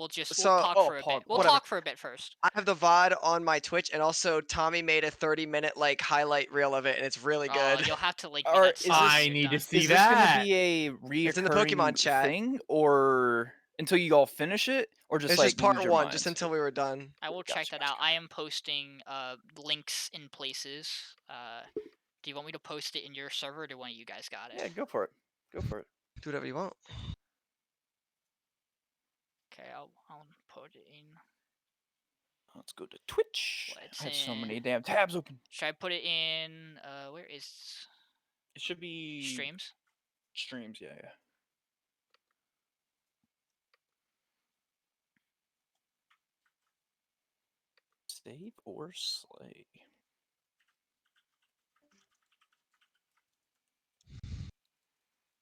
we'll So- talk Oh, for a bit. pod- We'll whatever. talk for a bit first. I have the VOD on my Twitch, and also Tommy made a 30-minute like highlight reel of it, and it's really good. You'll have to link me Or that is stuff this- when I you're need to done. see Is this gonna that. be a It's in the Pokemon reoccurring chat. thing, or until you all finish it, or just It's like just part lose your 1, minds? just until we were done. I will check Gotcha, that out. I am posting links in places. Do you want me to post it in your server, or do one of you guys got it? Yeah, go for it. Go for it. Do whatever you want. Okay, I'll put it in. Let's go to Twitch. Let's I have so in- many damn tabs open. Should I put it in? Where is It should be streams? Streams, yeah. Save or slay?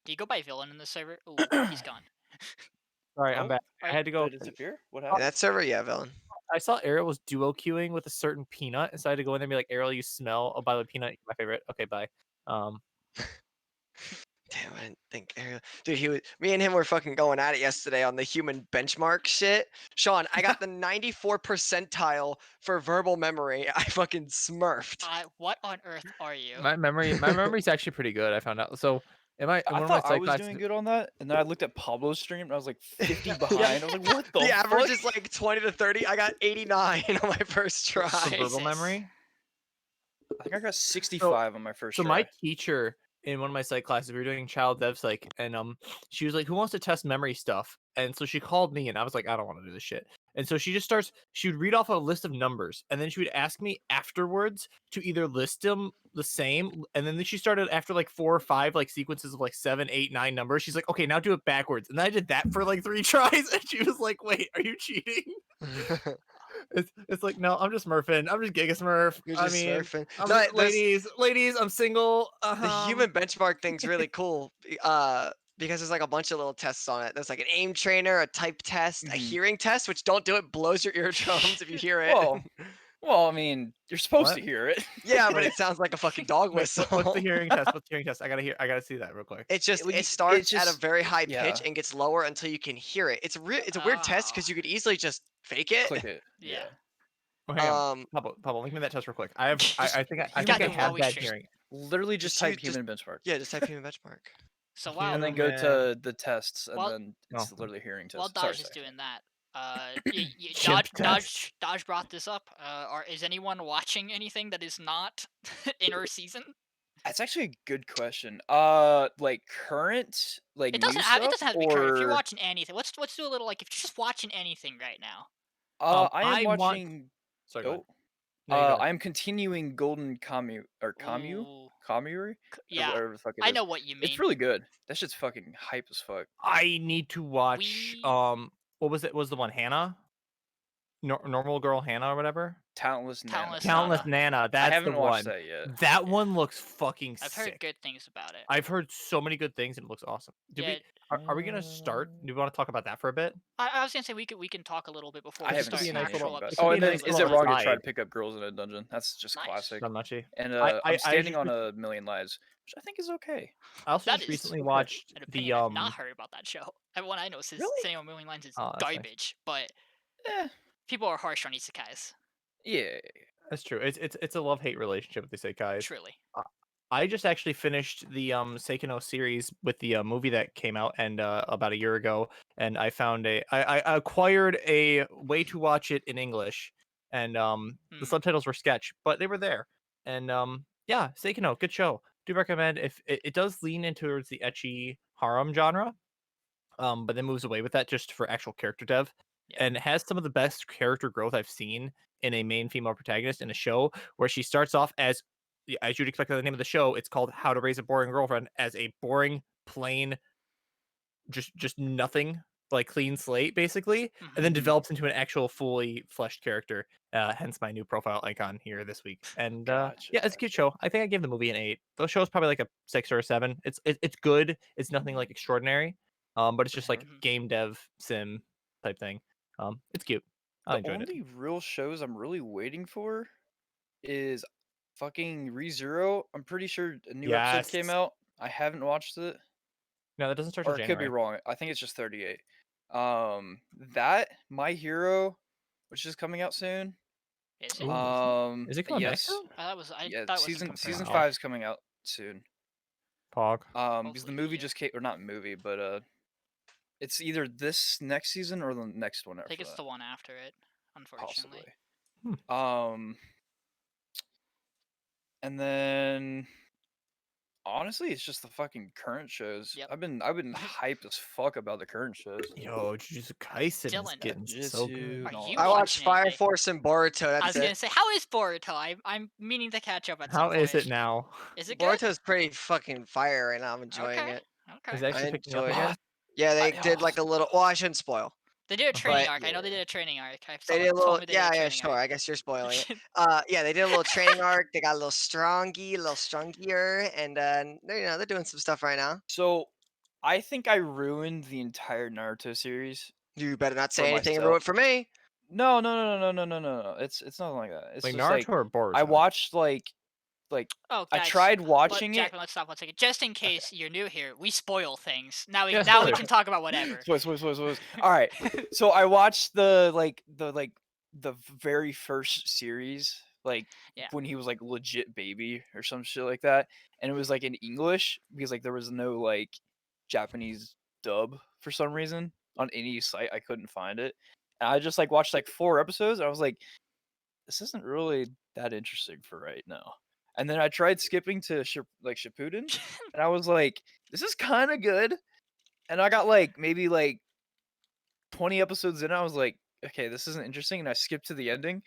Do you go by Villian in the server? Ooh, he's gone. Sorry, I'm back. I had to go. Did it disappear? What In happened? that server, yeah, villain. I saw Ariel was duo queuing with a certain peanut, and so I had to go in there and be like, Ariel, you smell. Oh, by the way, peanut, my favorite. Okay, bye. Damn, I didn't think Ariel. Dude, me and him were fucking going at it yesterday on the human benchmark shit. Sean, I got the 94 percentile for verbal memory. I fucking smurfed. What on earth are you? My memory's actually pretty good. I found out. So, am I? I thought I was doing good on that, and then I looked at Pablo's stream, and I was like 50 behind. I was like, what the The average fuck? is like 20 to 30. I got 89 on my first try. For verbal Jesus. memory. I think I got 65 on my first So try. my teacher in one of my psych classes, we were doing child dev psych, and she was like, "Who wants to test memory stuff?" And so she called me, and I was like, "I don't want to do this shit." And so she just starts. She would read off a list of numbers, and then she would ask me afterwards to either list them the same, and then she started after like 4 or 5 like sequences of like 7, 8, 9 numbers. She's like, "Okay, now do it backwards," and then I did that for like 3 tries, and she was like, "Wait, are you cheating?" It's like, no, I'm just smurfing. I'm just giga smurf. You're I just mean, smurfing. I'm No, just- ladies, I'm single. The human benchmark thing's really cool. Because there's like a bunch of little tests on it. There's like an aim trainer, a type test, a Mhm. hearing test, which don't do it, blows your eardrums if you hear it. Well, I mean, you're supposed to What? hear it. Yeah, but it sounds like a fucking dog Wait, whistle. what's the hearing test? What's the hearing test? I gotta see that real quick. It just Like, it starts it's at a just- very high yeah. pitch and gets lower until you can hear it. It's a weird test because you could easily just fake it. Click it. Yeah. Oh, hang on. Pablo, link me that test real quick. I think I gotta do have always bad stream. hearing. Literally just Just type use- human benchmark. Yeah, just type human benchmark. So Yeah, while And then go man. to the tests, and Well- then it's Oh. literally hearing test. while Sorry, Dodge is Sai. doing that, Chimp test. Dodge brought this up. Is anyone watching anything that is not in our season? That's actually a good question. Like current, like It doesn't new have. stuff, It doesn't have to be current. If you're or- watching anything, let's do a little like if you're just watching anything right now. I am I want- watching. Sorry, go ahead. Oh, No, you go ahead. I am continuing Golden Kamu or Kamu Ooh, Kamuri. yeah, Whatever the fuck it I is. know what you mean. It's really good. That shit's fucking hype as fuck. I need to watch. We- What was it? Was the one Hannah? Normal girl Hannah or whatever. Talentless Nana. Talentless Countless Nana. I That's haven't the watched one. that yet. That one looks fucking I've sick. heard good things about it. I've heard so many good things and it looks awesome. Are we gonna start? Do we want to talk about that for a bit? I was gonna say we can talk a little bit before I we haven't start seen the anything actual about it. episode. Oh, be and a then nice is little it wrong to try aside. to pick up girls in a dungeon? That's just Nice. classic. I'm not cheating. And I I'm standing just on a million lives, which I think is okay. I also That just is recently an watched opinion the I've not heard about that show. Everyone I know says Really? Standing on a Million Lines is Oh, that's nice. garbage, but Eh, people are harsh on isekais. yeah. That's true. It's a love-hate relationship with the Isekais. Truly. I just actually finished the Seikino series with the movie that came out and about a year ago, and I found I acquired a way to watch it in English, and the subtitles were sketch, but they were there, and yeah, Seikino, good show. Do recommend. If it does lean in towards the ecchi harem genre, but then moves away with that just for actual character dev, Yeah. and it has some of the best character growth I've seen in a main female protagonist in a show, where she starts off as you'd expect by the name of the show. It's called How to Raise a Boring Girlfriend, as a boring, plain, just nothing, like clean slate, basically, and then Mhm. develops into an actual fully fleshed character. Hence my new profile icon here this week. And Gotcha, yeah, it's a cute show. I think I gave the movie an 8. The show's probably like a 6 or a 7. It's good. It's nothing like extraordinary. But it's just like Mhm. game dev sim type thing. It's cute. I The enjoyed it. only real shows I'm really waiting for is fucking ReZero. I'm pretty sure a new episode came Yes. out. I haven't watched it. No, that doesn't start Or till it could be January. wrong. I think it's just 38. That My Hero, which is coming out soon. Is it? Ooh. Is it coming back Yes. soon? I thought it wasn't Season confirmed. Wow. 5 is coming out soon. Pog. Because the Hopefully movie this just came, or not movie, but it's either this next season or the next one I after think it's that, the one after it, unfortunately. possibly. Hmm. And then honestly, it's just the fucking current shows. Yep. I've been hyped as fuck about the current shows. Yo, Jujutsu Kaisen is Dylan, getting so Jujutsu good. Are and all you that I shit. watched watching Fire anything? Force and Boruto. I That's was it. gonna say, how is Boruto? I'm meaning to catch up at some How point. is it now? Is it good? Boruto's pretty fucking fire right now. I'm enjoying Okay. it. Okay. Is it I actually picking up enjoy it. again? Yeah, they did like a little. Well, I shouldn't spoil. They did a training But arc. I know they yeah. did a training arc. they did a Someone told little. me they did a Yeah, training sure. arc. I guess you're spoiling it. Yeah, they did a little training arc. They got a little strongier, and they're doing some stuff right now. So, I think I ruined the entire Naruto series You better not for say anything and myself. ruin it for me. No. It's nothing like that. It's Like just Naruto like or Boruto? I watched like Oh, I guys. tried But watching it. Jackman, let's stop 1 second. Just in case you're new here, we spoil things. Now we Yeah, now we spoilers. can talk about whatever. Spoilers. All right. So I watched the very first series, like Yeah. when he was like legit baby or some shit like that, and it was like in English because like there was no like Japanese dub for some reason on any site. I couldn't find it, and I just like watched like 4 episodes. And I was like, this isn't really that interesting for right now. And then I tried skipping to Shippuden, and I was like, this is kind of good. And I got like maybe like 20 episodes in, I was like, okay, this isn't interesting, and I skipped to the ending.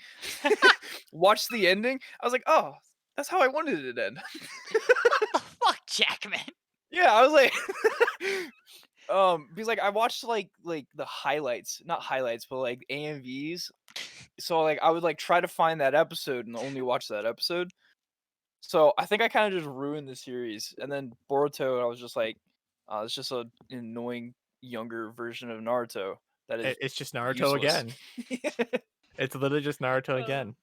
Watched the ending. I was like, oh, that's how I wanted it to end. What the fuck, Jackman? Yeah, I was like, because like I watched like the highlights, not highlights, but like AMVs. So like I would like try to find that episode and only watch that episode. So I think I kind of just ruined the series. And then Boruto, I was just like, it's just an annoying younger version of Naruto that is It's just Naruto useless. again. It's literally just Naruto again.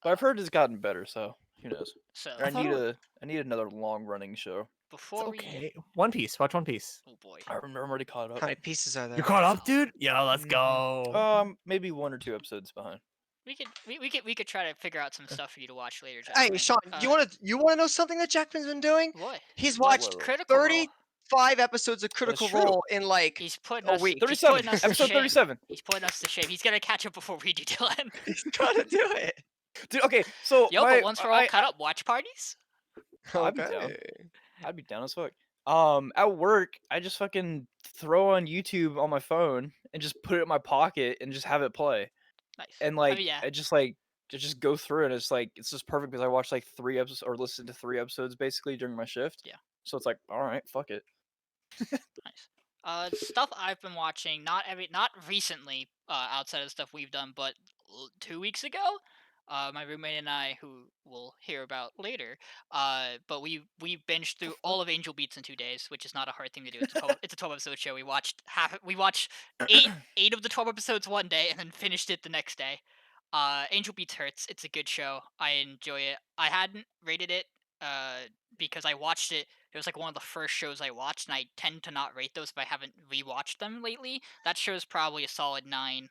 But I've heard it's gotten better, so who knows? So I thought need it I need another long running show. It's before we okay. One Piece. Watch One Piece. oh boy. I'm already caught up. How many pieces are there? You caught up, dude? Yo, let's Mhm. go. Maybe 1 or 2 episodes behind. We could try to figure out some stuff for you to watch later, Hey, Jackman. Sean, you wanna know something that Jackman's been doing? What? He's What, watched what? Critical Role. 35 episodes of Critical true. Role in like He's putting a us. week. He's 37. putting us to Episode shame. 37. He's putting us to shame. He's gonna catch up before we do, Dylan. He's gotta do it. Dude, okay, so Yo, but once we're all caught up, watch parties. I'd be down. Okay. I'd be down as fuck. At work, I just fucking throw on YouTube on my phone and just put it in my pocket and just have it play. Nice. And I like, mean, yeah. I just like to just go through it. It's like it's just perfect because I watched like 3 episodes or listened to 3 episodes basically during my shift. Yeah. So it's like, all right, fuck it. Nice. Stuff I've been watching, not recently, outside of stuff we've done, but 2 weeks ago. My roommate and I, who we'll hear about later, but we binged through all of Angel Beats in 2 days, which is not a hard thing to do. It's a 12 episode show. We watched 8 of the 12 episodes one day and then finished it the next day. Angel Beats hurts. It's a good show. I enjoy it. I hadn't rated it because I watched it. It was like one of the first shows I watched, and I tend to not rate those if I haven't rewatched them lately. That show is probably a solid 9,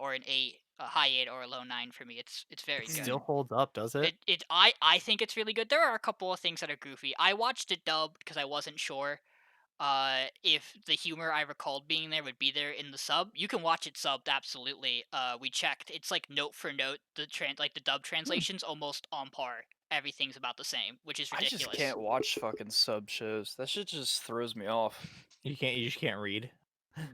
or an 8, a high 8 or a low 9 for me. It's very It good. still holds up, does it? I think it's really good. There are a couple of things that are goofy. I watched it dubbed because I wasn't sure if the humor I recalled being there would be there in the sub. You can watch it subbed, absolutely. We checked. It's like note for note. The dub translation's almost on par. Everything's about the same, which is I ridiculous. just can't watch fucking sub shows. That shit just throws me off. You just can't read. How do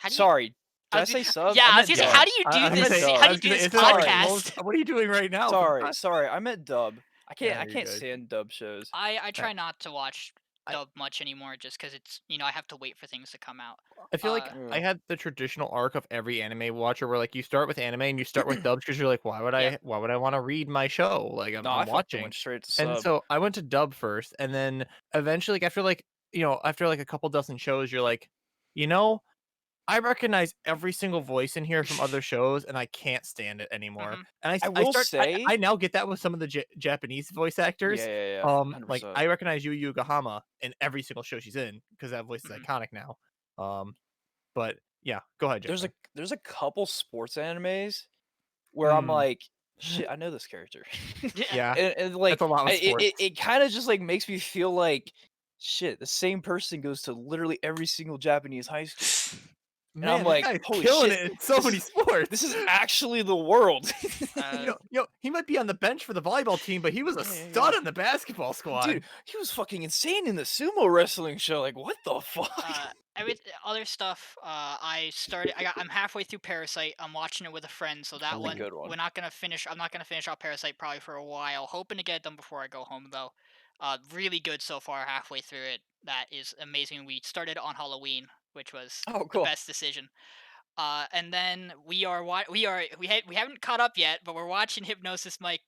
you, Sorry. Did I was say gonna- sub? Yeah, I was meant gonna say, dub. how do you do I was gonna this? say- How I do you was do gonna- this it's sorry. podcast? What are you doing right now? Sorry. I meant dub. I Yeah, can't you're good. stand dub shows. I try not to watch I- dub much anymore, just because it's I have to wait for things to come out. I feel like Uh, I had the traditional arc of every anime watcher where like you start with anime and you start with dubs because you're like, why would Yeah. I want to read my show? Like I'm No, I fucking watching. went straight to And sub. so I went to dub first, and then eventually, like, after a couple dozen shows, you're like, I recognize every single voice in here from other shows, and I can't stand it anymore. Mhm. And I will say- I now get that with some of the Japanese voice actors. Yeah. Like 100%. I recognize Yu Gahama in every single show she's in because that voice is Mhm. iconic now. But Yeah, go ahead, There's Jackman. a couple sports animes where I'm like, shit, I know this character. Yeah, and like that's a lot of sports. it kind of just like makes me feel like shit. The same person goes to literally every single Japanese high school, and I'm Man, that like, guy's holy killing shit, it in so this many is sports. this is actually the world. He might be on the bench for the volleyball team, but he was a Yeah, stud in the basketball squad. dude, he was fucking insane in the sumo wrestling show. Like, what the fuck? Every other stuff, I'm halfway through Parasite. I'm watching it with a friend, so that That's a one good one. we're not gonna finish. I'm not gonna finish off Parasite probably for a while. Hoping to get it done before I go home though. Really good so far. Halfway through it, that is amazing. We started on Halloween, which was Oh, the cool. best decision. And then we haven't caught up yet, but we're watching Hypnosis Mike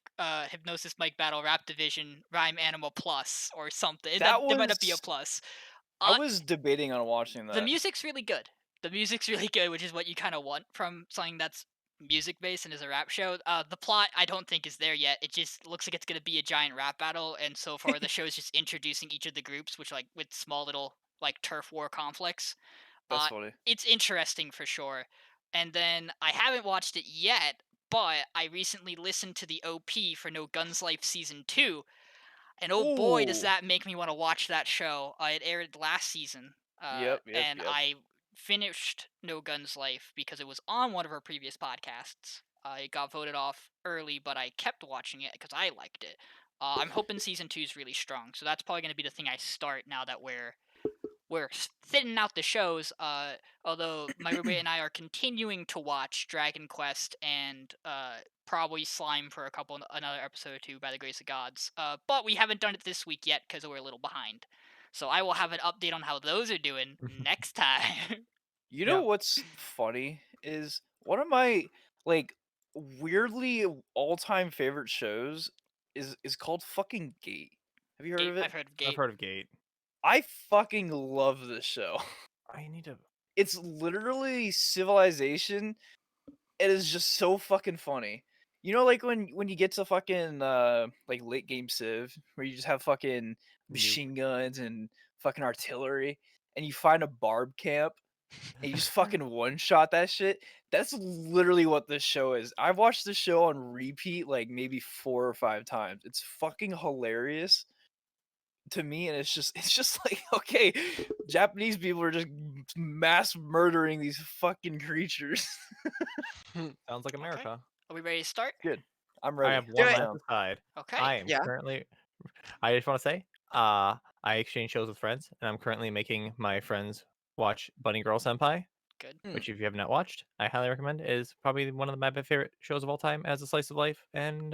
Battle Rap Division Rhyme Animal Plus or something. That There might not be a was plus. I Uh, was debating on watching the that. music's really good. The music's really good, which is what you kind of want from something that's music based and is a rap show. The plot I don't think is there yet. It just looks like it's gonna be a giant rap battle, and so far the show is just introducing each of the groups, which like with small little like turf war conflicts. That's funny. It's interesting for sure. And then I haven't watched it yet, but I recently listened to the OP for No Guns Life season 2, and oh boy, does Ooh. that make me want to watch that show. It aired last season, Yep. and I finished No Guns Life because it was on one of our previous podcasts. It got voted off early, but I kept watching it because I liked it. I'm hoping season 2 is really strong, so that's probably going to be the thing I start now that we're thinning out the shows. Although my roommate and I are continuing to watch Dragon Quest and probably Slime for another episode or two by the grace of gods. But we haven't done it this week yet because we're a little behind. So I will have an update on how those are doing next time. You Yeah. know what's funny is one of my like weirdly all-time favorite shows is called fucking Gate. Have you heard of it? I've heard of I've Gate. heard of Gate. I fucking love this show. I need to. It's literally Civilization. It is just so fucking funny. You know, like when you get to fucking like late game Civ, where you just have fucking machine guns and fucking artillery, and you find a barb camp and you just fucking one shot that shit. That's literally what this show is. I've watched this show on repeat like maybe 4 or 5 times. It's fucking hilarious to me, and it's just like, okay, Japanese people are just mass murdering these fucking creatures. Sounds like America. Are we ready to start? Good. I'm I ready. have Do one it. last aside. Okay. I am Yeah. currently. I just want to say, I exchange shows with friends, and I'm currently making my friends watch Bunny Girl Senpai, Good. which if you have not watched, I highly recommend. It is probably one of my favorite shows of all time as a slice of life, and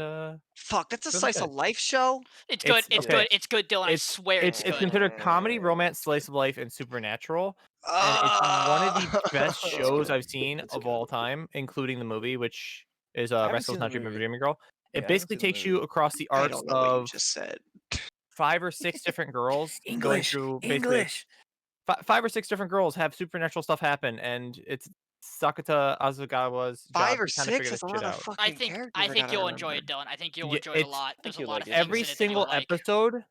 Fuck, that's a really slice good. of life show. It's good. It's okay. good. It's good, Dylan. I swear it's It's good. considered comedy, romance, slice of life, and supernatural, and it's one of the best shows I've seen It's of good. all time, inclinging the movie, which is I haven't Restless seen the Not Dream of a movie. Dreaming Girl. Yeah, It I haven't basically seen the takes movie. you across the I arcs don't know what you of just said. 5 or 6 different girls going through basically English. 5 or 6 different girls have supernatural stuff happen, and it's Sakata Azugawa's job 5 or to kind of 6? figure this That's a shit lot of out. fucking characters I I think gotta you'll enjoy remember. it, Dylan. I think you'll Yeah, enjoy it a it's lot. There's a you'll lot like of it. things every in it that single you'll like.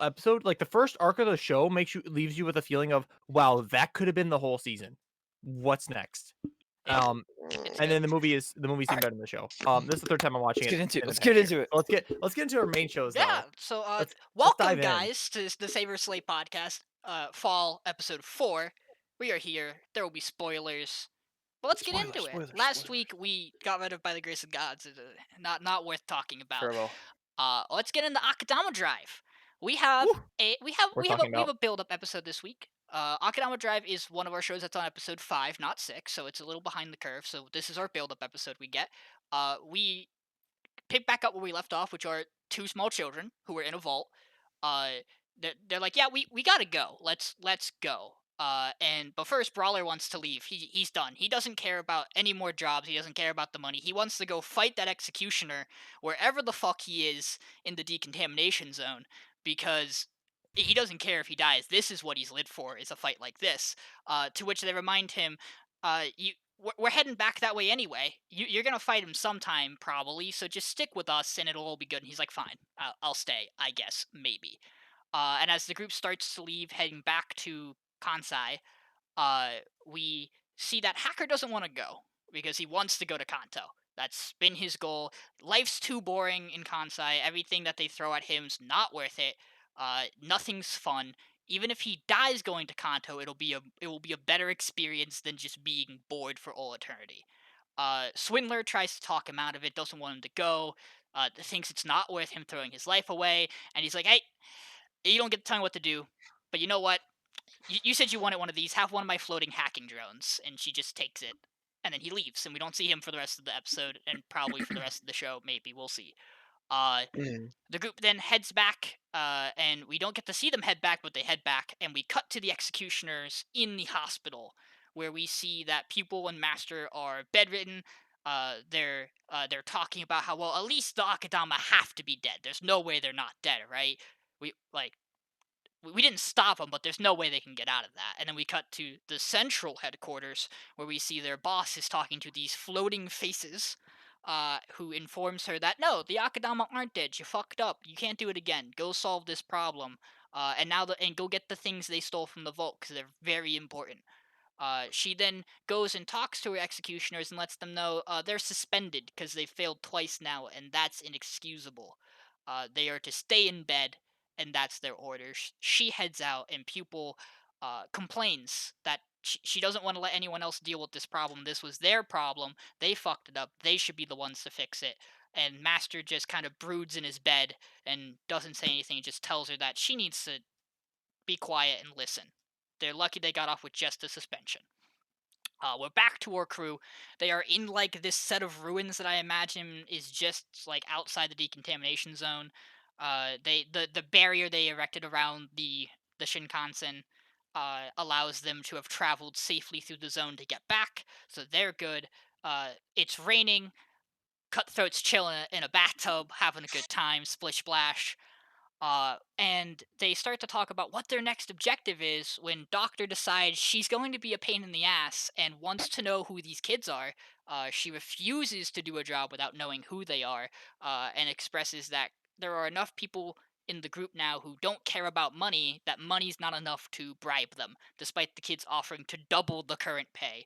episode, like the first arc of the show leaves you with a feeling of, wow, that could have been the whole season. What's next? Yeah, Um, it's and good. then the movie's better than the show. This is the third time I'm watching Let's it. get into it. in the Let's past get year. into it. So let's get into our main shows Yeah. now. So, Let's welcome dive in. guys to the Saber Slate podcast, fall episode 4. We are here. There will be spoilers, but let's get into it. Last week we got rid of By the Grace of Gods. Not worth talking about. Farewell. Let's get into Akadama Drive. We have Woo. a build up episode this week. Akadama Drive is one of our shows that's on episode 5, not 6, so it's a little behind the curve. So this is our build up episode we get. We pick back up where we left off, which are 2 small children who were in a vault. They're like, yeah, we gotta go. Let's go. But first, Brawler wants to leave. He's done. He doesn't care about any more jobs. He doesn't care about the money. He wants to go fight that executioner wherever the fuck he is in the decontamination zone, because he doesn't care if he dies. This is what he's lit for, is a fight like this. To which they remind him, we're heading back that way anyway. You're gonna fight him sometime, probably, so just stick with us and it'll all be good. And he's like, fine, I'll stay, I guess, maybe. And as the group starts to leave, heading back to Kansai, we see that Hacker doesn't want to go because he wants to go to Kanto. That's been his goal. Life's too boring in Kansai. Everything that they throw at him's not worth it. Nothing's fun. Even if he dies going to Kanto, it will be a better experience than just being bored for all eternity. Swindler tries to talk him out of it, doesn't want him to go. Thinks it's not worth him throwing his life away, and he's like, "Hey, you don't get to tell me what to do, but you know what? You said you wanted one of these. Have one of my floating hacking drones." And she just takes it, and then he leaves, and we don't see him for the rest of the episode, and probably for the rest of the show. Maybe we'll see. Uh, Mm. the group then heads back, and we don't get to see them head back, but they head back, and we cut to the executioners in the hospital, where we see that Pupil and Master are bedridden. They're talking about how, well, at least the Akadama have to be dead. There's no way they're not dead, right? We didn't stop them, but there's no way they can get out of that. And then we cut to the central headquarters, where we see their boss is talking to these floating faces, who informs her that, no, the Akadama aren't dead. You fucked up. You can't do it again. Go solve this problem. And go get the things they stole from the vault, because they're very important. She then goes and talks to her executioners and lets them know they're suspended because they failed twice now, and that's inexcusable. They are to stay in bed, and that's their orders. She heads out, and Pupil complains that she doesn't want to let anyone else deal with this problem. This was their problem. They fucked it up. They should be the ones to fix it. And Master just kind of broods in his bed and doesn't say anything. He just tells her that she needs to be quiet and listen. They're lucky they got off with just a suspension. We're back to our crew. They are in like this set of ruins that I imagine is just like outside the decontamination zone. The barrier they erected around the Shinkansen allows them to have traveled safely through the zone to get back, so they're good. It's raining. Cutthroat's chilling in a bathtub, having a good time. Splish splash. And they start to talk about what their next objective is when Doctor decides she's going to be a pain in the ass and wants to know who these kids are. She refuses to do a job without knowing who they are, and expresses that there are enough people in the group now who don't care about money, that money's not enough to bribe them, despite the kids offering to double the current pay.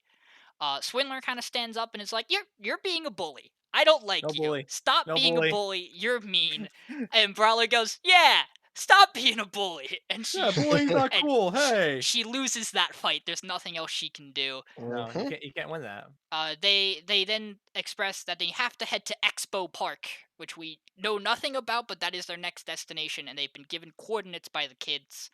Swindler kind of stands up and is like, "You're being a bully. I don't like No you. bully. Stop No being a bully. bully. You're mean." And Brawler goes, "Yeah, stop being a bully." And Yeah, bullying's not and cool. Hey. she loses that fight. There's nothing else she can do. No, Mhm. you can't win that. They then express that they have to head to Expo Park, which we know nothing about, but that is their next destination, and they've been given coordinates by the kids.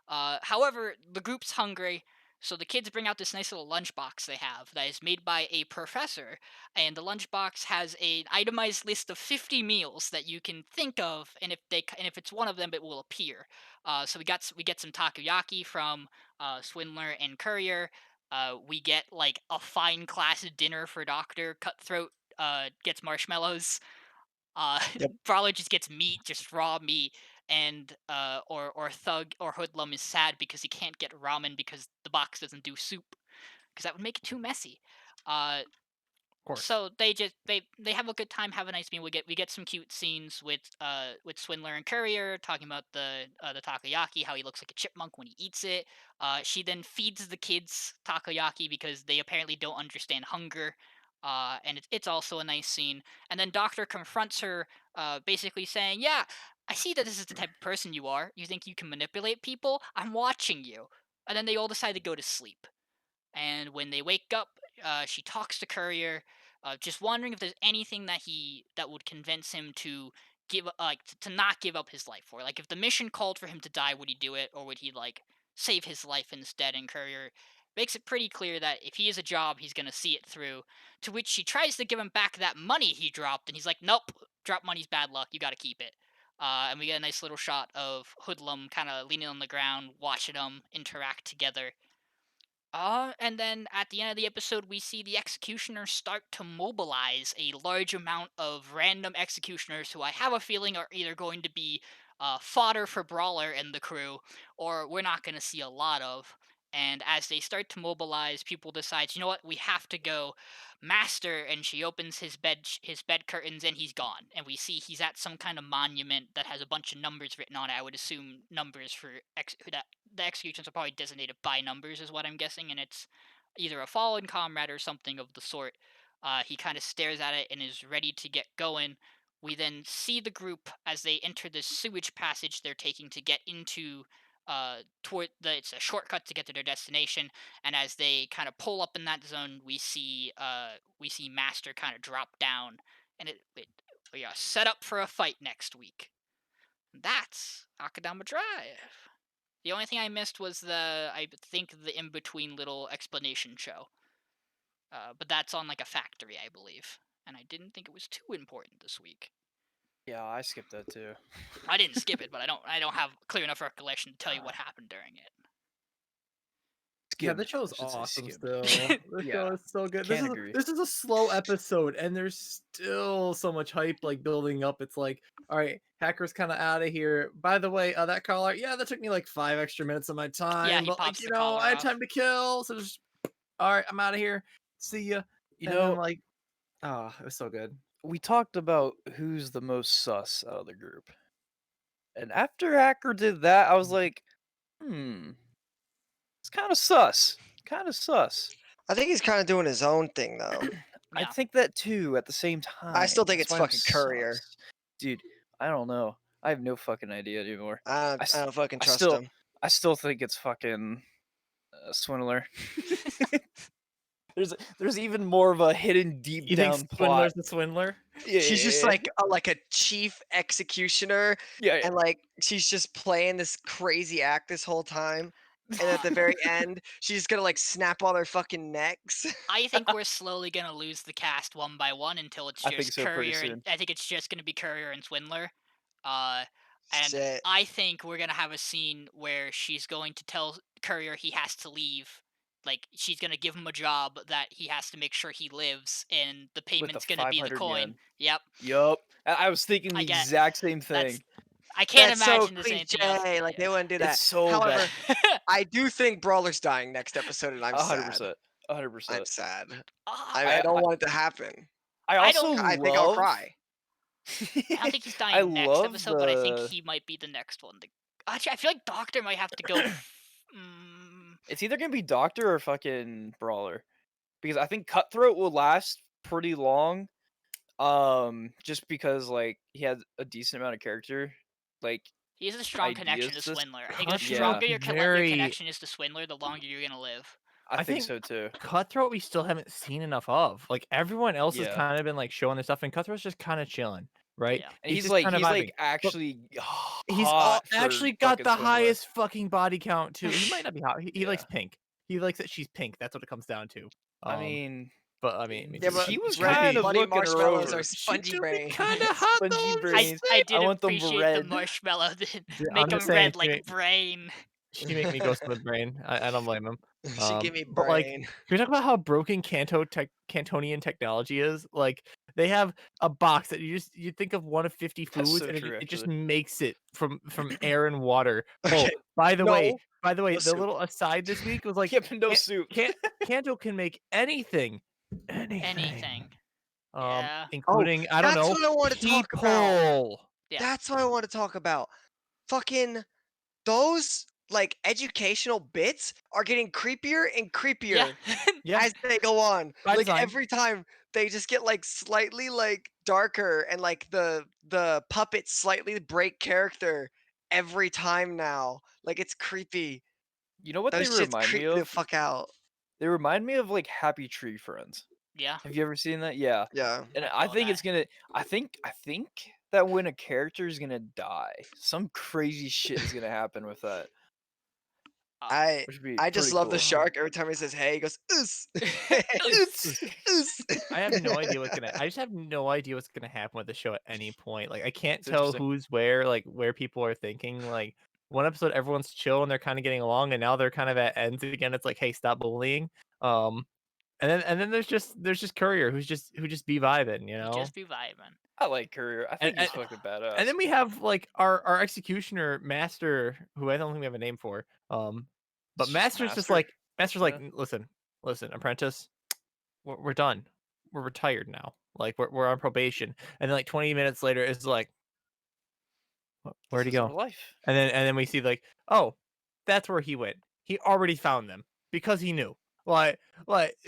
However, the group's hungry, so the kids bring out this nice little lunchbox they have that is made by a professor, and the lunchbox has an itemized list of 50 meals that you can think of, and if it's one of them, it will appear. So we get some takoyaki from Swindler and Courier. We get like a fine class dinner for Doctor. Cutthroat gets marshmallows. Yep. Brawler just gets meat, just raw meat, and or Thug or Hoodlum is sad because he can't get ramen because the box doesn't do soup, because that would make it too messy. Uh, Of course. so they have a good time, have a nice meal. We get some cute scenes with Swindler and Courier talking about the takoyaki, how he looks like a chipmunk when he eats it. She then feeds the kids takoyaki because they apparently don't understand hunger. And it's also a nice scene. And then Doctor confronts her, basically saying, "Yeah, I see that this is the type of person you are. You think you can manipulate people? I'm watching you." And then they all decide to go to sleep. And when they wake up, she talks to Courier, just wondering if there's anything that would convince him to to not give up his life for. Like, if the mission called for him to die, would he do it, or would he like save his life instead? And Courier makes it pretty clear that if he has a job, he's gonna see it through. To which she tries to give him back that money he dropped, and he's like, "Nope, drop money's bad luck. You got to keep it." And we get a nice little shot of Hoodlum kind of leaning on the ground, watching them interact together. And then at the end of the episode, we see the executioners start to mobilize a large amount of random executioners who I have a feeling are either going to be fodder for Brawler and the crew, or we're not going to see a lot of. And as they start to mobilize, people decide, you know what, we have to go. Master, and she opens his bed curtains, and he's gone. And we see he's at some kind of monument that has a bunch of numbers written on it. I would assume numbers for that the executions are probably designated by numbers, is what I'm guessing, and it's either a fallen comrade or something of the sort. He kind of stares at it and is ready to get going. We then see the group as they enter this sewage passage they're taking to get into it's a shortcut to get to their destination. And as they kind of pull up in that zone, we see Master kind of drop down, and we are set up for a fight next week. That's Akadama Drive. The only thing I missed was I think the in between little explanation show. But that's on like a factory, I believe, and I didn't think it was too important this week. Yeah, I skipped that too. I didn't skip it, but I don't have clear enough recollection to tell you what happened during it. Yeah, Skimmed, the show's I should say awesome skimmed. still. The Yeah, show is so good. can't agree. This is a slow episode, and there's still so much hype like building up. It's like, all right, Hacker's kind of out of here. By the way, that collar, yeah, that took me like 5 extra minutes of my time. he But like, pops the collar I had off. time to kill, so just all right, I'm out of here. See ya. You And know, then like, it was so good. we talked about who's the most sus out of the group. And after Hacker did that, I was like, it's kind of sus. Kind of sus. I think he's kind of doing his own thing though. I Yeah. think that too at the same time. I still think That's it's why I'm fucking Courier. sus. Dude, I don't know. I have no fucking idea anymore. I s- don't fucking I trust still- him. I still think it's fucking Swindler. There's even more of a hidden deep You down think plot. Swindler's the Swindler? Yeah, She's just yeah, like a chief executioner, yeah, yeah. and like she's just playing this crazy act this whole time. And at the very end, she's gonna like snap all their fucking necks. I think we're slowly gonna lose the cast one by one until it's I just think so pretty Courier. soon. I think it's just gonna be Courier and Swindler. And Shit. I think we're gonna have a scene where she's going to tell Courier he has to leave. Like, she's gonna give him a job that he has to make sure he lives, and the payment's gonna be the 500 coin. yen. Yep. Yup. I was thinking the exact same thing. I can't That's so imagine this anything else. cliche. Like they wouldn't do that. It's so However, bad. I do think Brawler's dying next episode, and I'm sad. 100%. 100%. I'm sad. I I don't want it to happen. I also I think I'll love. cry. don't think he's I dying next love episode, but I think the- he might be the next one. Actually, I feel like Doctor might have to go. It's either gonna be Doctor or fucking Brawler, because I think Cutthroat will last pretty long. Just because like he has a decent amount of character, like He has a strong connection to ideas this- Swindler. I think the Cutthroat stronger your very- connection is to Swindler, the longer you're gonna live. I think think so too. Cutthroat we still haven't seen enough of. Like everyone else has Yeah. kind of been like showing their stuff, and Cutthroat's just kind of chilling, right? Yeah. And he's just like kinda vibing. actually He's hot for actually got fucking the Swindler. highest fucking body count too. He might not be hot. He likes pink. He likes that she's pink. That's what it comes down to. I mean, but I mean, Yeah, but he was red kind of bloody looking her marshmallows over. are spongy brain. kind of hot Spongy though. brain. I did want them appreciate the red. marshmallow. I'm Make him just saying, red like brain. She make me go smooth brain. I don't blame him. She give me But, like, brain. Can we talk about how broken Cantonian technology is? Like they have a box that you think of one of 50 That's foods, so and true, it just actually. makes it from air and water. Okay, Oh, by the way, no the soup. little aside this week was like Yep, no Can- soup. Kanto can make anything. Anything. Oh, Yeah. Including I don't that's know what I want to talk about. people. Yeah. That's what I want to talk about. Fucking those like educational bits are getting creepier and creepier Yeah. Yeah, as they go on. By Like design. every time they just get like slightly like darker, and like the puppets slightly break character every time now. Like it's creepy. You know what Those they shits remind me creep me the of? fuck out. They remind me of like Happy Tree Friends. Yeah. Have you ever seen that? Yeah. Yeah. And I I saw think that. it's gonna. I think that when a character is gonna die, some crazy shit is gonna happen with that. I Which would be I just pretty love the cool. shark. Every time he says hey, he goes oos. Oos. Oos. I have no idea what's gonna. I just have no idea what's gonna happen with the show at any point. Like I can't It's tell interesting. who's where. Like where people are thinking. Like one episode everyone's chill and they're kind of getting along, and now they're kind of at ends again. It's like, hey, stop bullying. And then there's just Courier who just be vibing, you You know. just be vibing. I like Courier. I think And- he's fucking badass. And then we have like our executioner Master, who I don't think we have a name for. But It's just Master's just Master. like Yeah. listen, apprentice, we're done. We're retired now. Like we're on probation. And then like 20 minutes later, it's like, where'd he This is our go? life. And then we see like, oh, that's where he went. He already found them because he knew. Like,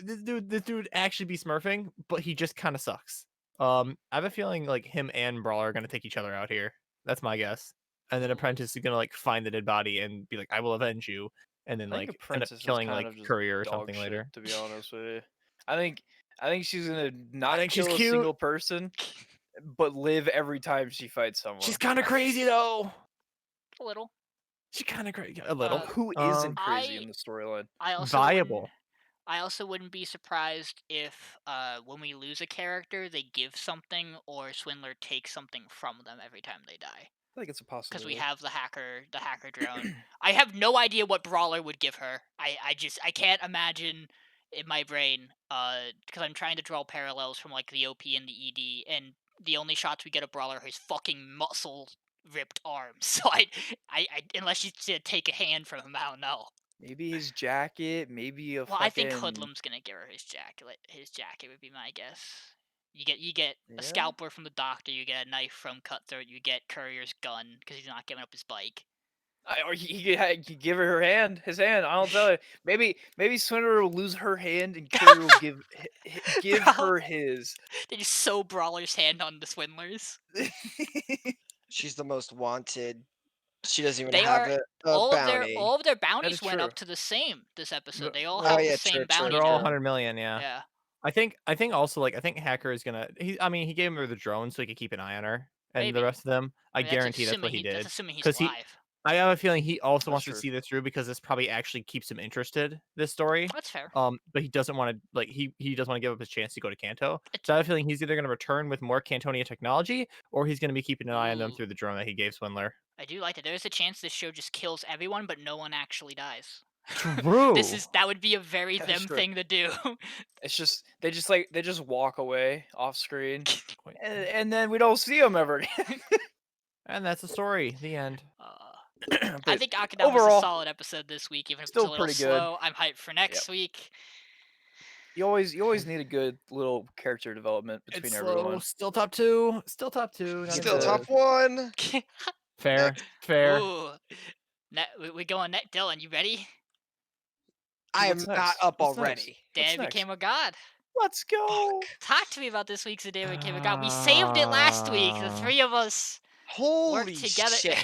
this dude actually be smurfing, but he just kind of sucks. I have a feeling like him and Brawler are gonna take each other out here. That's my guess. And then Apprentice is gonna like find the dead body and be like, "I will avenge you," and then I think like end up Apprentice is killing kind like of just Courier or dog something shit, later. to be honest with you. I think she's gonna I not think she's kill a cute. single person, but live every time she fights someone. She's kind of crazy though. A little. She's kind of crazy. A little. Who isn't crazy I in the storyline? I also wouldn't Viable. I also wouldn't be surprised if when we lose a character they give something or Swindler takes something from them every time they die. I think it's a Because we possibility. have the hacker drone. I have no idea what Brawler would give her. I can't imagine in my brain, because I'm trying to draw parallels from like the OP and the ED, and the only shots we get of Brawler are his fucking muscle ripped arms. So I unless you take a hand from him, I don't know. Maybe his jacket, maybe a Well, I think fucking Hoodlum's gonna give her his jacket. His jacket would be my guess. You get a yeah. scalpel from the doctor. You get a knife from Cutthroat. You get Courier's gun because he's not giving up his bike. Or he give her his hand. I don't tell you. Maybe Swindler will lose her hand and Courier will give Bro. her his. They just sew Brawler's hand on the Swindlers. She's the most wanted. She doesn't even They have are a all bounty. of their bounties is went true. up to the same this episode. The- They all Oh, have yeah, the same true, bounty They're all now. 100 million. Yeah. Yeah. I think also like I think Hacker is gonna. I mean, he gave her the drone so he could keep an eye on her and Maybe. the rest of them. I mean, guarantee that's what he That's did. assuming he's Because alive. I have a feeling he also That's wants true. to see this through because this probably actually keeps him interested. This story. That's fair. But he doesn't want to like he doesn't want to give up his chance to go to Kanto. It's- So I have a feeling he's either going to return with more Cantonian technology or he's going to be keeping an eye on them Ooh. through the drone that he gave Swindler. I do like that. There's a chance this show just kills everyone, but no one actually dies. True. That would be a very That is them true. thing to do. It's just they just walk away off screen, and then we don't see them ever again. And that's the story. The end. I But think Akadama was a overall, solid episode this week, even if it's still a little pretty good. slow. I'm hyped for next week. you always need a good little character development between It's everyone. slow. Still top two. Still top two. not Still even top close. one. Fair. Fair. Ooh. We going next. Dylan, you ready? I am What's not next? up What's already. next? Dad What's became next? a god. Let's go. Talk to me about this week's The Day Became a God. We saved it last week. The three of us Holy worked together. shit.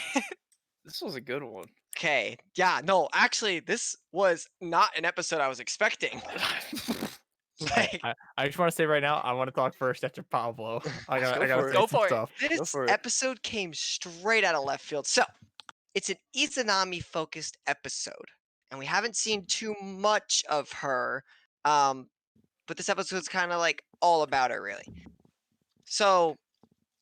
This was a good one. Okay. Yeah, no, actually, this was not an episode I was expecting. Like, I just want to say right now, I want to talk first after Pablo. I Go gotta for it. say Go some for it. stuff. Go this for it. episode came straight out of left field. So, it's an Izanami-focused episode, and we haven't seen too much of her, but this episode's kind of like all about her, really. So,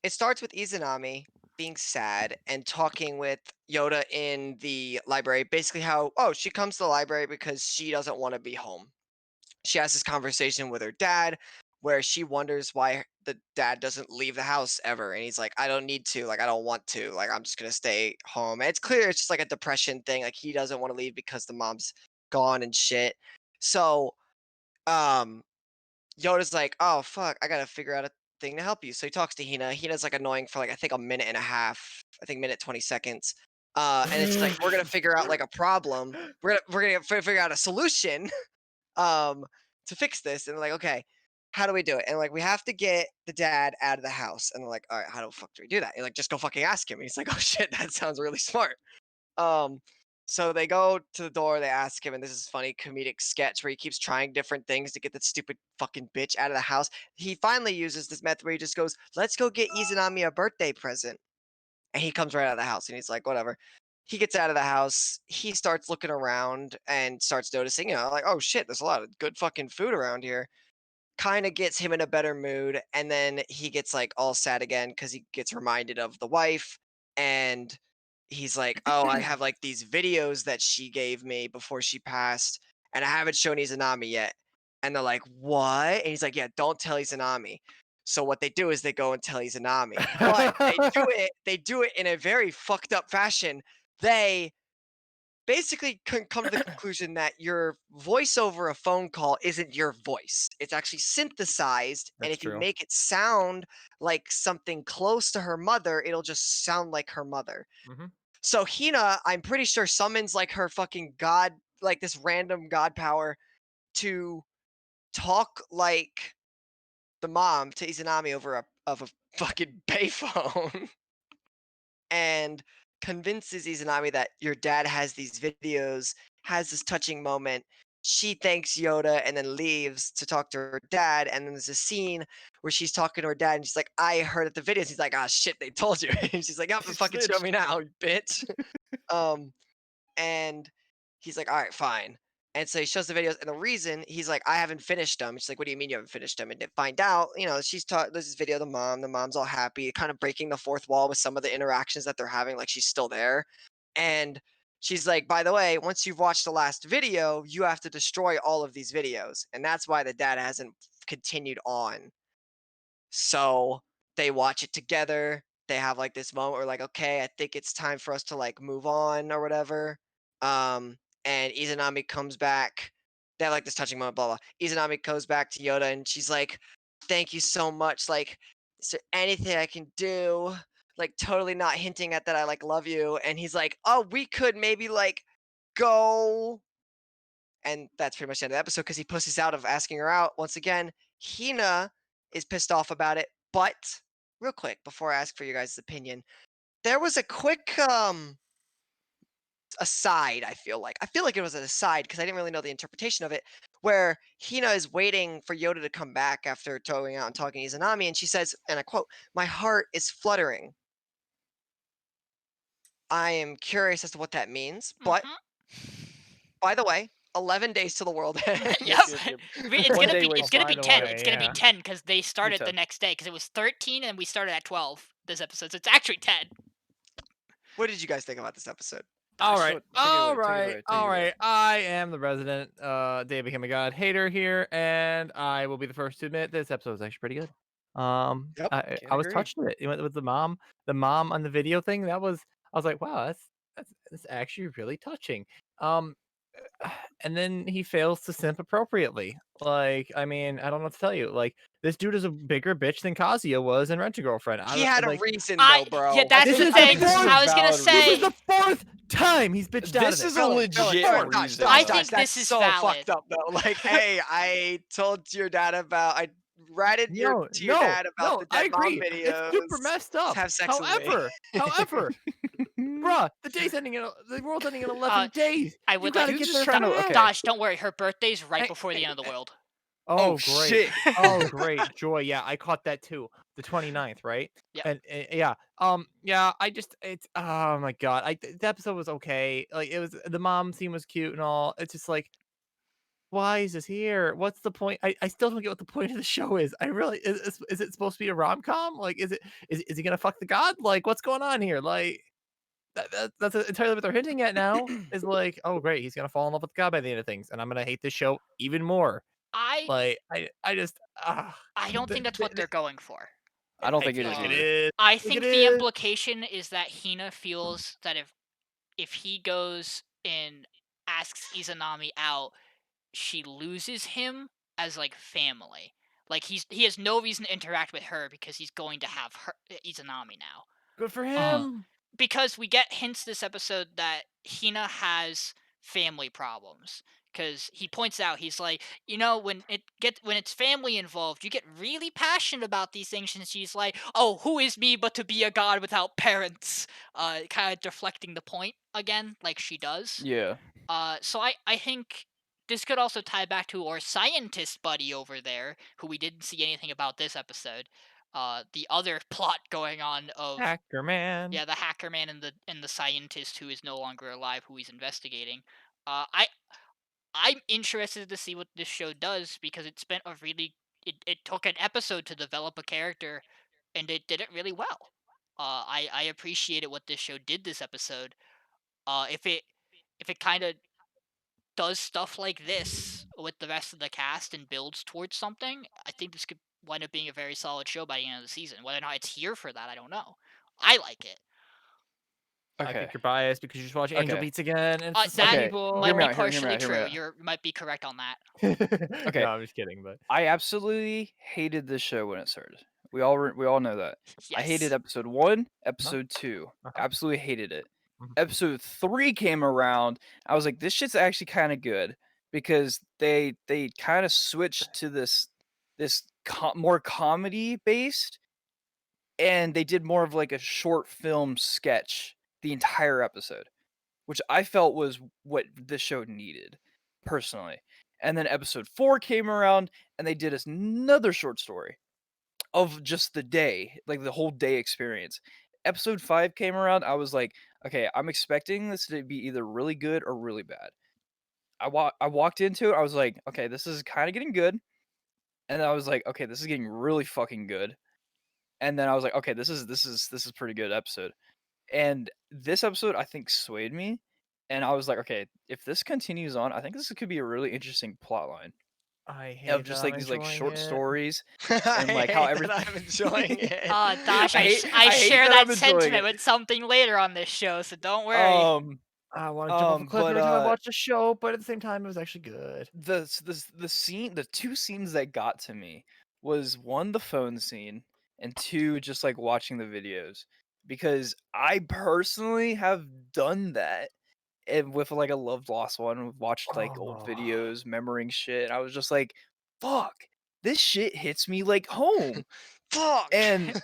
it starts with Izanami being sad and talking with Yoda in the library. Basically, how she comes to the library because she doesn't want to be home. She has this conversation with her dad where she wonders why the dad doesn't leave the house ever, and he's like, I don't need to, like, I don't want to, like, I'm just gonna stay home. And it's clear it's just like a depression thing, like he doesn't want to leave because the mom's gone and shit. So Yoda's like, oh fuck, I gotta figure out a thing to help you. So he talks to Hina's like annoying for like I think a minute and a half, I think minute 20 seconds. And it's just like we're gonna figure out like a problem, we're gonna figure out a solution to fix this. And they're like, okay, how do we do it? And like we have to get the dad out of the house. And they're like, all right, how the fuck do we do that? And like just go fucking ask him. And he's like, oh shit, that sounds really smart. So they go to the door, they ask him, and this is funny comedic sketch where he keeps trying different things to get that stupid fucking bitch out of the house. He finally uses this method where he just goes, let's go get Izanami a birthday present. And he comes right out of the house and he's like, whatever. He gets out of the house, he starts looking around and starts noticing, like, oh shit, there's a lot of good fucking food around here. Kind of gets him in a better mood, and then he gets like all sad again because he gets reminded of the wife, and he's like, oh, I have like these videos that she gave me before she passed, and I haven't shown Izanami yet. And they're like, what? And he's like, yeah, don't tell Izanami. So what they do is they go and tell Izanami, but they do it in a very fucked up fashion. They basically come to the conclusion that your voice over a phone call isn't your voice. It's actually synthesized, and That's if you true. make it sound like something close to her mother, it'll just sound like her mother. Mhm. So Hina, I'm pretty sure, summons like her fucking god, like this random god power, to talk like the mom to Izanami over a fucking payphone and convinces Izanami that your dad has these videos, has this touching moment. She thanks Yoda and then leaves to talk to her dad. And then there's a scene where she's talking to her dad and she's like, I heard at the videos. He's like, ah, shit, they told you. And she's like, yep, fucking show me now, bitch. um, and he's like, all right, fine. And so he shows the videos, and the reason he's like, I haven't finished them. She's like, what do you mean you haven't finished them? And to find out, she's taught this video of the mom. The mom's all happy, kind of breaking the fourth wall with some of the interactions that they're having, like she's still there. And she's like, by the way, once you've watched the last video, you have to destroy all of these videos. And that's why the dad hasn't continued on. So they watch it together. They have like this moment where like, okay, I think it's time for us to like move on or whatever. And Izanami comes back. They have like this touching moment, blah blah. Izanami goes back to Yoda and she's like, thank you so much. Like, is there anything I can do? Like totally not hinting at that I like love you. And he's like, oh, we could maybe like go. And that's pretty much the end of the episode because he pushes out of asking her out. Once again, Hina is pissed off about it. But real quick, before I ask for your guys' opinion, there was a quick aside, I feel like it was an aside because I didn't really know the interpretation of it, where Hina is waiting for Yoda to come back after going out and talking to Izanami, and she says, and I quote, my heart is fluttering. I am curious as to what that means, but by the way, 11 days till the world ends. Yep. It's One gonna day be wasted. it's gonna be By the 10. way, It's gonna be yeah. 10 because they started the 10. next day because it was 13 and we started at 12 this episode. So it's actually 10. What did you guys think about this episode? All Show right, it- take it away, all take it right, away, take all it away. right. I am the resident Day Became a God hater here, and I will be the first to admit this episode was actually pretty good. Yep, I can't was agree. touched with it. With the mom on the video thing. I was like, wow, that's actually really touching. And then he fails to simp appropriately. Like, I mean, I don't know what to tell you. Like, this dude is a bigger bitch than Kazuya was in Rent a Girlfriend. I he don't had a like. reason though, bro. Yeah, that's This the is thing. the fourth I was gonna valid say. This is the fourth time he's bitched out of This it. is a Philip, legit Josh, reason. I Josh, think that's this is so valid. fucked up though. Like, hey, I told your dad about I ratted your dad about the I dead mom agree. videos. It's super messed up. Have sex with me. However, bruh, the world's ending in 11 days. I You would gotta like get just there trying to- fast. okay. Dodge, don't worry. Her birthday's right Hey, before the end of the world. Oh, Oh, great. shit. Oh, great. Joy. Yeah, I caught that too. The 29th, right? Yep. And yeah. Yeah, it's oh my god. The episode was okay. Like it was the mom scene was cute and all. It's just like why is this here? What's the point? I still don't get what the point of the show is. I really is it supposed to be a rom-com? Like is he gonna fuck the god? Like what's going on here? Like that's entirely what they're hinting at now. Is like, oh great, he's gonna fall in love with the god by the end of things, and I'm gonna hate this show even more. I Like I just don't think that's what they're going for. I don't think it think is it either. is. I think think it the is. implication is that Hina feels that if he goes and asks Izanami out, she loses him as like family. Like he has no reason to interact with her because he's going to have her Izanami now. Good for Uh, him. because we get hints this episode that Hina has family problems. Because he points out, he's like, when it's family involved, you get really passionate about these things, and she's like, "Oh, who is me but to be a god without parents?" Kind of deflecting the point again, like she does. Yeah. So I think this could also tie back to our scientist buddy over there, who we didn't see anything about this episode. The other plot going on of Hacker man. the hacker man and the scientist who is no longer alive, who he's investigating. I'm interested to see what this show does because it spent it took an episode to develop a character, and it did it really well. I appreciated what this show did this episode. If it kind of does stuff like this with the rest of the cast and builds towards something, I think this could wind up being a very solid show by the end of the season. Whether or not it's here for that, I don't know. I like it. I Okay. think you're biased because you just watch Angel Okay. Beats again, and it's the That same Okay, people. might hear me be out, hear me partially out, hear me true. out. You might be correct on that. Okay. No, I'm just kidding, but I absolutely hated this show when it started. We all know that. Yes. I hated episode 1, episode 2. Absolutely hated it. Mhm. Episode 3 came around. I was like, this shit's actually kind of good. because they kind of switched to this more comedy based, and they did more of like a short film sketch the entire episode, which I felt was what the show needed personally. And then episode 4 came around and they did us another short story of just the day, like the whole day experience. Episode 5 came around, I was like, okay, I'm expecting this to be either really good or really bad. I walked into it, I was like, okay, this is kind of getting good. And then I was like, okay, this is getting really fucking good. And then I was like, okay, this is pretty good episode. And this episode I think swayed me. And I was like, okay, if this continues on, I think this could be a really interesting plot line I of hate that just I'm like these like enjoying short it. stories I and like how hate that everything. I'm enjoying it. Dosh, I hate I hate share that I'm that enjoying sentiment it. with something later on this show, so don't worry. I want to jump off a cliff But every time I watch the show, but at the same time, it was actually good. the two scenes that got to me was one, the phone scene, and two, just like watching the videos, because I personally have done that. And with like a loved lost one, we've watched like old Oh, videos, memorying shit, and I was just like, fuck, this shit hits me like home. Fuck. And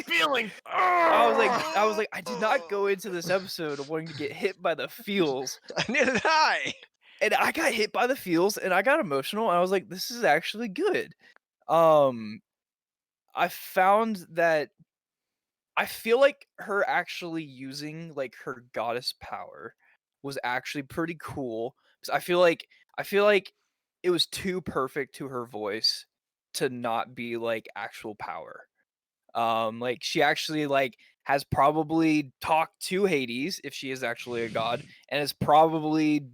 feeling. I was like, I did not go into this episode wanting to get hit by the feels. Neither did I. And I got hit by the feels and I got emotional and I was like, this is actually good. Um I found that I feel like her actually using like her goddess power was actually pretty cool. 'Cause I feel like it was too perfect to her voice to not be like actual power. Like she actually like has probably talked to Hades if she is actually a god, and has probably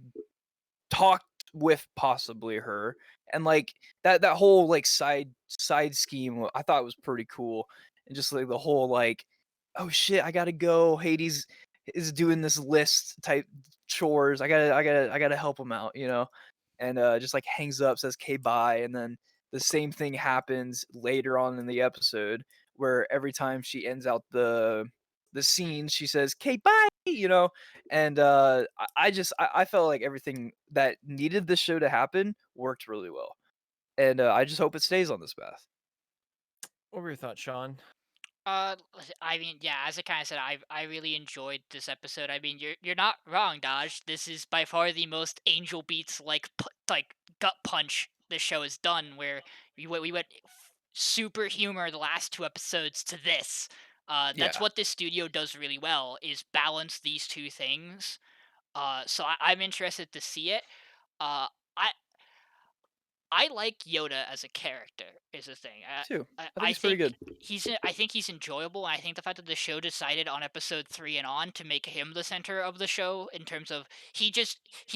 talked with possibly her, and like that whole like side scheme I thought was pretty cool. And just like the whole like, oh shit, I gotta go, Hades is doing this list type chores, I gotta help him out, you know. And just like hangs up, says "K bye," and then the same thing happens later on in the episode, where every time she ends out the scene she says "K bye," you know. And I felt like everything that needed this show to happen worked really well, and I just hope it stays on this path. What were your thoughts, Sean? I mean, yeah, as I kind of said, I really enjoyed this episode. I mean, you're not wrong, Dodge. This is by far the most Angel Beats like gut punch the show has done. Where we went super humor the last two episodes to this. That's Yeah, what this studio does really well is balance these two things. So I'm interested to see it. Uh, I I like Yoda as a character is the thing. too. I think I it's pretty think good. I think he's enjoyable. And I think the fact that the show decided on episode 3 and on to make him the center of the show in terms of he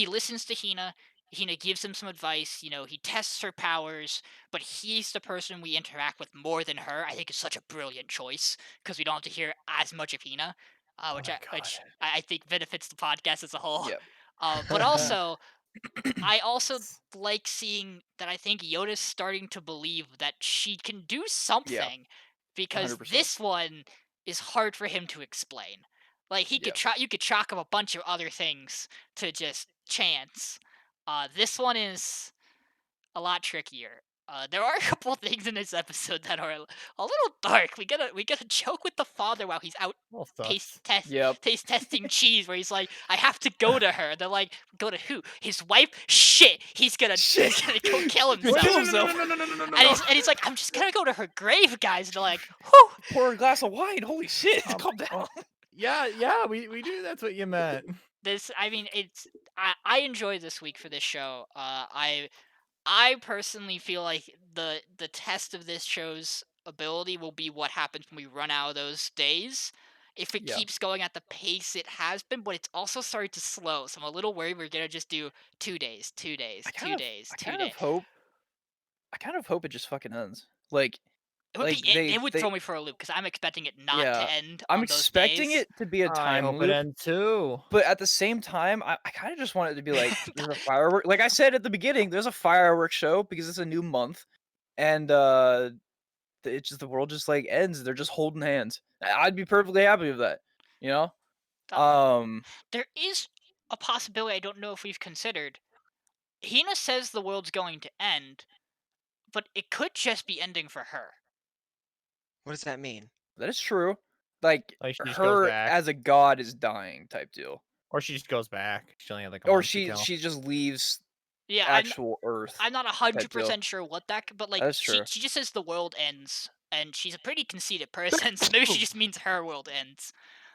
listens to Hina. Hina gives him some advice. You know, he tests her powers, but he's the person we interact with more than her. I think it's such a brilliant choice because we don't have to hear as much of Hina, Oh my god. which I think benefits the podcast as a whole. Yep. But also I also like seeing that I think Yoda's starting to believe that she can do Yeah, something because 100%. this one is hard for him to explain. Like he could Yeah, try you could chalk up a bunch of other things to just chance. This one is a lot trickier. There are a couple of things in this episode that are a little dark. We get a joke with the father while he's out Well, thoughts. yep. taste testing cheese, where he's like, "I have to go to her." They're like, "Go to who? His wife? Shit, Shit. he's gonna go kill He's gonna himself." kill himself. And he's like, "I'm just gonna go to her grave, guys." And they're like, "Whew." Pour a glass of wine. Holy shit! Um, Calm down. oh, yeah, we knew that's what you meant. I mean, I enjoy this week for this show. I personally feel like the test of this show's ability will be what happens when we run out of those days. If it Yeah, keeps going at the pace it has been, but it's also started to slow, so I'm a little worried we're gonna just do 2 days, 2 days, I kind two of, days, I two kind of days. hope, I kind of hope it just fucking ends. Like, It would throw me for a loop because I'm expecting it not to yeah, end I'm on those expecting days. it to be a I time hope it loop, ends too. but at the same time, I kind of just want it to be like there's a firework. Like I said at the beginning, there's a fireworks show because it's a new month, and it's just the world just like ends. They're just holding hands. I'd be perfectly happy with that. You know. Uh, Um. there is a possibility I don't know if we've considered. Hina says the world's going to end, but it could just be ending for her. What does that mean? That is true. Like Like, she just goes her back. as a god is dying type deal, Or she just goes back. She only had like a or month to she kill. she just leaves Yeah, actual Earth. I'm not type deal. 100% sure what but like That's she true. just says the world ends, and she's a pretty conceited person, so maybe she just means her world ends.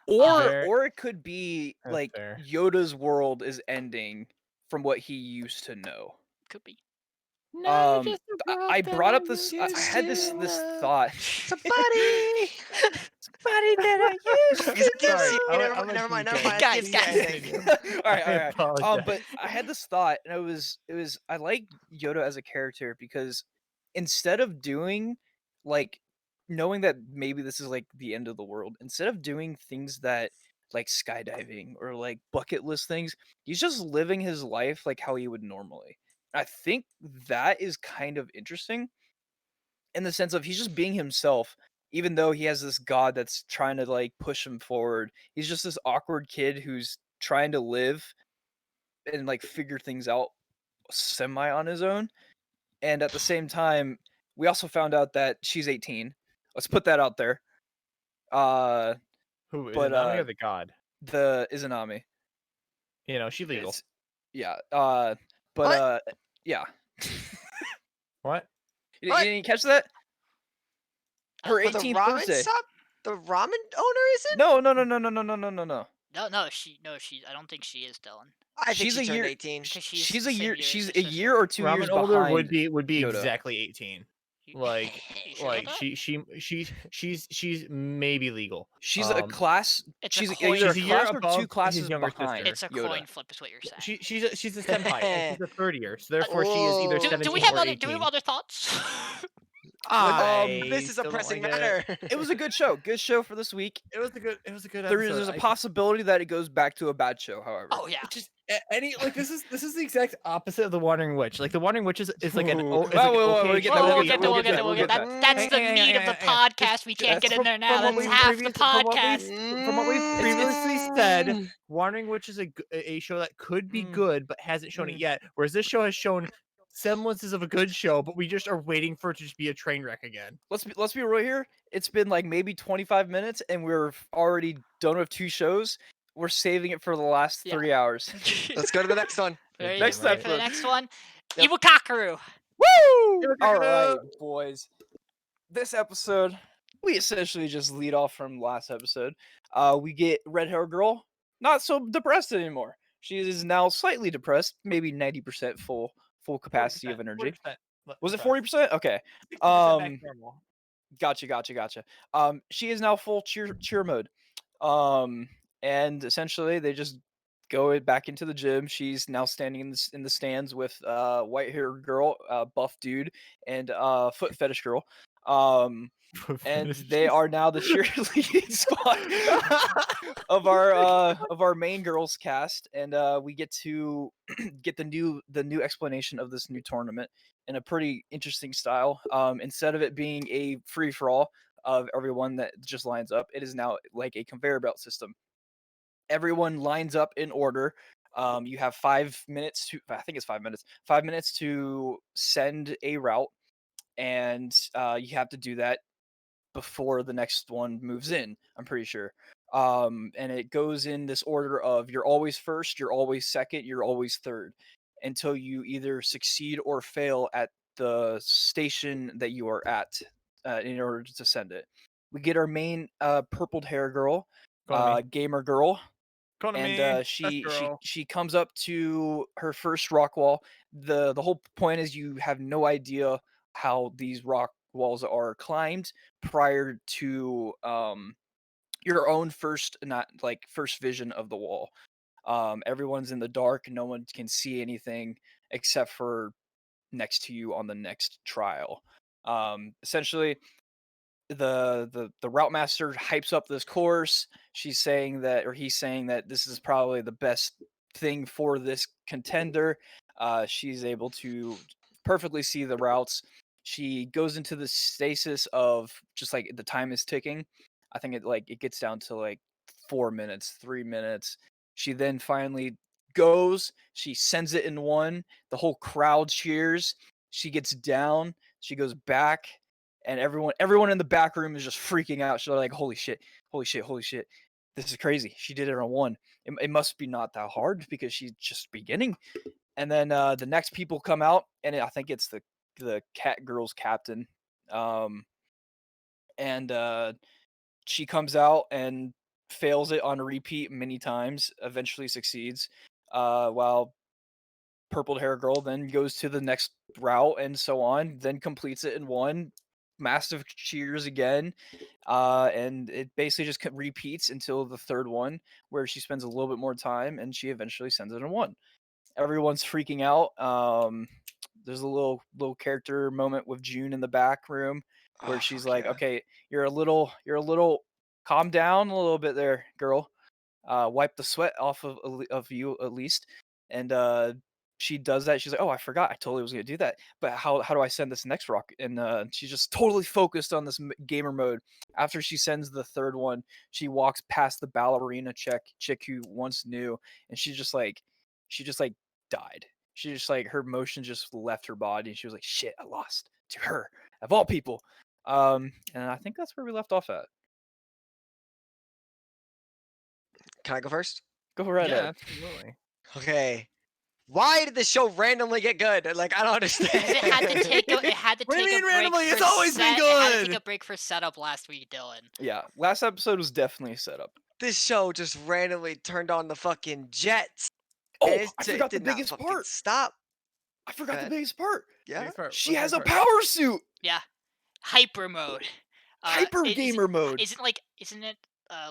Fair. Or it could be That's like fair. Yoda's world is ending from what he used to know. Could be. I brought up this. I had this thought. Somebody. Somebody that I used Because I did Sorry, see. I'll Never let mind. Never mind. you Never mind. guys. I did Guys, see guys. anything. all right, I all right. apologize. But I had this thought, and it was I like Yoda as a character because instead of doing like knowing that maybe this is like the end of the world, instead of doing things that like skydiving or like bucket list things, he's just living his life like how he would normally. I think that is kind of interesting in the sense of he's just being himself, even though he has this god that's trying to like push him forward. He's just this awkward kid who's trying to live and like figure things out semi on his own. And at the same time, we also found out that she's 18. Let's put that out there. Who is But it, Nami or the god? the Izanami. You know, she's legal. It's, yeah. What? Yeah. What? You What? didn't catch that? Her But the 18th ramen birthday. shop? The ramen owner isn't? No. No, I don't think she is, Dylan. I think She's she a turned year- 18. Because She's the a same year. as She's her a sister. year or 2 years Ramen older behind. would be Yoda. exactly 18. Like You sure about that? she's maybe legal. She's a class. It's a She's coin either a She's a year class or above 2 his classes younger behind. sister. It's a Yoda. coin flip, is what you're saying. She's a senpai and she's a third year, so therefore she is either Whoa. 17 do we have or other 18. do we have other thoughts? This is a still don't pressing like it. matter. It was a good show. Good show for this week. It was a good There's episode. a possibility that it goes back to a bad show, however. Oh yeah. Just any like this is the exact opposite of the Wandering Witch. Like the Wandering Witch is like an Ooh. is like an We'll okay get show that, We'll that get you that. don't We'll get get that. that. That's the Hang on, meat of the hang on. podcast. We can't That's get in there now. From what That's we half the podcast. from what we've previously said, Wandering Witch is a show that could be good but hasn't shown it yet. Whereas this show has shown semblances of a good show, but we just are waiting for it to just be a train wreck again. Let's be real here. It's been like maybe 25 minutes, and we're already done with 2 shows. We're saving it for the last 3 hours. Let's go to the next one. Ready Next for the episode. next one? Yep. Iwakaru. Woo! All right, boys. This episode, we essentially just lead off from last episode. We get red hair girl, not so depressed anymore. She is now slightly depressed, maybe 90% full capacity of energy. 40%. Was it 40%? Okay. 60% back normal. Gotcha. She is now full cheer mode. And essentially they just go back into the gym. She's now standing in the stands with white hair girl, buff dude, and foot fetish girl. And they are now the cheerleading squad of our main girls cast, and we get to get the new explanation of this new tournament in a pretty interesting style. Instead of it being a free for all of everyone that just lines up, it is now like a conveyor belt system. Everyone lines up in order. You have 5 minutes to, I think it's 5 minutes, 5 minutes to send a route, and you have to do that before the next one moves in, I'm pretty sure. And it goes in this order of you're always first, you're always second, you're always third, until you either succeed or fail at the station that you are at in order to send it. We get our main purpled hair girl, gamer girl, and she comes up to her first rock wall. The whole point is you have no idea how these rock walls are climbed prior to your own first vision of the wall. Everyone's in the dark, no one can see anything except for next to you on the next trial. Essentially the route master hypes up this course. He's saying that this is probably the best thing for this contender. She's able to perfectly see the routes. She goes into the stasis of just like the time is ticking. I think it gets down to like 4 minutes, 3 minutes. She then finally goes, she sends it in one, the whole crowd cheers, she gets down, she goes back, and everyone in the back room is just freaking out. She's like, holy shit, holy shit, holy shit. This is crazy. She did it on one. It must be not that hard because she's just beginning. And then the next people come out, and I think it's the cat girl's captain. And she comes out and fails it on repeat many times, eventually succeeds, while purple hair girl then goes to the next route and so on, then completes it in one. Massive cheers again, and it basically just repeats until the third one, where she spends a little bit more time and she eventually sends it in one. Everyone's freaking out. There's a little character moment with June in the back room where Oh, she's fuck like, yeah. "Okay, you're a little calm down a little bit there, girl. Wipe the sweat off of you at least." And she does that. She's like, "Oh, I forgot. I totally was gonna do that. But how do I send this next rock?" And she's just totally focused on this gamer mode. After she sends the third one, she walks past the ballerina chick who once knew, and she just like died. She just like her motion just left her body, and she was like, "Shit, I lost to her of all people." And I think that's where we left off at. Can I go first? Go right Yeah, ahead. absolutely. Okay. Why did the show randomly get good? Like, I don't understand. Because it had to take What do you a mean break randomly? It's for always been It had to take good! a break for setup last week, Dylan. Yeah, last episode was definitely a setup. This show just randomly turned on the fucking jets. Oh, And I it forgot the did not biggest fucking part. stop. I forgot the ahead. biggest part. Yeah. Biggest part, She what's the has a biggest part? power suit. Yeah, hyper mode. Hyper gamer mode. Isn't it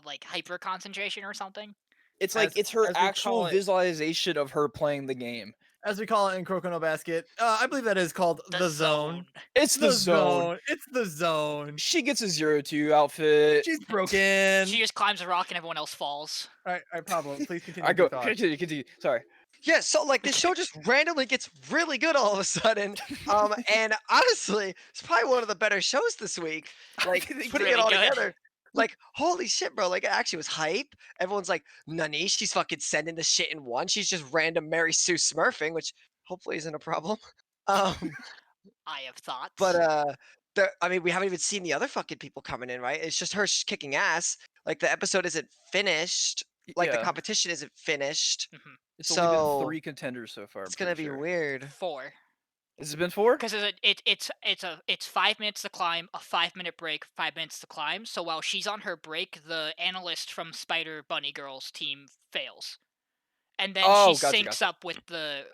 like hyper concentration or something? It's like it's her as we actual call it- visualization of her playing the game. As we call it in Crocono Basket, I believe that is called the zone. It's the zone. It's the zone. She gets a 0-2 outfit. She's broken. She just climbs a rock and everyone else falls. All right, Pablo, please continue. I with go your thought. continue. Sorry. Yeah, so like this show just randomly gets really good all of a sudden. And honestly, it's probably one of the better shows this week. Like think putting really it all good. together. Like, holy shit, bro. Like it actually was hype. Everyone's like, Nani, she's fucking sending the shit in one. She's just random Mary Sue smurfing, which hopefully isn't a problem. Um, I have thoughts. but I mean, we haven't even seen the other fucking people coming in, right? It's just her kicking ass. Like the episode isn't finished. Like the Yeah. competition isn't finished. It's only been So 3 contenders so far. it's gonna be weird. 4. Has it been 4? Because it's 5 minutes to climb, a 5-minute break, 5 minutes to climb. So while she's on her break, the analyst from Spider Bunny Girls team fails, and then Oh, she gotcha, syncs gotcha. up with the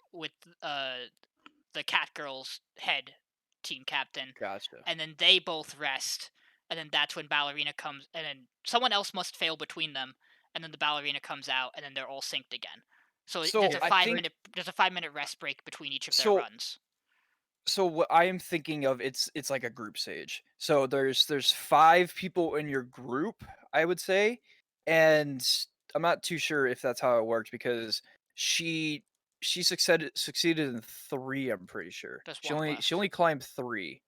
Cat Girls head team captain, Gotcha. and then they both rest, and then that's when ballerina comes, and then someone else must fail between them, and then the ballerina comes out, and then they're all synced again. So, So, there's a I five think- minute there's a 5-minute rest break between each of their So- runs. So what I am thinking of, it's like a group stage. So there's 5 people in your group, I would say, and I'm not too sure if that's how it works because she succeeded in 3. I'm pretty sure There's she one only climbed 3.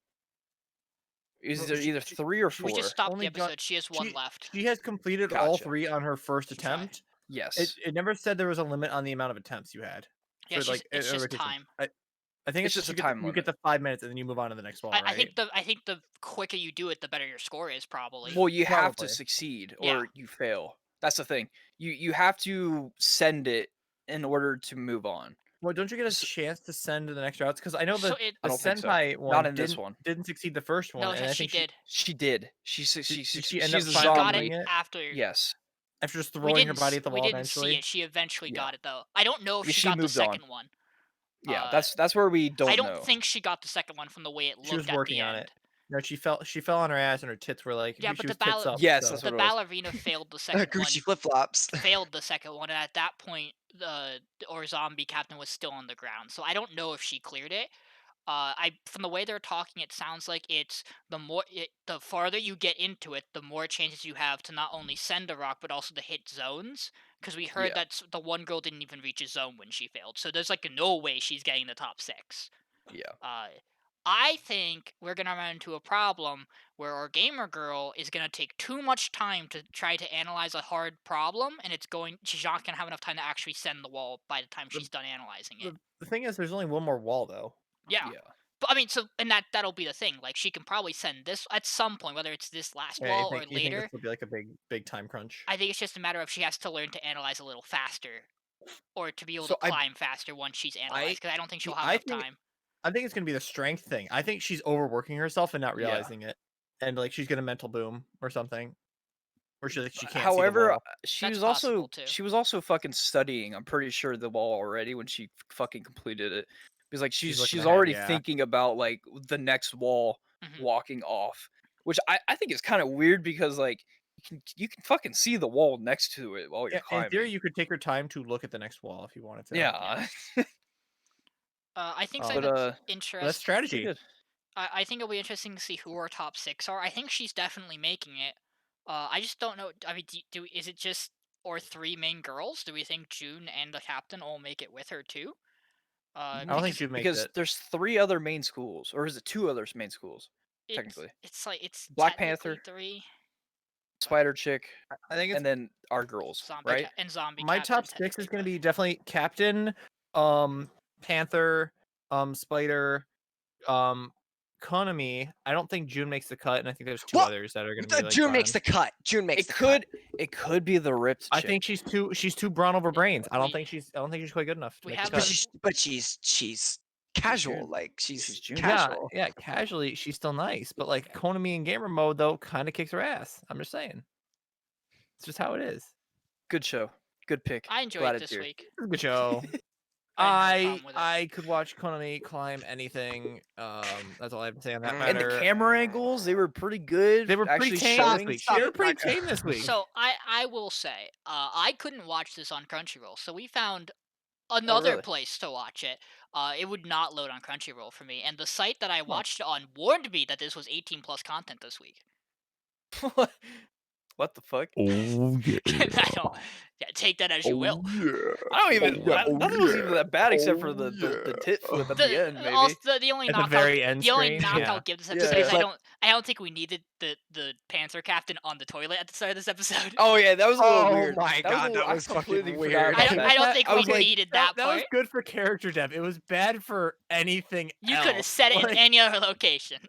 Is Well, there either 3 or she 4? We just stopped Only the got- episode. She has one left. She has completed all Gotcha. 3 on her first She tried. attempt. Yes. It never said there was a limit on the amount of attempts you had. Yeah, for, it's a just rotation. time. I think It's just a time you get the 5 minutes and then you move on to the next one, I right? think the quicker you do it, the better your score is probably. Well, you have to Probably. succeed or Yeah. you fail. That's the thing. You have to send it in order to move on. Well, don't you get a chance to send to the next routes? Because I know So the it- I don't think so. Sentai one Not in this one. didn't succeed the first one. No, and I she think did. She did. She's she end she's up a She finally got zombie. it doing it? after. Yes. after just We throwing her didn't. body at the We wall didn't eventually. see it. She eventually Yeah. got it though. I don't know if Because she she got the moved on. second one. Yeah, that's where we don't know. I don't think she got the second one from the way it looked She was at working the on end. it. No, she fell on her ass and her tits were like Yeah, she but was the tits ball- up. Yes, so. that's The what it was. ballerina failed the second one. Gucci flip flops. Failed the second one, and at that point, or zombie captain was still on the ground. So I don't know if she cleared it. From the way they're talking, it sounds like it's the farther you get into it, the more chances you have to not only send a rock but also to hit zones. Because we heard Yeah. that the one girl didn't even reach a zone when she failed. So there's like no way she's getting the top 6. Yeah. I think we're gonna run into a problem where our gamer girl is gonna take too much time to try to analyze a hard problem, and she's not gonna have enough time to actually send the wall by the time she's done analyzing it. The thing is, there's only one more wall though. Yeah. Yeah. But I mean, and that'll be the thing. Like, she can probably send this at some point, whether it's this last Yeah, wall or you think this later. will be like a big time crunch? I think it's just a matter of she has to learn to analyze a little faster, or to be able So to climb faster once she's analyzed. Because I don't think she'll have I enough think time. I think it's gonna be the strength thing. I think she's overworking herself and not Yeah. realizing it, and like she's gonna mental boom or something, or she can't see the However, wall. she That's was possible, also too. she was also fucking studying. I'm pretty sure the wall already when she fucking completed it. Because like She's she's looking she's ahead, already yeah. thinking about like the next wall Mhm. walking off, which I think is kind of weird because like you can fucking see the wall next to it while you're Yeah, climbing. in theory, you could take her time to look at the next wall if you wanted to. Yeah. I think But, something But that's that's interesting. pretty strategy. good. I think it'll be interesting to see who our top 6 are. I think she's definitely making it. I just don't know. I mean, is it just our 3 main girls? Do we think June and the captain all make it with her too? I don't think June makes Because it. there's 3 other main schools, or is it 2 other main schools? Technically, it's like it's Black technically Panther, 3. Spider Chick, I think it's and then our girls, Zombie right? and zombie. my captain, top 6 is technically, gonna but- be definitely Captain, Panther, Spider, Konami. I don't think June makes the cut, and I think there's 2 What? others that are gonna be like June makes bottom. the cut. June makes It the cut. could be the ripped I chick. think she's too brawn over brains. I don't We- think she's quite good enough to we make have the cut. But she's casual. June. Like She's she's June. casual. Yeah, casually she's still nice, but like Konami in gamer mode though kind of kicks her ass. I'm just saying. It's just how it is. Good show. Good pick. I enjoyed Glad it it's this here. week. It's a good show. I didn't have a problem with it. I could watch Konami climb anything. That's all I have to say on that And And matter. the camera angles, they were pretty good. They were pretty actually tame showing. this week. Stop They were it, pretty Taco. tame this week. So I will say, I couldn't watch this on Crunchyroll, so we found another really? place to watch it. It would not load on Crunchyroll for me, and the site that I Huh. watched it on warned me that this was 18 plus content this week. What the fuck? Oh yeah. I don't. Yeah, take that as you will. Yeah. I don't even. yeah, Nothing was even that bad except for the yeah. tit flip at the end, maybe. The only At the knockout, very end the only screen? knockout Yeah. give this Yeah, episode yeah. is But- I don't think we needed the Panther captain on the toilet at the start of this episode. Oh yeah, that was a little Oh weird. my God, that I was fucking completely forgot weird. about I that. don't think I we was like, needed that That part. was good for character dev. It was bad for anything You else. could have said it in Like, any other location.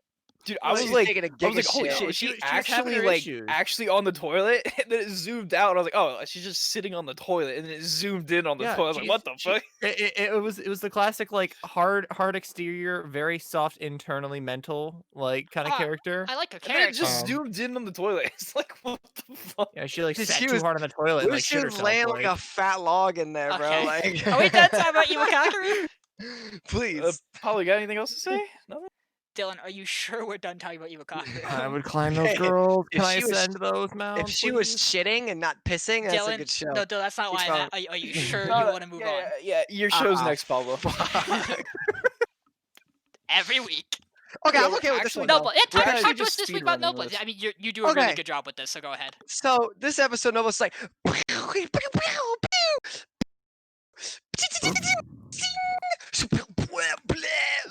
dude, Well, I was she's like, taking a I was like, giga holy shit. shit, is She she was having actually her like issues. actually on the toilet? And then it zoomed out, and I was like, oh, she's just sitting on the toilet, and then it zoomed in on the Yeah, toilet. I was like, what the fuck? It was the classic like hard exterior, very soft internally mental like kind of Ah, character. I like her And then it character. just zoomed in on the toilet. It's like, what the fuck? Yeah, she like Dude, sat she too was- hard on the toilet and like She shit was herself. laying like a fat log in there, bro. Okay. Like, Are we done talking about Iwakakaru? please. Polly, got anything else to say? Nothing? Dylan, are you sure we're done talking about Iwakakaru? I would climb those Hey, girls. if Can I she was- ascend those mounts? If she was please? shitting and not pissing, that's a Dylan, good show. no, Dylan, that's not why Keep I'm at. Are you sure you want to move on? Yeah, your show's Ah, next, Pablo. Fuck. Every week. Okay, Yeah, I'm okay with this actually, one. No, though. but yeah, We're talk actually to us just this week about speedrunning Noble. this. I mean, you do a really Okay. good job with this, so go ahead. So this episode, Noble's like.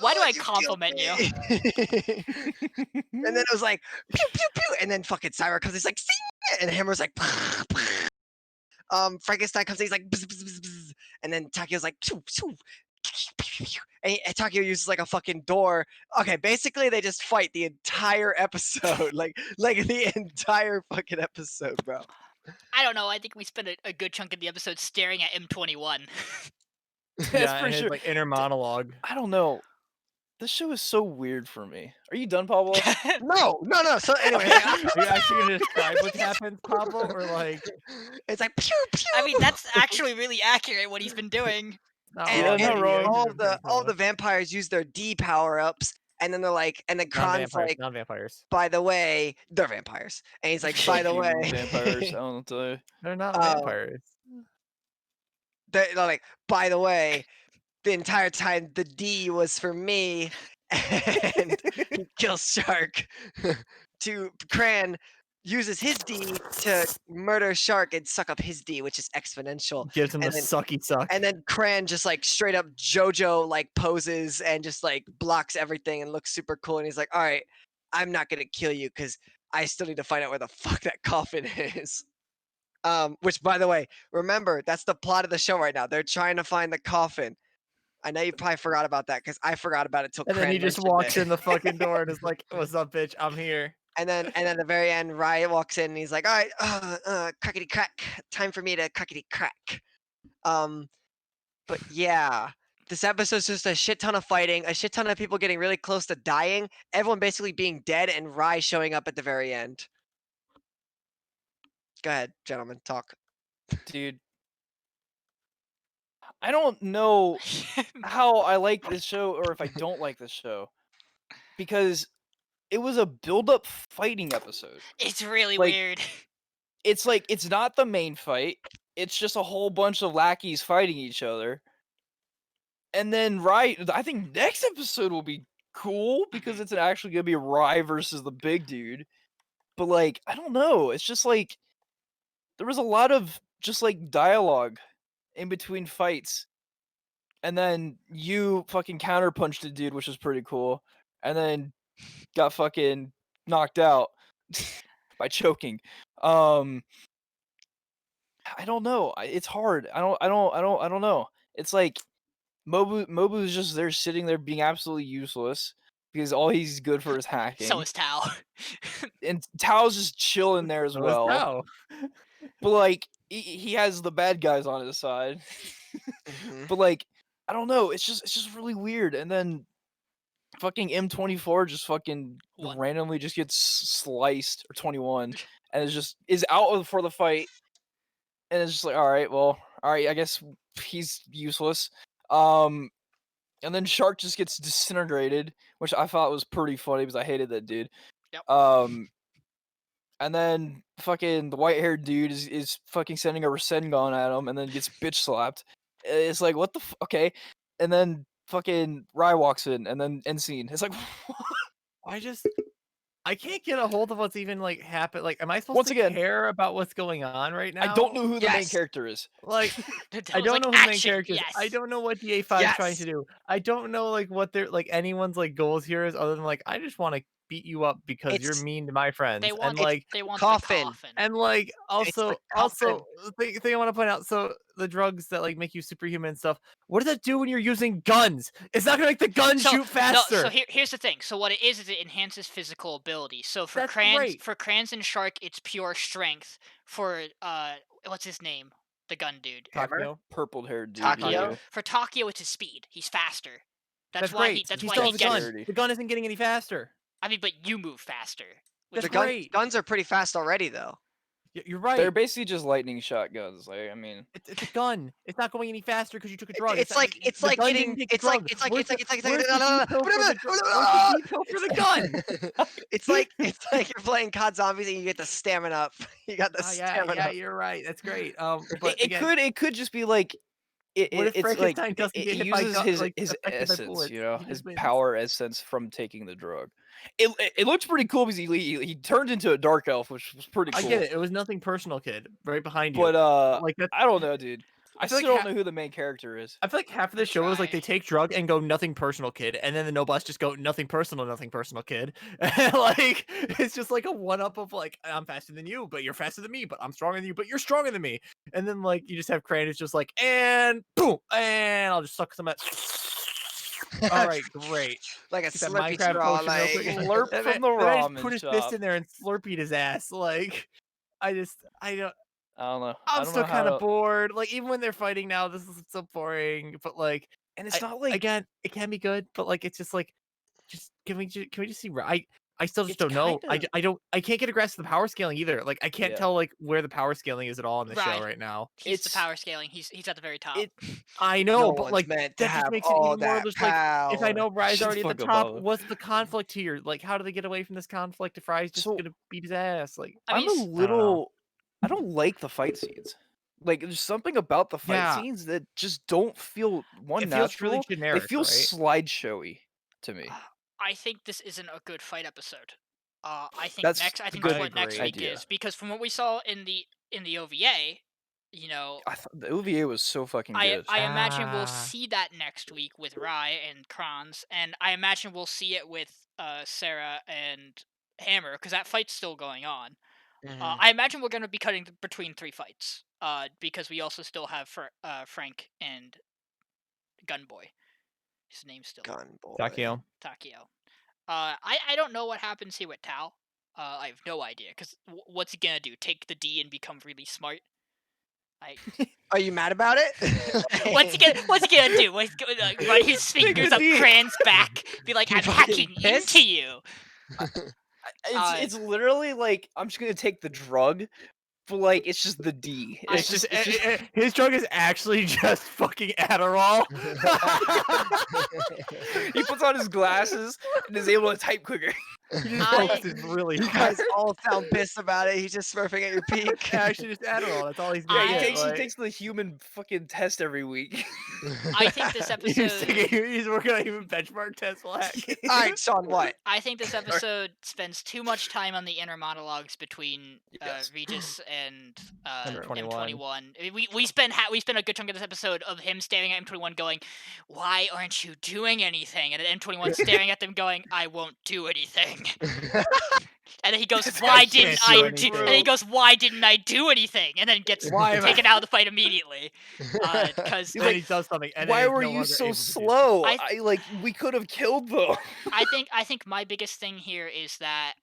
Why do I You compliment you? killed me. And then it was like pew pew pew, and then fucking Cyra comes. He's like sing, and Hammer's like. Frankenstein comes in, he's like bzz, bzz, bzz, bzz, and then Takio's like pew, pew, pew, pew, and Takio uses like a fucking door. Okay, basically they just fight the entire episode, like the entire fucking episode, bro. I don't know. I think we spent a good chunk of the episode staring at M21. That's Yeah, for and his, sure. like inner monologue. I don't know. This show is so weird for me. Are you done, Pablo? No. So anyway, Are you actually gonna describe what happens, Pablo, or like? it's like pew pew. I mean, that's actually really accurate what he's been doing. No, And, Yeah, and not wrong. all the vampires use their D power ups, and then they're like, and then Kron's like, non-vampires. by the way, they're vampires, and he's like, by the Fuck you, way, vampires. I don't tell you. They're not Oh. vampires. they're like, by the way, the entire time the D was for me, and he kills Shark to Cran. uses his D to murder Shark and suck up his D, which is exponential. Gives him the And then- sucky suck. And then Cran just like straight up JoJo like poses and just like blocks everything and looks super cool. And he's like, all right, I'm not gonna kill you because I still need to find out where the fuck that coffin is. Which by the way, remember, that's the plot of the show right now. They're trying to find the coffin. I know you probably forgot about that because I forgot about it till And then Cran he just mentioned walks it. in the fucking door and is like, "What's up, bitch? I'm here." And then at the very end, Riot walks in and he's like, all right, crackety crack, time for me to crackety crack. But yeah, this episode's just a shit ton of fighting, a shit ton of people getting really close to dying, everyone basically being dead, and Rai showing up at the very end. Go ahead, gentlemen, talk. Dude. I don't know how I like this show or if I don't like this show. Because it was a build-up fighting episode. It's really Like- weird. It's like, it's not the main fight. It's just a whole bunch of lackeys fighting each other. And then I think next episode will be cool because it's actually gonna be Rai versus the big dude. But like, I don't know. It's just like there was a lot of just like dialogue in between fights. And then you fucking counterpunched a dude, which was pretty cool. And then got fucking knocked out by choking. I don't know. It's hard. I don't know. It's like Mobu's just there sitting there being absolutely useless because all he's good for is hacking. So is Tao. And Tao's just chilling there as So is well. Tao. But like he has the bad guys on his side. Mhm. But like I don't know. It's just really weird. And then fucking M24 just fucking What? randomly just gets sliced, or 21, and is out for the fight. And it's just like, all right, I guess he's useless. And then Shark just gets disintegrated, which I thought was pretty funny because I hated that dude. Yep. And then fucking the white-haired dude is fucking sending a Rasengan at him, and then gets bitch slapped. It's like, what the okay. And then fucking Rai walks in, and then end scene. It's like, I can't get a hold of what's even like happened. Like, am I supposed Once to again, care about what's going on right now? I don't know who the main Yes. character is. Like, I Tao's don't like, know who the main "Action, character is. I yes." don't know what the A5 is trying Yes. to do. I don't know like what their like anyone's like goals here is other than like I just want to beat you up because you're It's- mean to my friends. They want and like they want coffin. the coffin. and like also the coffin. the thing I want to point out, so the drugs that like make you superhuman and stuff, what does that do when you're using guns? It's not gonna make the gun So, shoot faster. No, so here's the thing. So what it is it enhances physical ability. So for That's Crans great. and Shark, it's pure strength. For what's his name? The gun dude. Hammer? Takio? Purple-haired dude. Takio? Yeah. For Takio, it's his speed. He's faster. That's why great. That's he why still he has a gets. gun. Dexterity. The gun isn't getting any faster. I mean, but you move faster. which That's The great. guns are pretty fast already, though. You're right. They're basically just lightning shotguns. Like, I mean, It's a gun. It's not going any faster because you took a drug. It's like the gun getting didn't take the it's like drug. it's like Where's it's like the- it's like where's it's the like detail for the drug? Where's the detail for the gun? it's like you're playing COD Zombies and you get the stamina up. You got the Oh, yeah, stamina. yeah, you're right. That's great. But it again, could just be like what if it's like Frankenstein doesn't it get hit by uses gun, like, his affected by essence, bullets? you know, He his just wins. power essence from taking the drug. It looks pretty cool because he turned into a dark elf, which was pretty cool. I get it. It was nothing personal, kid. Right behind you. But like that's, I don't know, dude. I feel still like don't know who the main character is. I feel like half of the show is like try. they take drug and go nothing personal, kid, and then the nobots just go nothing personal, kid. And like it's just like a one up of like I'm faster than you, but you're faster than me, but I'm stronger than you, but you're stronger than me. And then like you just have Crane who's just like and boom, and I'll just suck some of that. All right, great. Like a Get that Slurpee Minecraft straw, potion real like quick. Slurp Then from the then I just ramen put his shop. fist in there and slurpeed his ass. Like I don't. I don't know. I I'm don't still know how kind of to- bored. Like even when they're fighting now, this is so boring. But like, and it's not like again, it can be good. But like, it's just like, just can we just see? I still just It's don't know. kinda- I can't get a grasp of the power scaling either. Like I can't Yeah. tell like where the power scaling is at all in the show Right. right now. He's the It's- power scaling. He's at the very top. it- I know, No but one's like meant to that just have makes it all even more that just like if I power. know Rye's Shut the already at the fuck up, top, Olive. what's the conflict here? Like how do they get away from this conflict if Rye's just So- gonna beat his ass? Like I mean, I'm a s- little. I don't like the fight scenes. Like there's something about the fight Yeah. scenes that just don't feel it feels really natural. generic, They feel right? slideshowy to me. I think this isn't a good fight episode. I think That's next. I a think good that's what next week idea. is, because from what we saw in the OVA, you know, I thought the OVA was so fucking I good. I imagine we'll Ah. see that next week with Rai and Kranz, and I imagine we'll see it with Sarah and Hammer, because that fight's still going on. Mhm. I imagine we're gonna be cutting between 3 fights, because we also still have Frank and Gunboy. His name's still Gun boy. Takio. Takio. I don't know what happens here with Tao. I have no idea, because what's he gonna do? Take the D and become really smart? I Are you mad about it? what's he gonna do? Run his fingers up D. Cran's back, be like, You I'm fucking hacking pissed? into you. It's literally like I'm just gonna take the drug, but like it's just the D. It's just his drug is actually just fucking Adderall. He puts on his glasses and is able to type quicker. He just I- focuses really You hard. guys all sound pissed about it. He's just smurfing at your peak. Actually, just Adderall. That's all he's Yeah, gonna he get. He like- takes the human fucking test every week. I think this episode. He's working on a human benchmark test. Black. All right, Sean. What? I think this episode spends too much time on the inner monologues between Yes. Regis and M21. M21. We spend a good chunk of this episode of him staring at M21 going, "Why aren't you doing anything?" And then M21 staring at them going, "I won't do anything." And then he goes, That's "Why actually didn't so I true. do?" And he goes, "Why didn't I do anything?" And then gets Why am I- taken out of the fight immediately. Because Then he does something. And Why then he's were no you longer so able to do slow? I- I like we could have killed them. I think my biggest thing here is that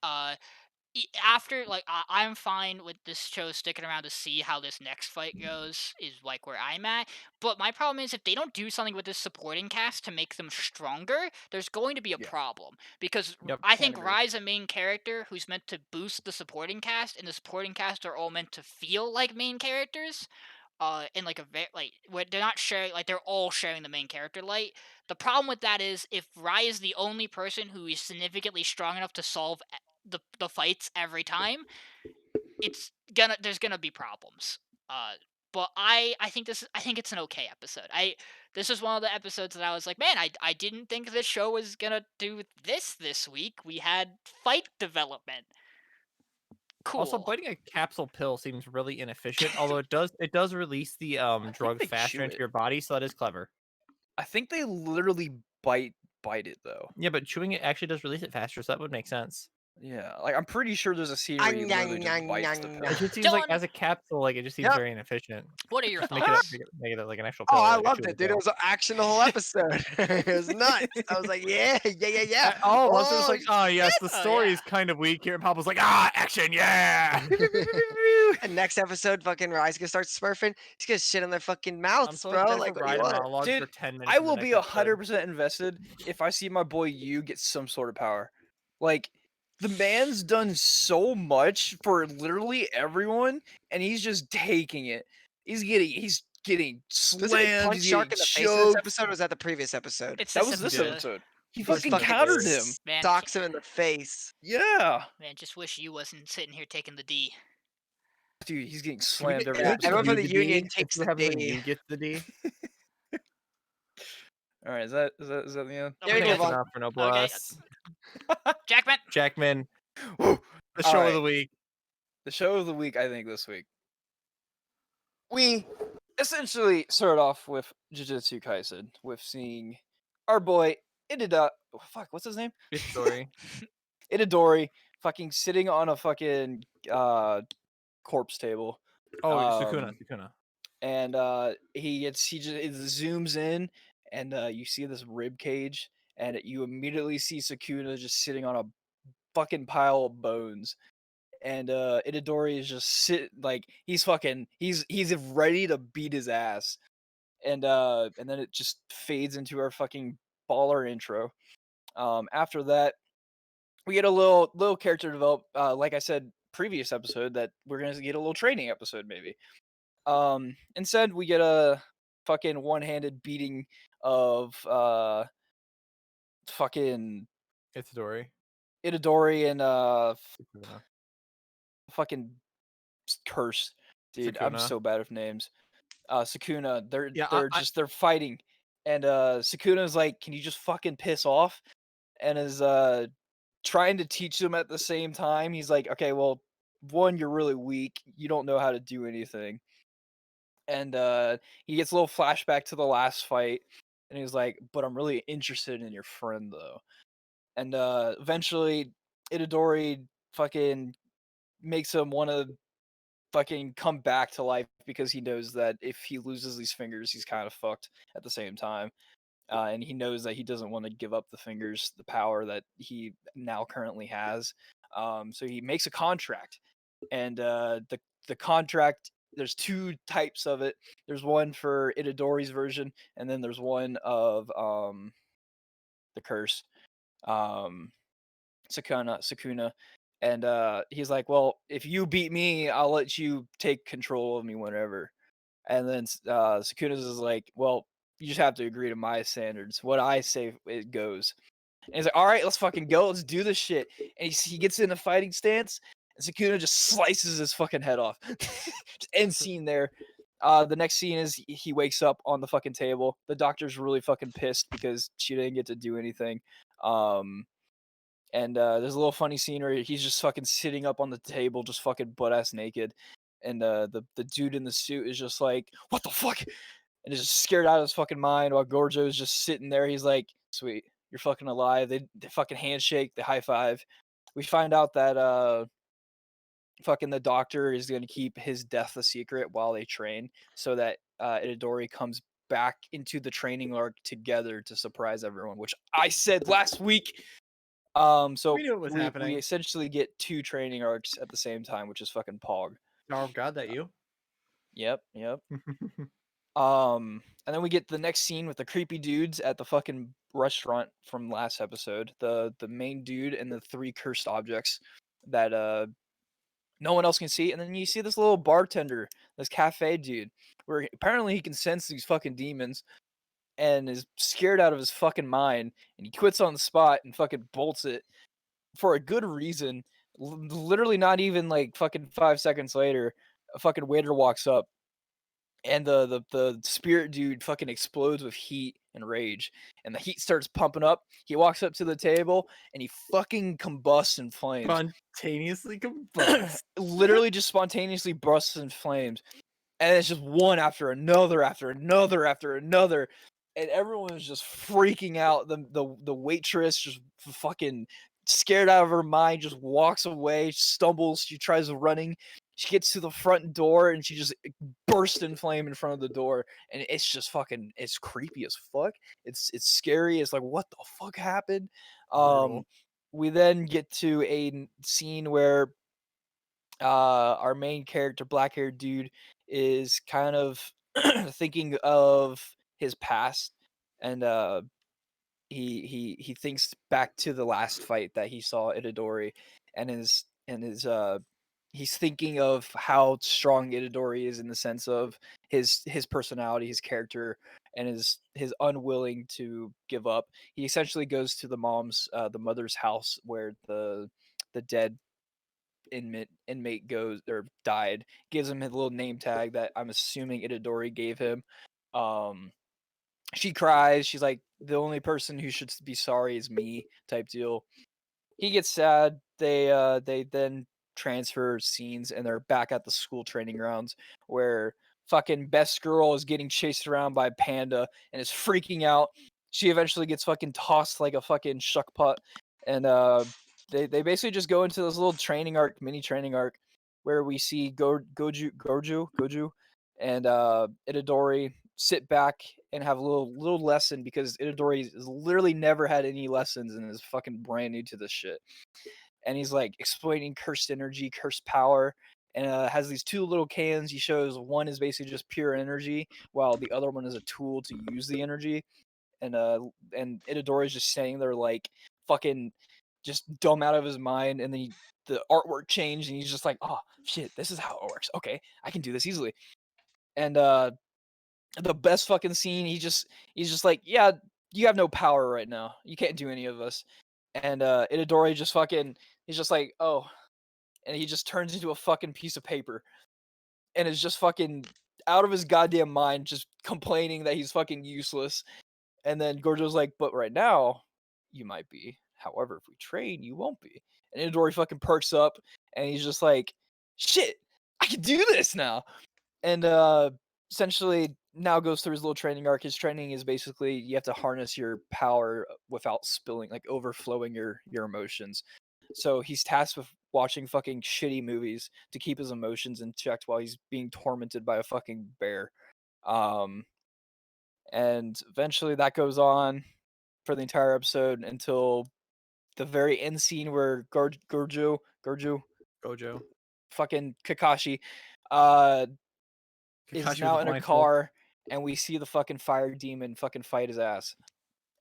after, like, I'm fine with this show sticking around to see how this next fight goes, is like where I'm at. But my problem is, if they don't do something with this supporting cast to make them stronger, there's going to be a Yeah. problem, because Yep, I think agree. Rai's a main character who's meant to boost the supporting cast, and the supporting cast are all meant to feel like main characters. In like a where they're not sharing, like, they're all sharing the main character light. The problem with that is, if Rai is the only person who is significantly strong enough to solve the fights every time, there's gonna be problems. But I think it's an okay episode. This is one of the episodes that I was like, man, I didn't think this show was gonna do this week. We had fight development. Cool. Also, biting a capsule pill seems really inefficient. Although it does release the drug they faster chew into it. your body, so that is clever. I think they literally bite it though. Yeah, but chewing it actually does release it faster, so that would make sense. Yeah, like I'm pretty sure there's a scene where he literally just bites the Nyang, pill. It just seems like Dylan! as a capsule, like it just seems Yep. very inefficient. What are your Make it, thoughts? make it like an actual Oh, pill. I like a loved chewable it, dude. It pill. was action the whole episode. It was nuts. I was like, yeah. All of us are just Oh, like, oh yes, the Oh, story yeah. is kind of weak here. And Pablo's like, action, yeah. And next episode, fucking Rai's gonna start smurfing. He's gonna shit on their fucking I'm mouths, so bro. excited Like, for what do you Ryan want? monologues Dude, for 10 minutes. I in the will next be episode. 100% invested if I see my boy Yu get some sort of power. Like, the man's done so much for literally everyone, and he's just taking it. He's getting Doesn't he slammed. punch He's Shark getting in the face in this choked. episode, or was that the previous episode? It's That was this episode. episode. He He fucking fucking countered him. Man, Stalks him in the face. Yeah, man, just wish you wasn't sitting here taking the D. dude, he's getting Can we slammed get- every Yeah, episode. everyone from you the the union D? takes If the what happens when D. you get the D? All right, is that the end? Yeah, we Okay. can move on. Enough for no plus. Jackman. Jackman, Woo! the show Alright. of the week. The show of the week, I think, this week. We essentially start off with Jujutsu Kaisen, with seeing our boy what's his name? Good story. Itadori fucking sitting on a fucking corpse table. Oh, Um, Sukuna. And he just it zooms in, and you see this rib cage, and you immediately see Sukuna just sitting on a fucking pile of bones. And Itadori is just he's ready to beat his ass. And then it just fades into our fucking baller intro. After that, we get a little character develop. Like I said previous episode, that we're gonna get a little training episode maybe. Instead we get a fucking one-handed beating of fucking Itadori. Itadori and Sukuna. fucking curse, dude. I'm Sukuna. so bad with names. Sukuna, Yeah, they're fighting, and Sukuna's like, "Can you just fucking piss off?" And his trying to teach them at the same time. He's like, okay, well, one, you're really weak. You don't know how to do anything. And he gets a little flashback to the last fight, and he's like, but I'm really interested in your friend though. And eventually Itadori fucking makes him want to fucking come back to life because he knows that if he loses these fingers, he's kind of fucked at the same time. And he knows that he doesn't want to give up the fingers, the power that he now currently has. So he makes a contract, and the contract, there's two types of it. There's one for Itadori's version, and then there's one of the curse, um, Sakuna, and he's like, well, if you beat me, I'll let you take control of me whenever. And then Sakuna's is like, well, you just have to agree to my standards. What I say, it goes. And he's like, all right, let's fucking go. Let's do this shit. And he gets in a fighting stance, and Sakuna just slices his fucking head off. Just end scene there. The next scene is he wakes up on the fucking table. The doctor's really fucking pissed because she didn't get to do anything. And there's a little funny scene where he's just fucking sitting up on the table, just fucking butt ass naked. And the dude in the suit is just like, what the fuck? And is just scared out of his fucking mind while Gorjo's just sitting there. He's like, sweet, you're fucking alive. They fucking handshake, they high five. We find out that fucking the doctor is going to keep his death a secret while they train, so that Itadori comes back into the training arc together to surprise everyone, which I said last week. So We knew it was happening. we essentially get two training arcs at the same time, which is fucking pog. Oh God, that you? Yep. And then we get the next scene with the creepy dudes at the fucking restaurant from last episode. The main dude and the three cursed objects that no one else can see. And then you see this little bartender, this cafe dude, where apparently he can sense these fucking demons and is scared out of his fucking mind, and he quits on the spot and fucking bolts it for a good reason. Literally not even like fucking 5 seconds later, a fucking waiter walks up, and the spirit dude fucking explodes with heat and rage, and the heat starts pumping up. He walks up to the table and he fucking combusts in flames. Spontaneously combust. Literally just spontaneously bursts in flames. And it's just one after another, after another, after another. And everyone is just freaking out. The waitress just fucking scared out of her mind, just walks away, stumbles, she tries running. She gets to the front door and she just bursts in flame in front of the door. And it's just fucking, it's creepy as fuck. It's scary. It's like, what the fuck happened? Brutal. We then get to a scene where our main character, black haired dude, is kind of thinking of his past, and he thinks back to the last fight that he saw Itadori, and he's thinking of how strong Itadori is in the sense of his personality, his character, and his unwilling to give up. He essentially goes to the mother's house where the dead inmate goes or died, gives him his little name tag that I'm assuming Itadori gave him. She cries. She's like, the only person who should be sorry is me, type deal. He gets sad. They then transfer scenes and they're back at the school training grounds where fucking best girl is getting chased around by a panda and is freaking out. She eventually gets fucking tossed like a fucking shuck putt, and they basically just go into this little training arc, mini training arc, where we see Goju and Itadori sit back and have a little lesson, because Itadori has literally never had any lessons and is fucking brand new to this shit. And he's like explaining cursed energy, cursed power, and has these two little cans. He shows one is basically just pure energy, while the other one is a tool to use the energy. And Itadori is just saying they're like fucking just dumb out of his mind, and then the artwork changed, and he's just like, oh shit, this is how it works. Okay, I can do this easily. And the best fucking scene, he's just like, yeah, you have no power right now. You can't do any of us. And Itadori just fucking, he's just like, oh, and he just turns into a fucking piece of paper, and is just fucking out of his goddamn mind, just complaining that he's fucking useless. And then Gorjo's like, but right now, you might be. However, if we train, you won't be. And Itadori fucking perks up, and he's just like, shit, I can do this now. And essentially now goes through his little training arc. His training is basically you have to harness your power without spilling, like overflowing your emotions. So he's tasked with watching fucking shitty movies to keep his emotions in check while he's being tormented by a fucking bear. And eventually that goes on for the entire episode until the very end scene where Gojo, Gojo. fucking Kakashi, uh, is Kakashi with now a in a blindfold. car, and we see the fucking fire demon fucking fight his ass.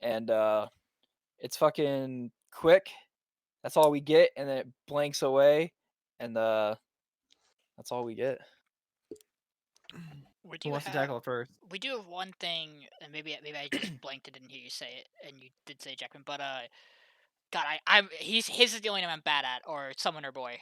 And it's fucking quick. That's all we get, and then it blanks away, and that's all we get. We Who do wants to have tackle it first? we do have one thing, and maybe I just blanked and didn't hear you say it, and you did say Jackman, but God, I'm his is the only name I'm bad at, or Summoner Boy,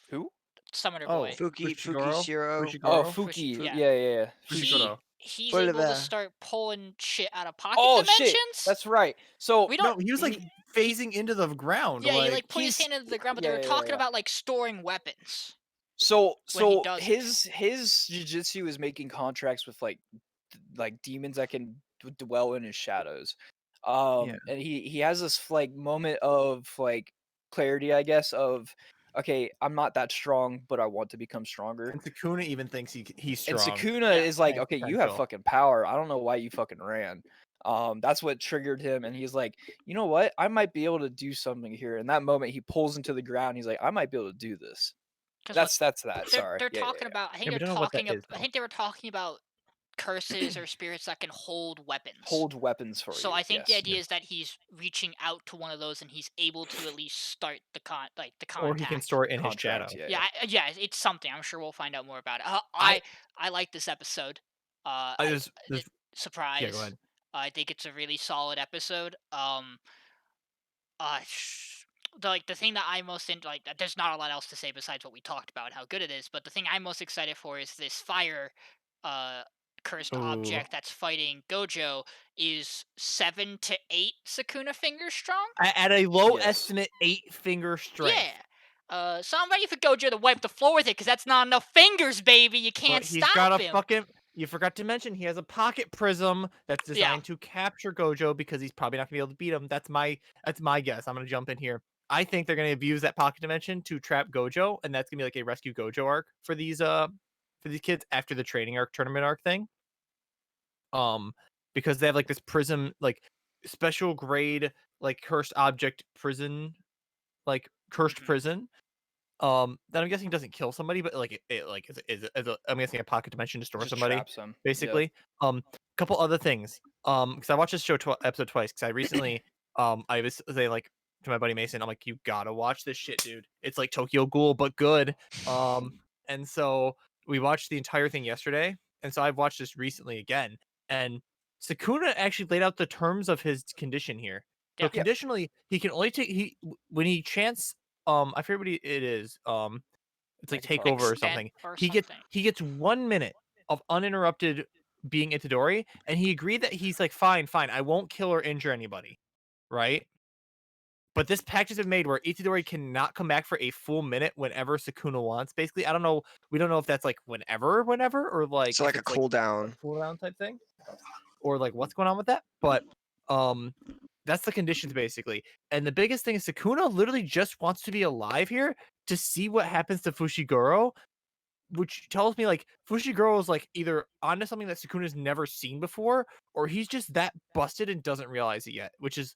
Who? Summoner Oh, Boy. Fushiguro? Fukishiro. Oh, Fushiguro? Fuki. yeah. Yeah. He Fushiguro. he's able to Whatever. start pulling shit out of pocket Oh shit, dimensions. that's right. So We No, don't. he was like phasing into the ground. Yeah, he like like put his he's hand into the ground, but they yeah, were yeah, talking yeah. about like storing weapons So when he does it. his jujitsu is making contracts with like demons that can dwell in his shadows. Yeah. And he has this like moment of like clarity, I guess, of okay, I'm not that strong, but I want to become stronger. And Sukuna even thinks he's And strong. Sukuna Yeah. is like, Has okay, you have potential. fucking power. I don't know why you fucking ran. That's what triggered him, and he's like, you know what? I might be able to do something here. In that moment, he pulls into the ground. He's like, I might be able to do this. Because That's that. Sorry. they're Yeah, talking about. I think Yeah, we they're don't know what that talking. is, I though. think they were talking about curses or spirits that can hold weapons. Hold weapons for you. So I think the yes. idea is that he's reaching out to one of those, and he's able to at least start the contact. Or he can store it in his shadow. Contract, Yeah, yeah, it's something. I'm sure we'll find out more about it. I- I like this episode. There's Surprise. yeah, go ahead. I think it's a really solid episode. The thing that I most there's not a lot else to say besides what we talked about and how good it is. But the thing I'm most excited for is this fire, cursed Ooh. object that's fighting Gojo is 7 to 8 Sukuna fingers strong. At a low Yes. estimate, 8-finger strength. Yeah. So I'm ready for Gojo to wipe the floor with it, because that's not enough fingers, baby. You But can't he's stop got a him. fucking. You forgot to mention he has a pocket prism that's designed to capture Gojo because he's probably not gonna be able to beat him. That's my guess. I'm gonna jump in here. I think they're gonna abuse that pocket dimension to trap Gojo, and that's gonna be like a rescue Gojo arc for these kids after the training arc tournament arc thing. Because they have like this prism, like special grade, like cursed object prison, like cursed prison. That I'm guessing doesn't kill somebody, but like it like is I'm guessing a pocket dimension to store Just somebody, traps him. basically. Couple other things. Because I watched this show episode twice. Because I recently, I was saying like to my buddy Mason, I'm like, you gotta watch this shit, dude. It's like Tokyo Ghoul, but good. And so we watched the entire thing yesterday, and so I've watched this recently again. And Sukuna actually laid out the terms of his condition here. So Yep. conditionally, he can only take when he chants I forget what it is. It's like Negative takeover or Extent something. or He gets 1 minute of uninterrupted being Itadori, and he agreed that he's like, fine, I won't kill or injure anybody, right? But this pact has been made where Itadori cannot come back for a full minute whenever Sukuna wants. Basically, I don't know. We don't know if that's like whenever, or like So if like a it's cooldown. cooldown type thing, or like what's going on with that. But that's the conditions basically. And the biggest thing is Sukuna literally just wants to be alive here to see what happens to Fushiguro, which tells me like Fushiguro is like either onto something that Sukuna's never seen before, or he's just that busted and doesn't realize it yet, which is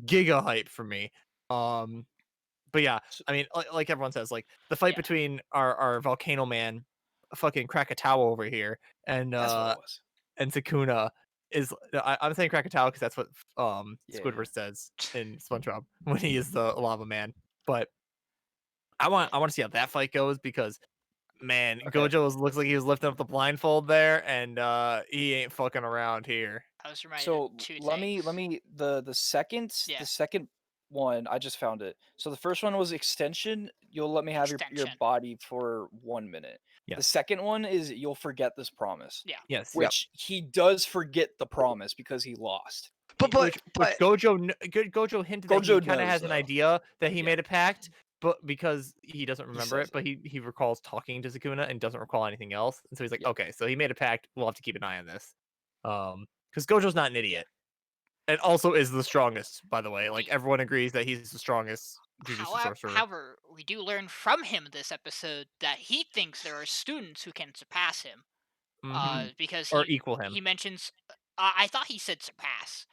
giga hype for me. But yeah, I mean, like everyone says, like the fight between our volcano man, fucking Krakatoa over here, and That's what it was. and Sukuna is I'm saying Krakatoa because that's what Yeah. Squidward says in SpongeBob when he is the lava man. But I want to see how that fight goes because man, Okay. Gojo looks like he was lifting up the blindfold there, and he ain't fucking around here. I was reminded So of two let things. me the second one I just found it. So the first one was extension. You'll let me have your Extension. body for 1 minute. The Yes. second one is you'll forget this promise. Yeah. Yes. Which he does forget the promise because he lost. but which Gojo hinted that he Gojo kind of knows, has an though. idea that he Yeah. made a pact, but because he doesn't remember says it, but he recalls talking to Sukuna and doesn't recall anything else, and so he's like, Yeah. okay, so he made a pact. We'll have to keep an eye on this, because Gojo's not an idiot, and also is the strongest. By the way, like everyone agrees that he's the strongest Jujutsu sorcerer. However, we do learn from him this episode that he thinks there are students who can surpass him. Because Or equal him. he mentions, I thought he said surpass,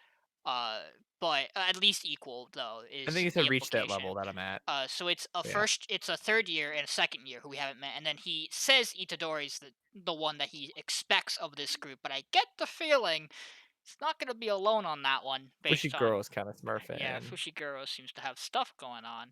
but at least equal though is I think he the said reach that implication. level that I'm at. So it's a Yeah. it's a third year and a second year who we haven't met, and then he says Itadori's the one that he expects of this group, but I get the feeling he's not gonna be alone on that one. Based on Fushiguro's kind of smurfing. yeah, Fushiguro seems to have stuff going on.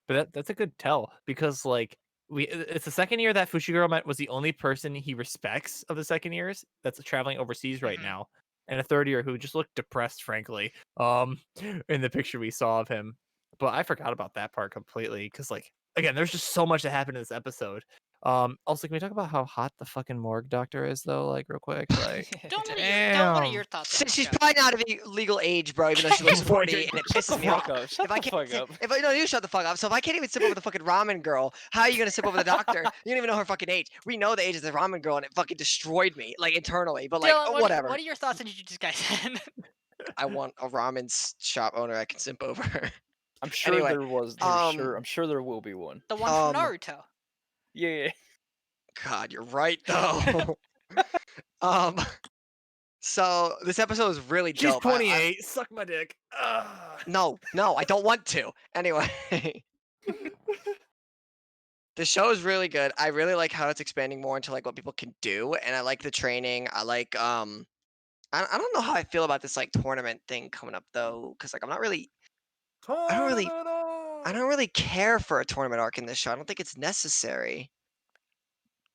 But that's a good tell because like it's the second year that Fushiguro met was the only person he respects of the second years that's traveling overseas right Mhm. now, and a third year who just looked depressed, frankly, in the picture we saw of him. But I forgot about that part completely because like again, there's just so much that happened in this episode. Also, can we talk about how hot the fucking morgue doctor is though? Like real quick, like What are damn. your thoughts on the She's show? probably not of legal age, bro. Even though she looks 40, and it Shut the pisses me off. fuck up. Shut If I the can't, fuck up. if I no, you shut the fuck up. So if I can't even sip over the fucking ramen girl, how are you gonna sip over the doctor? You don't even know her fucking age. We know the age of the ramen girl, and it fucking destroyed me, like internally. But like, Dylan, whatever. What are your thoughts on Jujutsu Kaisen? I want a ramen shop owner I can simp over. I'm sure Anyway, there was. I'm sure there will be one. The one from Naruto. Yeah. God, you're right though. So this episode was really She's dope. 28. Suck my dick. No, I don't want to. Anyway. The show is really good. I really like how it's expanding more into like what people can do, and I like the training. I like I don't know how I feel about this like tournament thing coming up though, because like I don't really care for a tournament arc in this show. I don't think it's necessary.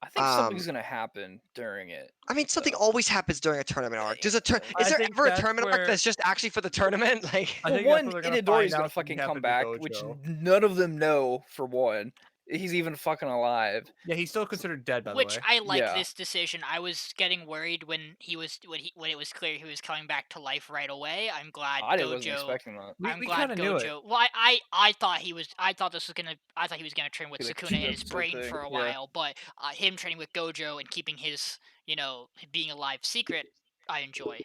I think something's gonna happen during it. I mean, something always happens during a tournament arc. Is I there think ever a that's tournament arc where- that's just actually for the tournament? Like, I Well, think that's one, what they're gonna Itadori's find gonna out fucking something come happened to back, which Gojo. none of them know. For one, he's even fucking alive. Yeah, he's still considered dead, by the Which way. I like Yeah. this decision. I was getting worried when it was clear he was coming back to life right away. I'm glad I wasn't Gojo. expecting that. I'm We glad kinda knew it. Gojo. Well, I thought he was. I thought this was gonna. I thought he was gonna train with Be like Sukuna in his 2-episode brain thing, for a yeah. while, but him training with Gojo and keeping his, being alive secret, I enjoy.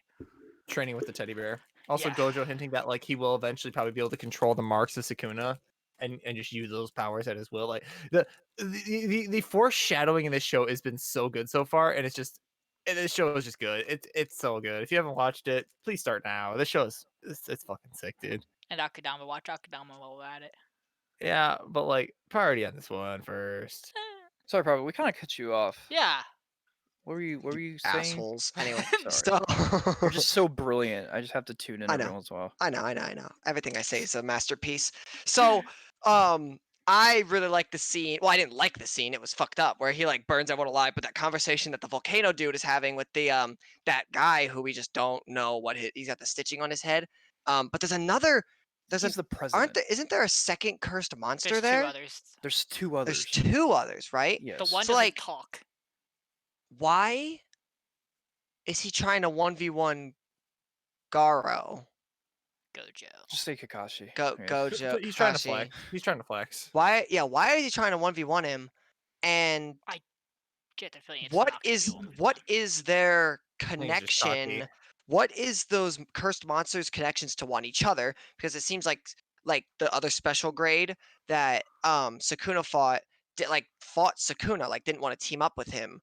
Training with the teddy bear. Also, Yeah. Gojo hinting that like he will eventually probably be able to control the marks of Sukuna and just use those powers at his will. Like the foreshadowing in this show has been so good so far, and this show is just good. It's so good. If you haven't watched it, please start now. This show is it's fucking sick, dude. And Akudama, watch Akudama while we're at it. Yeah, but like priority on this one first. Sorry, Private. We kind of cut you off. Yeah. What were you saying? assholes. Anyway, Sorry. so You're just so brilliant. I just have to tune in I every know. once in a while. I know. Everything I say is a masterpiece. So, I really like the scene. Well, I didn't like the scene. It was fucked up where he like burns everyone alive. But that conversation that the volcano dude is having with the that guy who we just don't know what he's got the stitching on his head. But there's another. He's the president. Isn't there a second cursed monster There's there? two others. There's two others. There's two others, right? Yes. The one So, doesn't like, talk. Why is he trying to 1v1 Garo? Gojo. Just say Kakashi. Gojo. He's trying to Kakashi. flex. He's trying to flex. Why is he trying to 1v1 him? And Get the feeling it's what not gonna is be one. what is their think he's just cocky. connection? What is those cursed monsters' connections to one each other? Because it seems like the other special grade that Sukuna fought Sukuna, like didn't want to team up with him.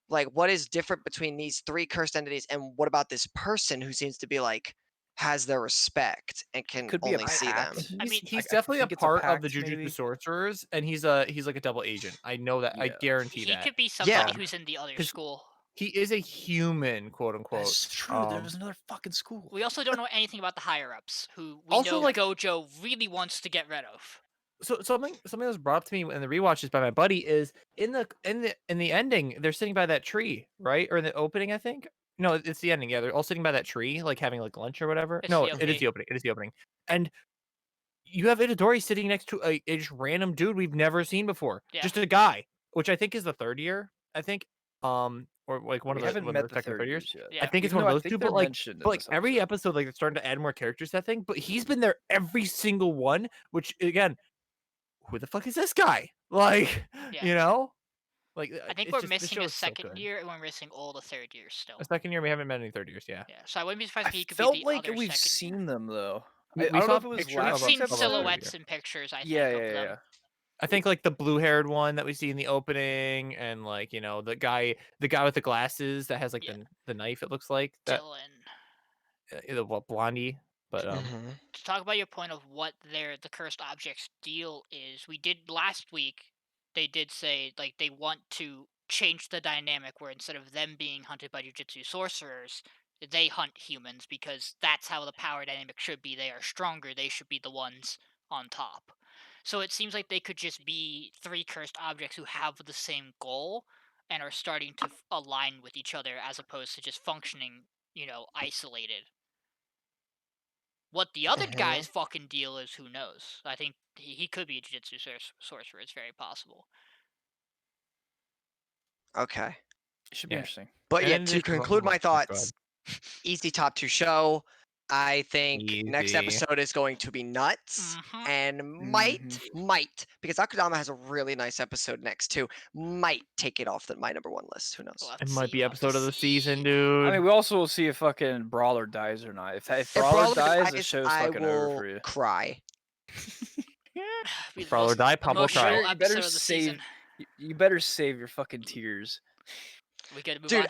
Like, what is different between these three cursed entities, and what about this person who seems to be like has their respect and can Could be a only see them? pact. I mean, He's I definitely a think it's a part of the pact, Jujutsu maybe? sorcerers, and he's like a double agent. I know that. I Yeah. guarantee he that. could be somebody Yeah. who's in the other 'Cause- school. He is a human, quote unquote. That's true. There's another fucking school. We also don't know anything about the higher ups, who we Also, know like- Gojo really wants to get rid of. So something that was brought up to me in the rewatches by my buddy is in the ending they're sitting by that tree, right? Or in the opening, I think. No, it's the ending. Yeah, they're all sitting by that tree, like having like lunch or whatever. It's No, the it is the opening. It is the opening. And you have Itadori sitting next to a just random dude we've never seen before. Yeah. Just a guy, which I think is the third year, I think. Or or like one We of haven't the met the second, third third years. years yet. Yeah. I think it's Even one of though I those think two, they're but like, mentioned in this every episode. episode, like they're starting to add more characters to that thing. But he's been there every single one, which again, who the fuck is this guy? Like, Yeah. you know, like I think it's we're just, the missing show a is so second good. year, and we're missing all the third years still. A second year, we haven't met any third years. Yeah, Yeah, so I wouldn't be surprised I if he could be felt the like other we've second year. seen them though. we I don't know saw if it was pictures We've last of seen week's of our third episode. year. silhouettes and pictures, I think, Yeah, of yeah, them. yeah. I think like the blue-haired one that we see in the opening, and like the guy with the glasses that has like Yeah. the knife. It looks like that Dylan. the blondie, but Mhm. To talk about your point of what the cursed objects deal is, we did last week. They did say like they want to change the dynamic where instead of them being hunted by jujitsu sorcerers, they hunt humans because that's how the power dynamic should be. They are stronger. They should be the ones on top. So it seems like they could just be three cursed objects who have the same goal and are starting to align with each other as opposed to just functioning, isolated. What the other Mhm. guy's fucking deal is, who knows? I think he could be a jiu-jitsu sorcerer. It's very possible. Okay. It should be yeah. interesting. But And yeah, then to they conclude my oh, God. thoughts, easy top 2 show. I think next Easy. episode is going to be nuts Mhm. and might, because Akudama has a really nice episode next too, might take it off my number 1 list. Who knows? We'll have It to might see. be We'll have to episode of the season, see. dude. I mean, we also will see if fucking Brawler dies or not. If If Brawler Brawler dies, the dies, show's I fucking over will for you. cry. Be the Brawler most die, Pablo emotional cry. You better episode of the season. You better save your fucking tears. We good to move Dude,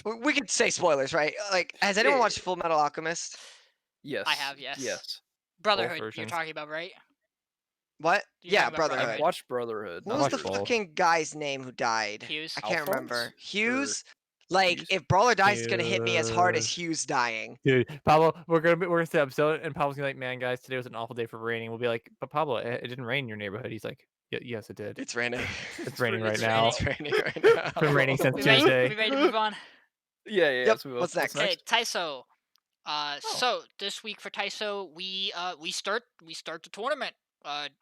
on? we could say spoilers, right? Like, has anyone Yeah. watched Full Metal Alchemist? Yes. I have, yes. Yes. Brotherhood, you're versions. talking about, right? What? You're Yeah, talking about Brotherhood. I've watched Brotherhood. What not was the watched both. fucking guy's name who died? Hughes. I can't Alphonse? remember. Or Hughes? Like, Hughes? if Brawler dies, it's gonna hit me as hard as Hughes. Hughes dying. Dude, Pablo, we're gonna see the episode, and Pablo's gonna be like, "Man, guys, today was an awful day for raining." We'll be like, "But Pablo, it didn't rain in your neighborhood." He's like, "Yes, it did. It's raining. It's raining right It's now. It's raining right now. It's been raining since We ready, Tuesday." we ready to move on? Yeah. Yep, Let's move on. what's next? Okay, Taiso. So this week for Taiso, we start the tournament.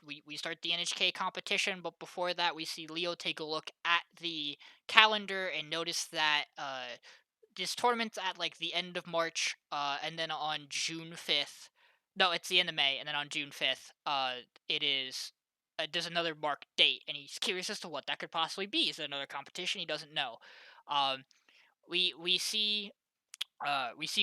We start the NHK competition, but before that, we see Leo take a look at the calendar and notice that this tournament's at like the end of March, and then on June 5th. No, it's the end of May, and then on June 5th, it is. There's another marked date, and he's curious as to what that could possibly be. Is it another competition? He doesn't know. Um, we see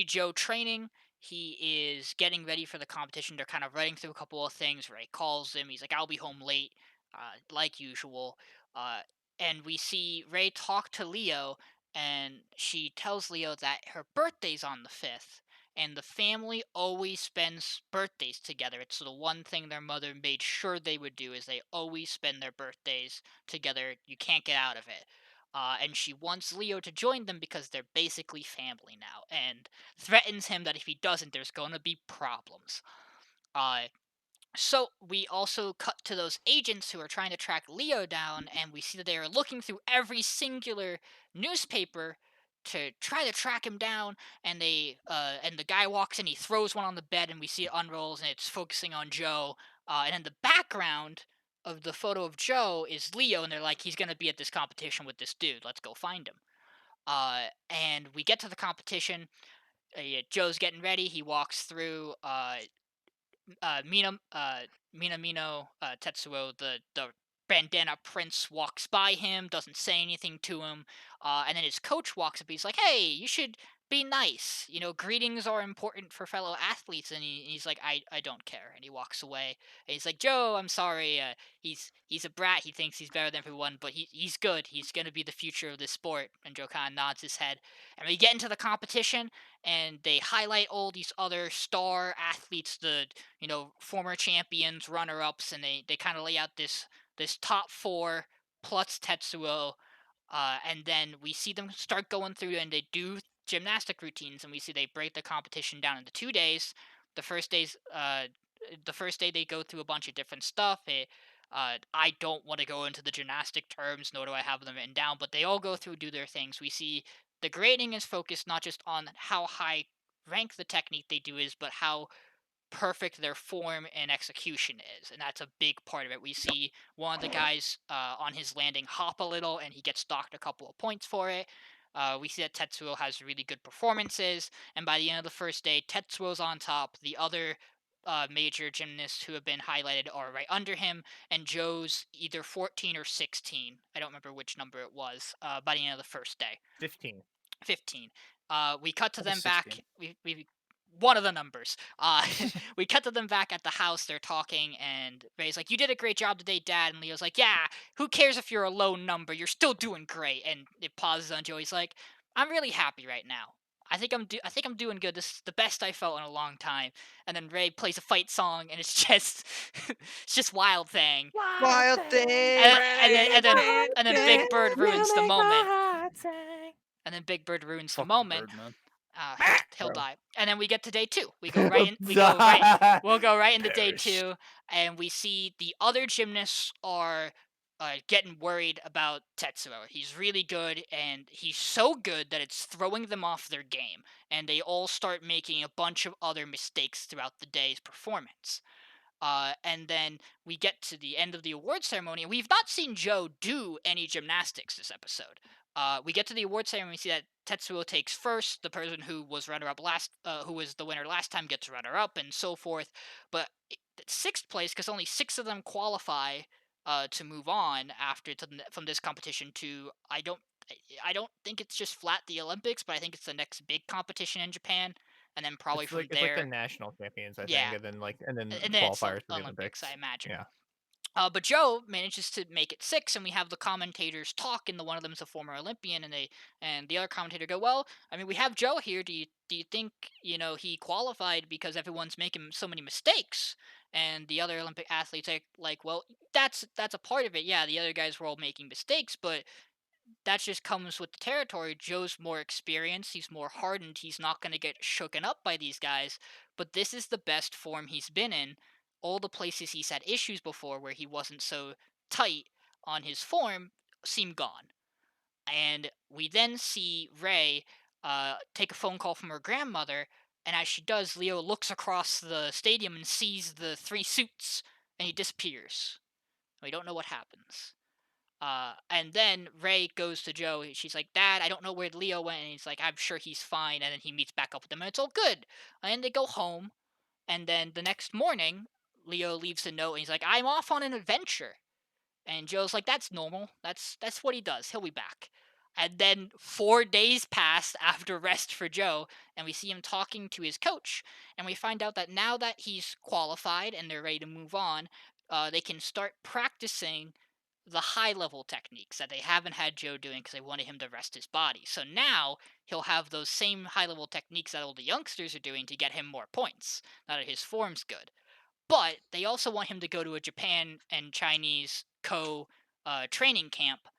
Joe training. He is getting ready for the competition. They're kind of running through a couple of things. Ray calls him. He's like, "I'll be home late, like usual." Uh, and we see Ray talk to Leo, and she tells Leo that her birthday's on the 5th, and the family always spends birthdays together. It's the one thing their mother made sure they would do, is they always spend their birthdays together. You can't get out of it. And she wants Leo to join them because they're basically family now, and threatens him that if he doesn't, there's going to be problems. Uh, so we also cut to those agents who are trying to track Leo down, and we see that they are looking through every singular newspaper to try to track him down. And and the guy walks in, he throws one on the bed, and we see it unrolls, and it's focusing on Joe. And in the background of the photo of Joe is Leo, and they're like, he's gonna be at this competition with this dude. Let's go find him. And we get to the competition. Joe's getting ready. He walks through. Minamino Tetsuo, the bandana prince, walks by him, doesn't say anything to him, and then his coach walks up. He's like, "Hey, you should be nice. Greetings are important for fellow athletes." And he's like, "I don't care," and he walks away. And he's like, "Joe, I'm sorry. He's a brat. He thinks he's better than everyone, but he's good. He's gonna be the future of this sport." And Joe kind of nods his head. And we get into the competition, and they highlight all these other star athletes, the former champions, runner-ups, and they kind of lay out this top four plus Tetsuo, and then we see them start going through, and they do gymnastic routines, and we see they break the competition down into 2 days. The first day's the first day they go through a bunch of different stuff. I don't want to go into the gymnastic terms, nor do I have them written down, but they all go through, do their things. We see the grading is focused not just on how high rank the technique they do is, but how perfect their form and execution is, and that's a big part of it. We see one of the guys on his landing hop a little, and he gets docked a couple of points for it. We see that Tetsuo has really good performances, and by the end of the first day, Tetsuo's on top. The other major gymnasts who have been highlighted are right under him, and Joe's either 14 or 16. I don't remember which number it was by the end of the first day. 15. 15. We cut to That was them back. 16. We one of the numbers. We cut to them back at the house. They're talking, and Ray's like, "You did a great job today, Dad." And Leo's like, "Yeah, who cares if you're a low number? You're still doing great." And it pauses on Joey's like, "I'm really happy right now. I think I'm doing good. This is the best I felt in a long time." And then Ray plays a fight song, and it's just it's just Wild Thing. Wild thing. And then Big Bird ruins the moment. Sing. And then Big Bird ruins the Fuck moment. Bird, man. He'll Bro. die. And then we get to day 2. We'll go right into day Perish. 2, and we see the other gymnasts are getting worried about Tetsuo. He's really good, and he's so good that it's throwing them off their game, and they all start making a bunch of other mistakes throughout the day's performance. And then we get to the end of the award ceremony, and we've not seen Joe do any gymnastics this episode. We get to the award ceremony, we see that Tetsuo takes first. The person who was who was the winner last time, gets runner-up, and so forth. But sixth place, because only 6 of them qualify to move on from this competition to I don't think it's just flat the Olympics, but I think it's the next big competition in Japan, and then probably It's from like their there, national champions, I yeah, think, and then and then it's the qualifiers for the Olympics, I Olympics. imagine. Yeah. But Joe manages to make it 6, and we have the commentators talk, and one of them's a former Olympian, and the other commentator go, "Well, I mean, we have Joe here. Do you think he qualified because everyone's making so many mistakes?" And the other Olympic athletes are like, "Well, that's a part of it. Yeah, the other guys were all making mistakes, but that just comes with the territory. Joe's more experienced, he's more hardened, he's not going to get shooken up by these guys, but this is the best form he's been in. All the places he's had issues before where he wasn't so tight on his form seem gone." And we then see Ray take a phone call from her grandmother, and as she does, Leo looks across the stadium and sees the 3 suits, and he disappears. We don't know what happens. And then Ray goes to Joe. She's like, "Dad, I don't know where Leo went." And he's like, "I'm sure he's fine." And then he meets back up with them, and it's all good. And they go home. And then the next morning, Leo leaves a note, and he's like, "I'm off on an adventure." And Joe's like, "That's normal. That's what he does. He'll be back." And then 4 days pass after rest for Joe, and we see him talking to his coach, and we find out that now that he's qualified and they're ready to move on, they can start practicing the high level techniques that they haven't had Joe doing because they wanted him to rest his body. So now he'll have those same high level techniques that all the youngsters are doing to get him more points, now that his form's good. But they also want him to go to a Japan and Chinese training camp,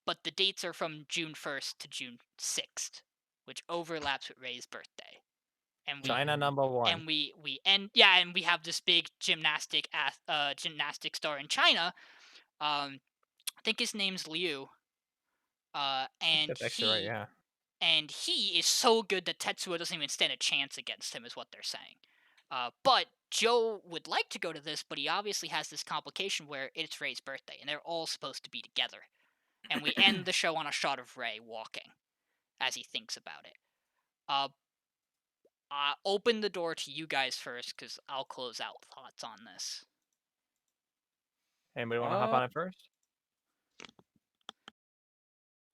but the dates are from June 1st to June 6th, which overlaps with Ray's birthday. And China #1. and we have this big gymnastic star in China. I think his name's Liu. And That's actually right, yeah. he is so good that Tetsuo doesn't even stand a chance against him, is what they're saying. But Joe would like to go to this, but he obviously has this complication where it's Ray's birthday, and they're all supposed to be together. And we end the show on a shot of Ray walking as he thinks about it. Open the door to you guys first, because I'll close out thoughts on this. Anybody want to hop on it first?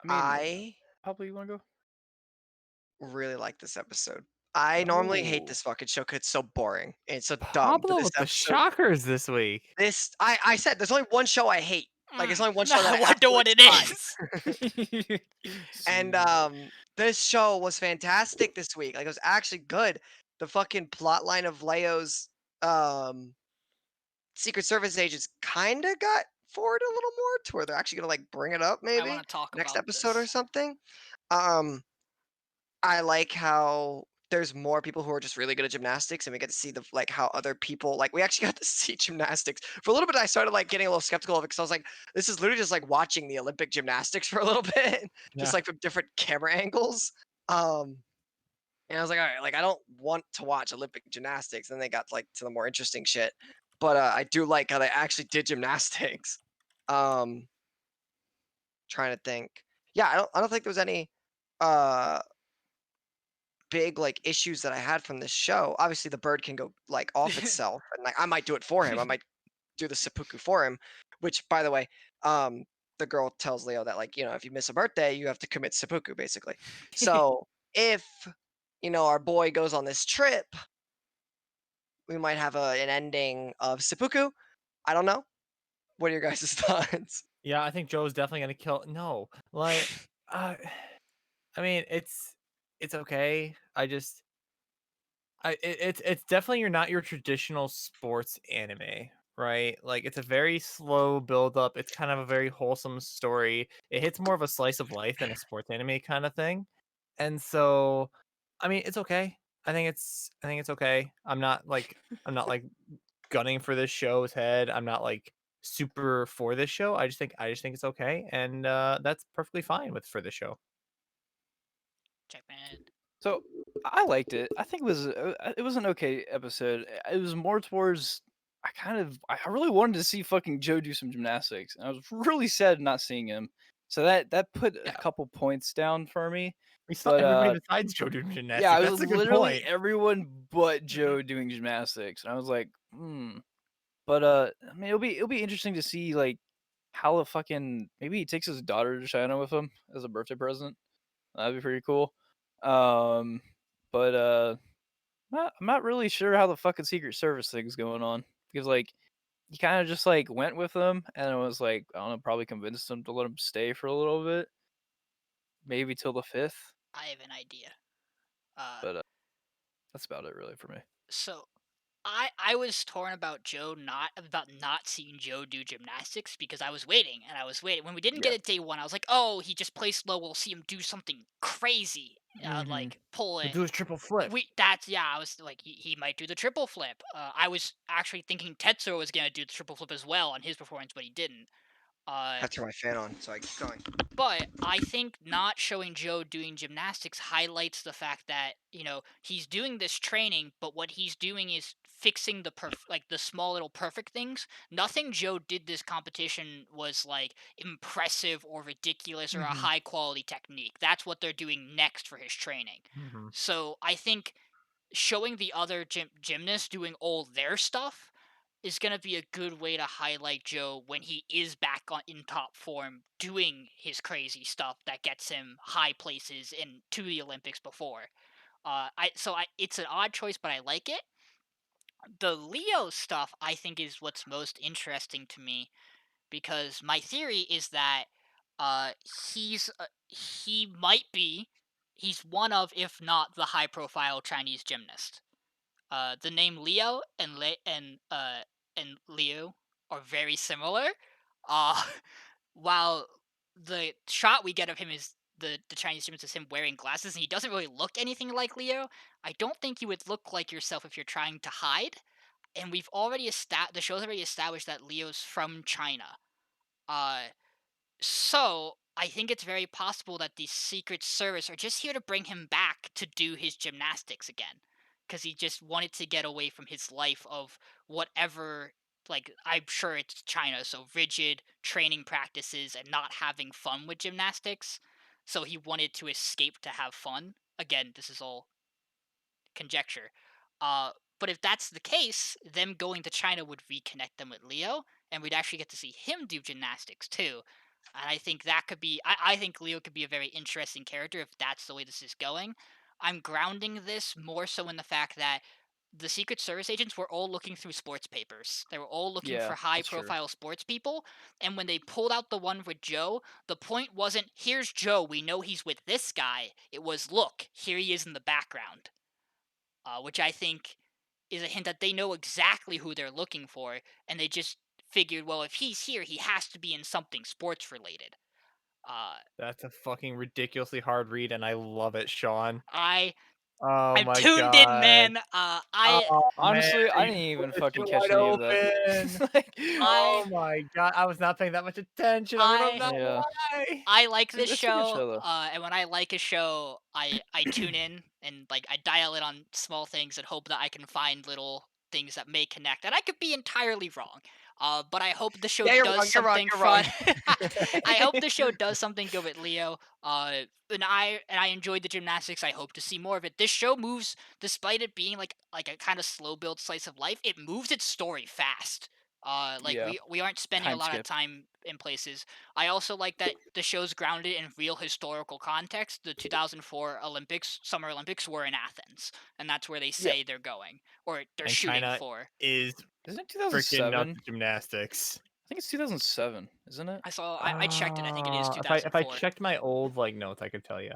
I Probably you want to go? really like this episode. I normally hate Oh. this fucking show because it's so boring. And it's so dumb. But Pablo this with the episode, shockers this week. I said there's only one show I hate. Like it's only one show that I I wonder what it absolutely is. And this show was fantastic this week. Like it was actually good. The fucking plot line of Leo's Secret Service agents kind of got forward a little more to where they're actually gonna like bring it up I maybe want to talk next about episode or this. something. I like how there's more people who are just really good at gymnastics, and we get to see how other people we actually got to see gymnastics for a little bit. I started getting a little skeptical of it because I was like, this is literally just like watching the Olympic gymnastics for a little bit, just Yeah. from different camera angles. And I was like, all right, I don't want to watch Olympic gymnastics. And they got to the more interesting shit, but I do like how they actually did gymnastics. Trying to think. yeah, I don't think there was any uh big like issues that I had from this show. Obviously, the bird can go like off itself, and like I might do it for him. I might do the seppuku for him. Which, by the way, um, the girl tells Leo that like if you miss a birthday, you have to commit seppuku basically. So if our boy goes on this trip, we might have an ending of seppuku. I don't know. What are your guys' thoughts? Yeah, I think Joe's definitely gonna kill. No, like, uh, I mean, it's okay. It's definitely you're not your traditional sports anime, right? Like, it's a very slow build up. It's kind of a very wholesome story. It hits more of a slice of life than a sports anime kind of thing, and so, I mean, it's okay. I think it's okay. I'm not like gunning for this show's head. I'm not like super for this show. I just think it's okay, and that's perfectly fine with for the show. Jackman. So I liked it. I think it was an okay episode. It was more towards I really wanted to see fucking Joe do some gymnastics, and I was really sad not seeing him. So that put a Yeah, couple points down for me. we saw But everybody besides Joe doing yeah, gymnastics. it That's was a good literally point. everyone but Mhm. Joe doing gymnastics, and I was like, hmm. But I mean, it'll be interesting to see like how the fucking maybe he takes his daughter to China with him as a birthday present. That'd be pretty cool. Um, but I'm not really sure how the fucking Secret Service thing's going on because like he kind of just like went with them and it was like I don't know, probably convinced them to let him stay for a little bit, maybe till the fifth. I have an idea. Uh, But that's about it really for me. so I was torn about not seeing Joe do gymnastics because I was waiting and I was waiting. When we didn't get Yeah. it day one, I was like, oh, he just plays slow. We'll see him do something crazy, Mm-hmm. like pull He'll it. do his triple flip. Yeah. I was like, he might do the triple flip. I was actually thinking Tetsuo was gonna do the triple flip as well on his performance, but he didn't. I Uh, have to turn my fan on, so I keep going. but I think not showing Joe doing gymnastics highlights the fact that, he's doing this training, but what he's doing is fixing like the small little perfect things. Nothing Joe did this competition was like impressive or ridiculous or a Hmm. high quality technique. That's what they're doing next for his training. Hmm. So I think showing the other gymnasts doing all their stuff is going to be a good way to highlight Joe when he is back in top form doing his crazy stuff that gets him high places in to the Olympics before. It's an odd choice, but I like it. The Leo stuff I think is what's most interesting to me because my theory is that uh he's uh, he might be he's one of, if not the high profile Chinese gymnast. The name Leo and Liu are very similar. Uh, while the shot we get of him is the Chinese gymnast is him wearing glasses, and he doesn't really look anything like Leo. I don't think you would look like yourself if you're trying to hide. And the show's already established that Leo's from China. Uh, so, I think it's very possible that the Secret Service are just here to bring him back to do his gymnastics again. Because he just wanted to get away from his life of whatever, like, I'm sure it's China, so rigid training practices and not having fun with gymnastics. So he wanted to escape to have fun. Again, this is all conjecture. Uh, but if that's the case, them going to China would reconnect them with Leo, and we'd actually get to see him do gymnastics too. And I think that could be. I think Leo could be a very interesting character if that's the way this is going. I'm grounding this more so in the fact that the Secret Service agents were all looking through sports papers. They were all looking Yeah, for high that's true. profile sports people. And when they pulled out the one with Joe, the point wasn't, here's Joe, we know he's with this guy. It was, look, here he is in the background, which I think is a hint that they know exactly who they're looking for, and they just figured, well, if he's here, he has to be in something sports related. Uh, That's a fucking ridiculously hard read, and I love it, Sean. I Oh I'm my tuned in, god. man. Oh man, Honestly, I you didn't blew even it too fucking catch wide any of that. open. Like, I Oh my god, I was not paying that much attention. I'm gonna I not yeah, lie. I like this it's a good show, show though. and when I like a show, I tune in and like I dial in on small things and hope that I can find little things that may connect. And I could be entirely wrong. But I hope the show Yeah, you're does wrong. You're wrong. something You're fun. wrong. I hope the show does something good with Leo. And I enjoyed the gymnastics. I hope to see more of it. This show moves, despite it being like a kind of slow build slice of life. It moves its story fast. Like Yeah. we aren't spending a Time lot of skip. time in places. I also like that the show's grounded in real historical context. The 2004 Olympics, Summer Olympics, were in Athens, and that's where they say they're going or they're And shooting China for. is Isn't it freaking nuts 2007? at gymnastics. I think it's 2007, isn't it? I checked it. I think it is If I 2004. checked my old notes, I could tell you.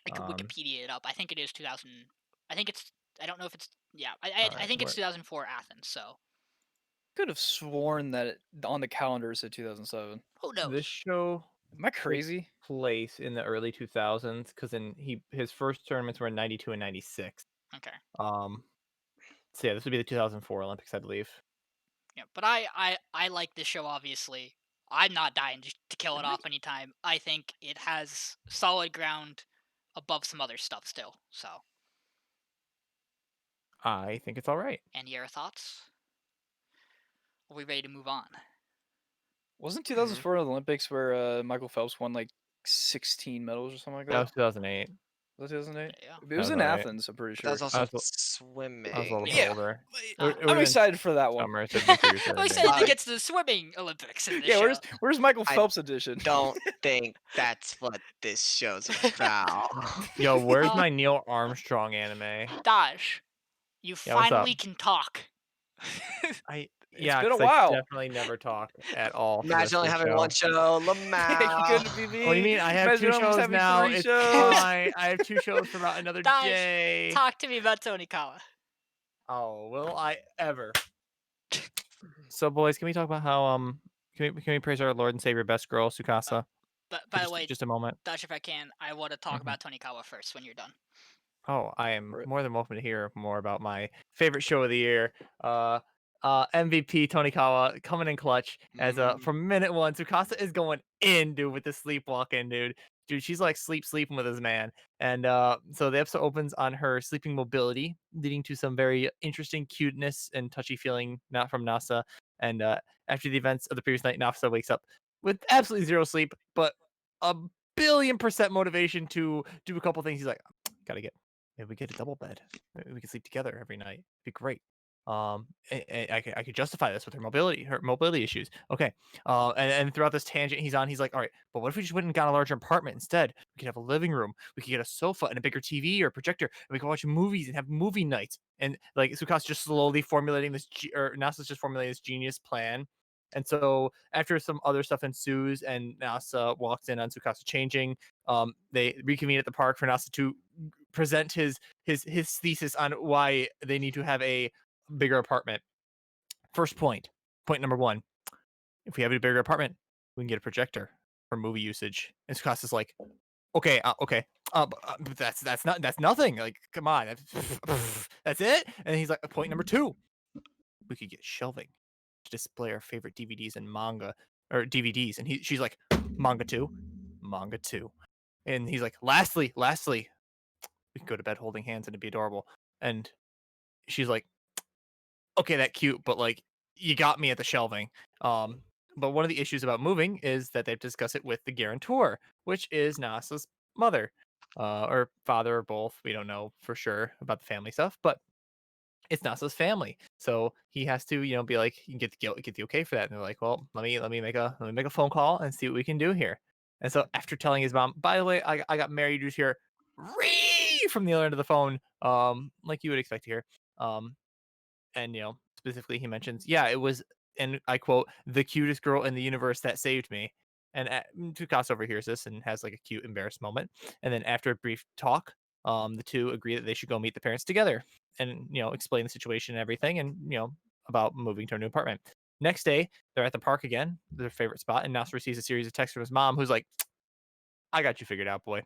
I could Wikipedia it up. I think it is 2000. I think it's. I don't know if it's. Yeah, I Alright, think it's where- 2004 Athens. So Could have sworn that on the calendar it said 2007. who this knows? show Am I takes crazy? place in the early 2000s because his first tournaments were in 92 and 96. Okay. Um, so yeah, this would be the 2004 Olympics, I believe. Yeah, but I like this show. Obviously, I'm not dying to kill it off anytime. I think it has solid ground above some other stuff still. So, I think it's all right. any other thoughts? Are we ready to move on? Wasn't 2004 Olympics where Michael Phelps won like 16 medals or something like That was that? 2008. Was that 2008? Yeah. It was Sounds in alright. Athens, I'm pretty That sure. was also I was swimming. a little bit Yeah. older. Ah, It I'm would've been excited for that one. summer, so it'd be for your I'm third excited day. to get to the swimming Olympics in this Yeah, show. where's Michael I Phelps edition? Don't think that's what this show's about. Yo, where's Oh. my Neil Armstrong anime? Daj, you Yeah, what's up? finally can talk. Yeah, been a 'cause I while. definitely never talk at all for Imagine only this having show. one show. He Lamau. couldn't be me. What do you mean? I have Imagine two almost shows having now. 3 It's shows. fine. I have 2 shows for about another Daj, day. talk to me about Tonikawa. Oh, will I ever? So, boys, can we talk about how can we praise our Lord and Savior, best girl, Tsukasa? But For by the way, just a moment. Daj, if I can, I want to talk Mhm. about Tonikawa first when you're done. Oh, I am Right. more than welcome to hear more about my favorite show of the year. MVP Tonikawa coming in clutch as from minute one. Tsukasa is going in, dude, with the sleepwalking, dude. Dude, she's like sleeping with his man. And so the episode opens on her sleeping mobility, leading to some very interesting cuteness and touchy feeling not from Nasa. And after the events of the previous night, Nasa wakes up with absolutely zero sleep, but a billion% motivation to do a couple things. He's like, gotta get maybe we get a double bed. Maybe we can sleep together every night. It'd be great. I could justify this with her mobility issues. Okay. And throughout this tangent he's on, he's like, all right, but what if we just went and got a larger apartment instead? We could have a living room. We could get a sofa and a bigger TV or a projector, and we could watch movies and have movie nights. And like Suka's just slowly formulating or NASA's just formulating this genius plan. And so after some other stuff ensues and NASA walks in on Tsukasa changing, they reconvene at the park for NASA to present his thesis on why they need to have a bigger apartment. First point number one: if we have a bigger apartment, we can get a projector for movie usage. And Sukasa's like, okay, but that's nothing. Like, come on, that's it. And he's like, point number two: we could get shelving to display our favorite DVDs and manga or DVDs. And she's like, manga too. And he's like, lastly, we can go to bed holding hands and it'd be adorable. And she's like, okay, that cute, but like you got me at the shelving. But one of the issues about moving is that they've discussed it with the guarantor, which is NASA's mother, or father, or both. We don't know for sure about the family stuff, but it's NASA's family, so he has to, be like, you get the okay for that. And they're like, well, let me make a phone call and see what we can do here. And so after telling his mom, by the way, I got married, you just hear Ree from the other end of the phone, like you would expect to hear. And specifically he mentions, yeah, it was, and I quote, the cutest girl in the universe that saved me. And Tsukasa overhears this and has like a cute embarrassed moment. And then after a brief talk, the two agree that they should go meet the parents together and explain the situation and everything, and about moving to a new apartment. Next day they're at the park again, their favorite spot, and Nas receives a series of texts from his mom, who's like, I got you figured out, boy.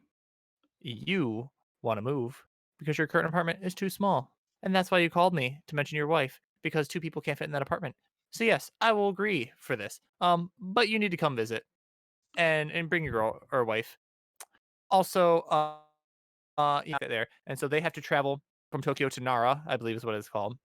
You want to move because your current apartment is too small, and that's why you called me to mention your wife, because 2 people can't fit in that apartment. So yes, I will agree for this. But you need to come visit and bring your girl or wife. Also, you get there, and so they have to travel from Tokyo to Nara, I believe is what it's called.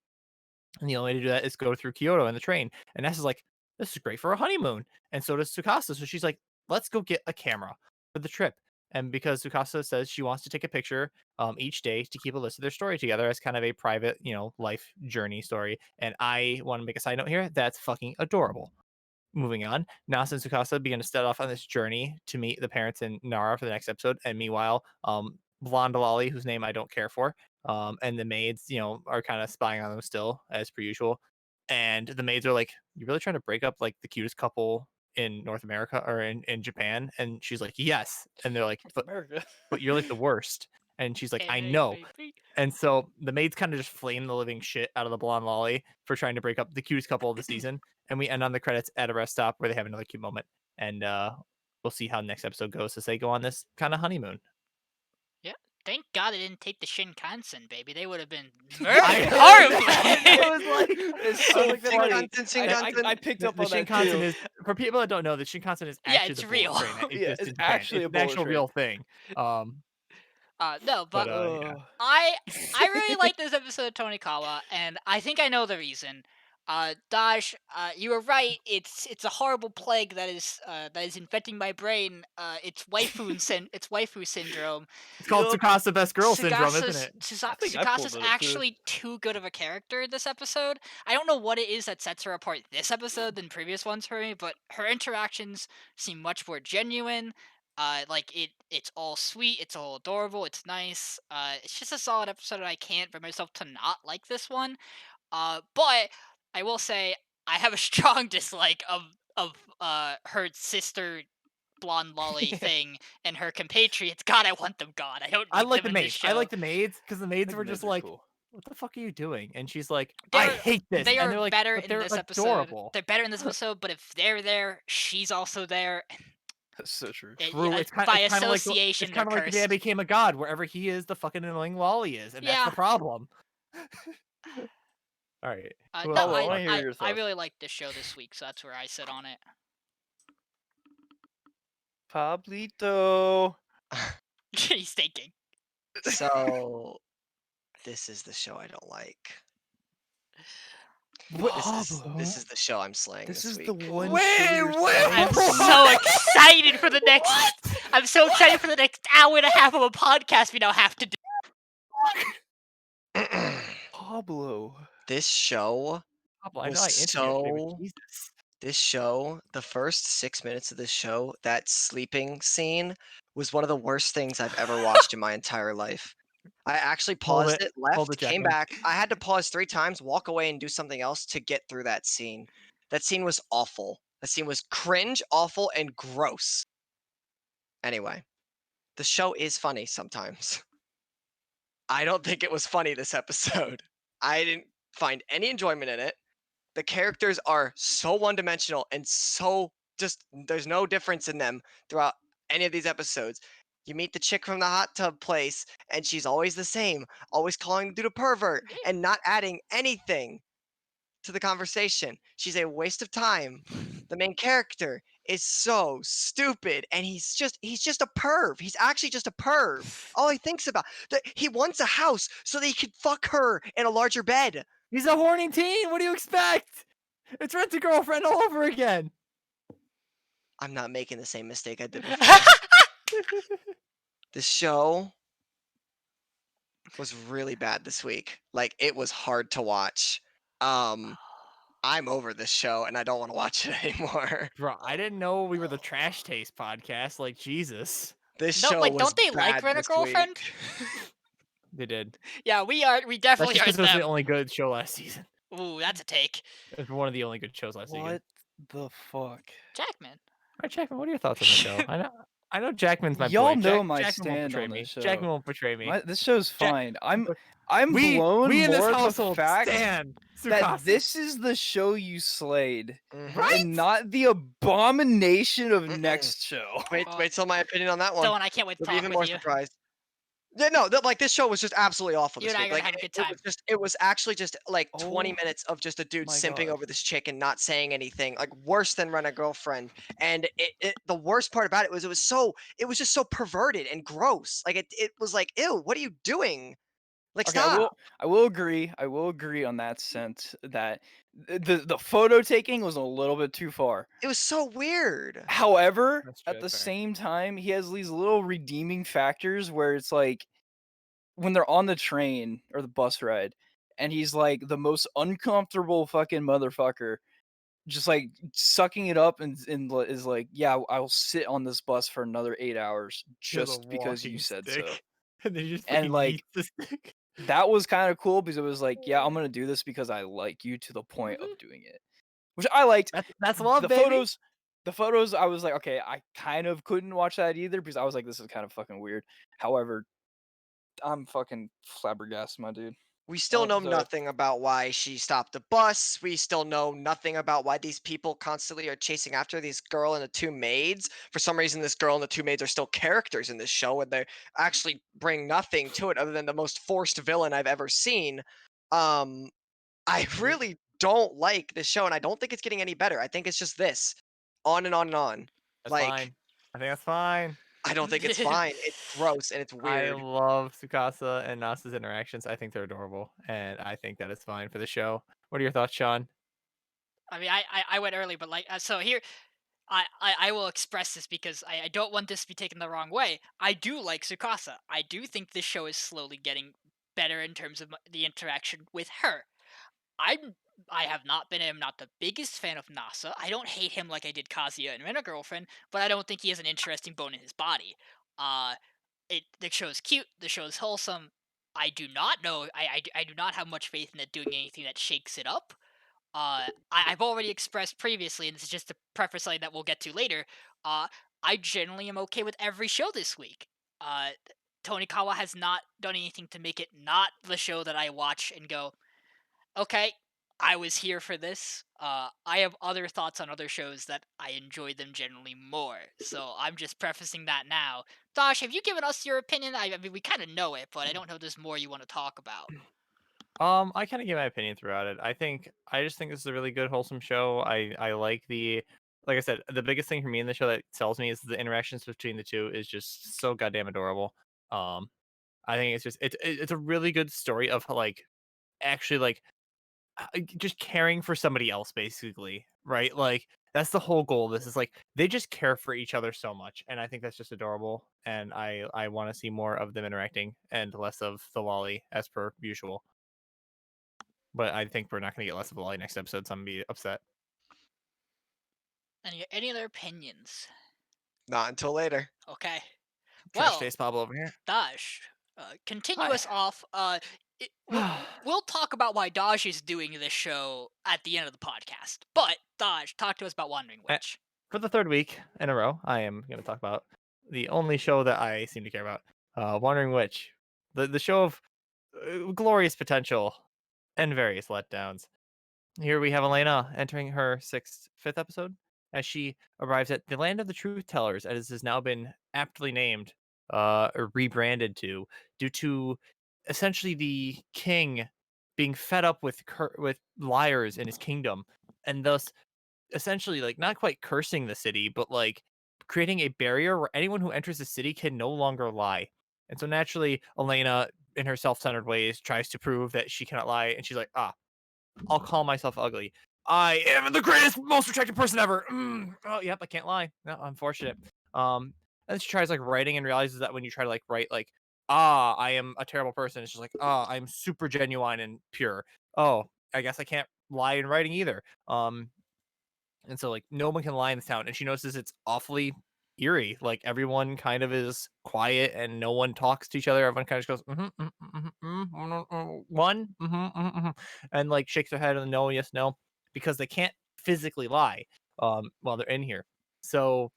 And the only way to do that is go through Kyoto in the train. And Ness is like, this is great for a honeymoon. And so does Tsukasa. So she's like, let's go get a camera for the trip. And because Tsukasa says she wants to take a picture each day to keep a list of their story together as kind of a private, life journey story. And I want to make a side note here. That's fucking adorable. Moving on, Nasa and Tsukasa begin to set off on this journey to meet the parents in Nara for the next episode. And meanwhile, Blonde Lolly, whose name I don't care for, and the maids, are kind of spying on them still, as per usual. And the maids are like, "You really trying to break up like the cutest couple in North America or in Japan?" And she's like, "Yes." And they're like, North America. "But you're like the worst." And she's like, Hey, "I hey, know." baby. And so the maids kind of just flame the living shit out of the blonde lolly for trying to break up the cutest couple of the season. And we end on the credits at a rest stop where they have another cute moment. And we'll see how the next episode goes as they go on this kind of honeymoon. Yeah. Thank God they didn't take the Shinkansen, baby. They would have been I murdered heard horribly. that. I was like, It's I was so like, that's funny. Shinkansen. I picked the up on that Shinkansen too. is, for people that don't know, the Shinkansen is Yeah, actually it's the bullet real. train that Yeah, exists it's in Japan. actually It's a an bullet actual train. real thing. No, but Yeah. I really like this episode of Tonikawa, and I think I know the reason. Dash, you were right. It's a horrible plague that is infecting my brain. It's waifu syndrome. It's called Yup. Tsukasa Best Girl Syndrome, isn't it? I think I pulled Tsukasa's it up, too. actually too good of a character this episode. I don't know what it is that sets her apart this episode than previous ones for me, but her interactions seem much more genuine. It's all sweet, it's all adorable, it's nice. It's just a solid episode, and I can't bring myself to not like this one. But I will say I have a strong dislike of her sister blonde lolly thing and her compatriots. God, I want them gone. I don't I need like them the in this maids. I show. like the maids because the maids think were the just maids are like, cool. "What the fuck are you doing?" And she's like, "I They're hate this." they And are they're like, better "But in they're this episode. adorable." They're better in this episode, but if they're there, she's also there. That's so true. True. By It's kind of like association, they're the man cursed. became a god. Wherever he is, the fucking annoying lolly is, and that's Yeah. the problem. All right. Who else No, Pablo, I wants to wanna talk? hear your I thoughts. really liked this show this week, so that's where I sit on it. Pablito. He's thinking. So, this is the show I don't like. This is the show I'm slaying This this is week. the one Wait, show you're wait, saying? I'm so excited for the next. I'm so excited for the next hour and a half of a podcast we now have to do. Pablo. This show Pablo, I know was I interviewed you, but so. Jesus. This show, the first 6 minutes of this show, that sleeping scene was one of the worst things I've ever watched in my entire life. I actually Hold paused it. it, Hold left, it, came Jackman. back. I had to pause 3 times, walk away, and do something else to get through that scene. That scene was awful. That scene was cringe, awful, and gross. Anyway, the show is funny sometimes. I don't think it was funny this episode. I didn't find any enjoyment in it. The characters are so one-dimensional and so just there's no difference in them throughout any of these episodes. You meet the chick from the hot tub place, and she's always the same, always calling the dude a pervert and not adding anything to the conversation. She's a waste of time. The main character is so stupid, and he's just a perv. He's actually just a perv. All he thinks about that he wants a house so that he can fuck her in a larger bed. He's a horny teen. What do you expect? It's Rent a Girlfriend all over again. I'm not making the same mistake I did before. The show was really bad this week. Like, it was hard to watch. I'm over this show and I don't want to watch it anymore. Bro, I didn't know we were the Trash Taste podcast. Like, Jesus. This No, show wait, was don't they like bad Rent a this Girlfriend? week. They did. Yeah, we are. We That's definitely just are because it was the them. only good show last season. Ooh, that's a take. It was one of the only good shows last season. What the fuck? Jackman. All right, Jackman, what are your thoughts on the show? I know Jackman's my Y'all boy. know my Jackman won't stand betray on me. this show. Jackman won't betray me. This show's Jack- fine. I'm we blown in this more at the household fact stand that Tsukasa. this is the show you slayed, Right? and not the abomination of Mm-mm. next show. Wait till my opinion on that one. Dylan, I can't wait to You'll be talk even with more you. surprised. Yeah, no, like this show was just absolutely awful You this and I week. are gonna Like have a good it time. was it was actually just like 20 Oh minutes of just a dude my simping God. over this chick and not saying anything. Like worse than Rent a Girlfriend. And the worst part about it was it was just so perverted and gross. Like it was like, ew, what are you doing? Like, Okay, stop. I will agree. I will agree on that sense that the photo taking was a little bit too far. It was so weird. However, That's true. at the That's fair. same time, he has these little redeeming factors where it's like when they're on the train or the bus ride, and he's like the most uncomfortable fucking motherfucker, just like sucking it up and is like, yeah, I'll sit on this bus for another 8 hours He has a just because you walking said so. stick, and then he just And fucking like eats the stick. that was kind of cool because it was like, yeah, I'm gonna do this because I like you to the point of Mhm. doing it, which I liked. That's love, The baby. photos, I was like, okay, I kind of couldn't watch that either because I was like, this is kind of fucking weird. However, I'm fucking flabbergasted, my dude. We still know So nothing about why she stopped the bus. We still know nothing about why these people constantly are chasing after this girl and the two maids. For some reason, this girl and the two maids are still characters in this show, and they actually bring nothing to it other than the most forced villain I've ever seen. Um, I Agreed. really don't like this show, and I don't think it's getting any better. I think it's just this, on and on and on. That's Like, fine. I think that's fine. I don't think it's fine. It's gross and it's I weird. love Tsukasa and Nasa's interactions. I think they're adorable, and I think that is fine for the show. What are your thoughts, Sean? I mean, I went early, but like, so here, I will express this because I don't want this to be taken the wrong way. I do like Sukasa. I do think this show is slowly getting better in terms of the interaction with her. I'm I have not been am not the biggest fan of Nasa. I don't hate him like I did Kazuya and Rent a Girlfriend, but I don't think he has an interesting bone in his body. Uh, the show is cute. The show is wholesome. I do not know. I do not have much faith in it doing anything that shakes it up. I've already expressed previously, and this is just to preface something that we'll get to later. Uh, I generally am okay with every show this week. Uh, Tonikawa has not done anything to make it not the show that I watch and go, okay, I was here for this. I have other thoughts on other shows that I enjoy them generally more. So I'm just prefacing that now. Dosh, have you given us your opinion? I mean, we kind of know it, but I don't know if there's more you want to talk about. I kind of give my opinion throughout it. I just think this is a really good, wholesome show. I like like I said, the biggest thing for me in the show that sells me is the interactions between the two is just so goddamn adorable. Um, I think it's a really good story of like actually like just caring for somebody else, basically, right? Like that's the whole goal of this is like they just care for each other so much, and I think that's just adorable. And I want to see more of them interacting and less of the lolly as per usual. But I think we're not going to get less of a lolly next episode, so I'm gonna be upset. Any other opinions? Not until later. Okay. Trash Well, face Pablo over here. Dash, continue Hi. us off. We'll talk about why Dodge is doing this show at the end of the podcast. But Dodge, talk to us about Wandering Eh, Witch. For the third week in a row, I am going to talk about the only show that I seem to care about, Wandering Witch, the show of glorious potential and various letdowns. Here we have Elena entering her fifth episode as she arrives at the land of the truth tellers, as has now been aptly named, or rebranded to, due to essentially the king being fed up with liars in his kingdom, and thus essentially like not quite cursing the city, but like creating a barrier where anyone who enters the city can no longer lie. And so naturally, Elena, in her self-centered ways, tries to prove that she cannot lie, and she's like, I'll call myself ugly. I am the greatest, most attractive person ever. Oh, yep, I can't lie. No, unfortunate. And then she tries like writing and realizes that when you try to like write like, I am a terrible person, it's just like, I'm super genuine and pure. Oh, I guess I can't lie in writing either. And so like no one can lie in this town, and she notices it's awfully eerie. Like everyone kind of is quiet and no one talks to each other. Everyone kind of just goes one and like shakes their head and no, yes, no, because they can't physically lie while they're in here. So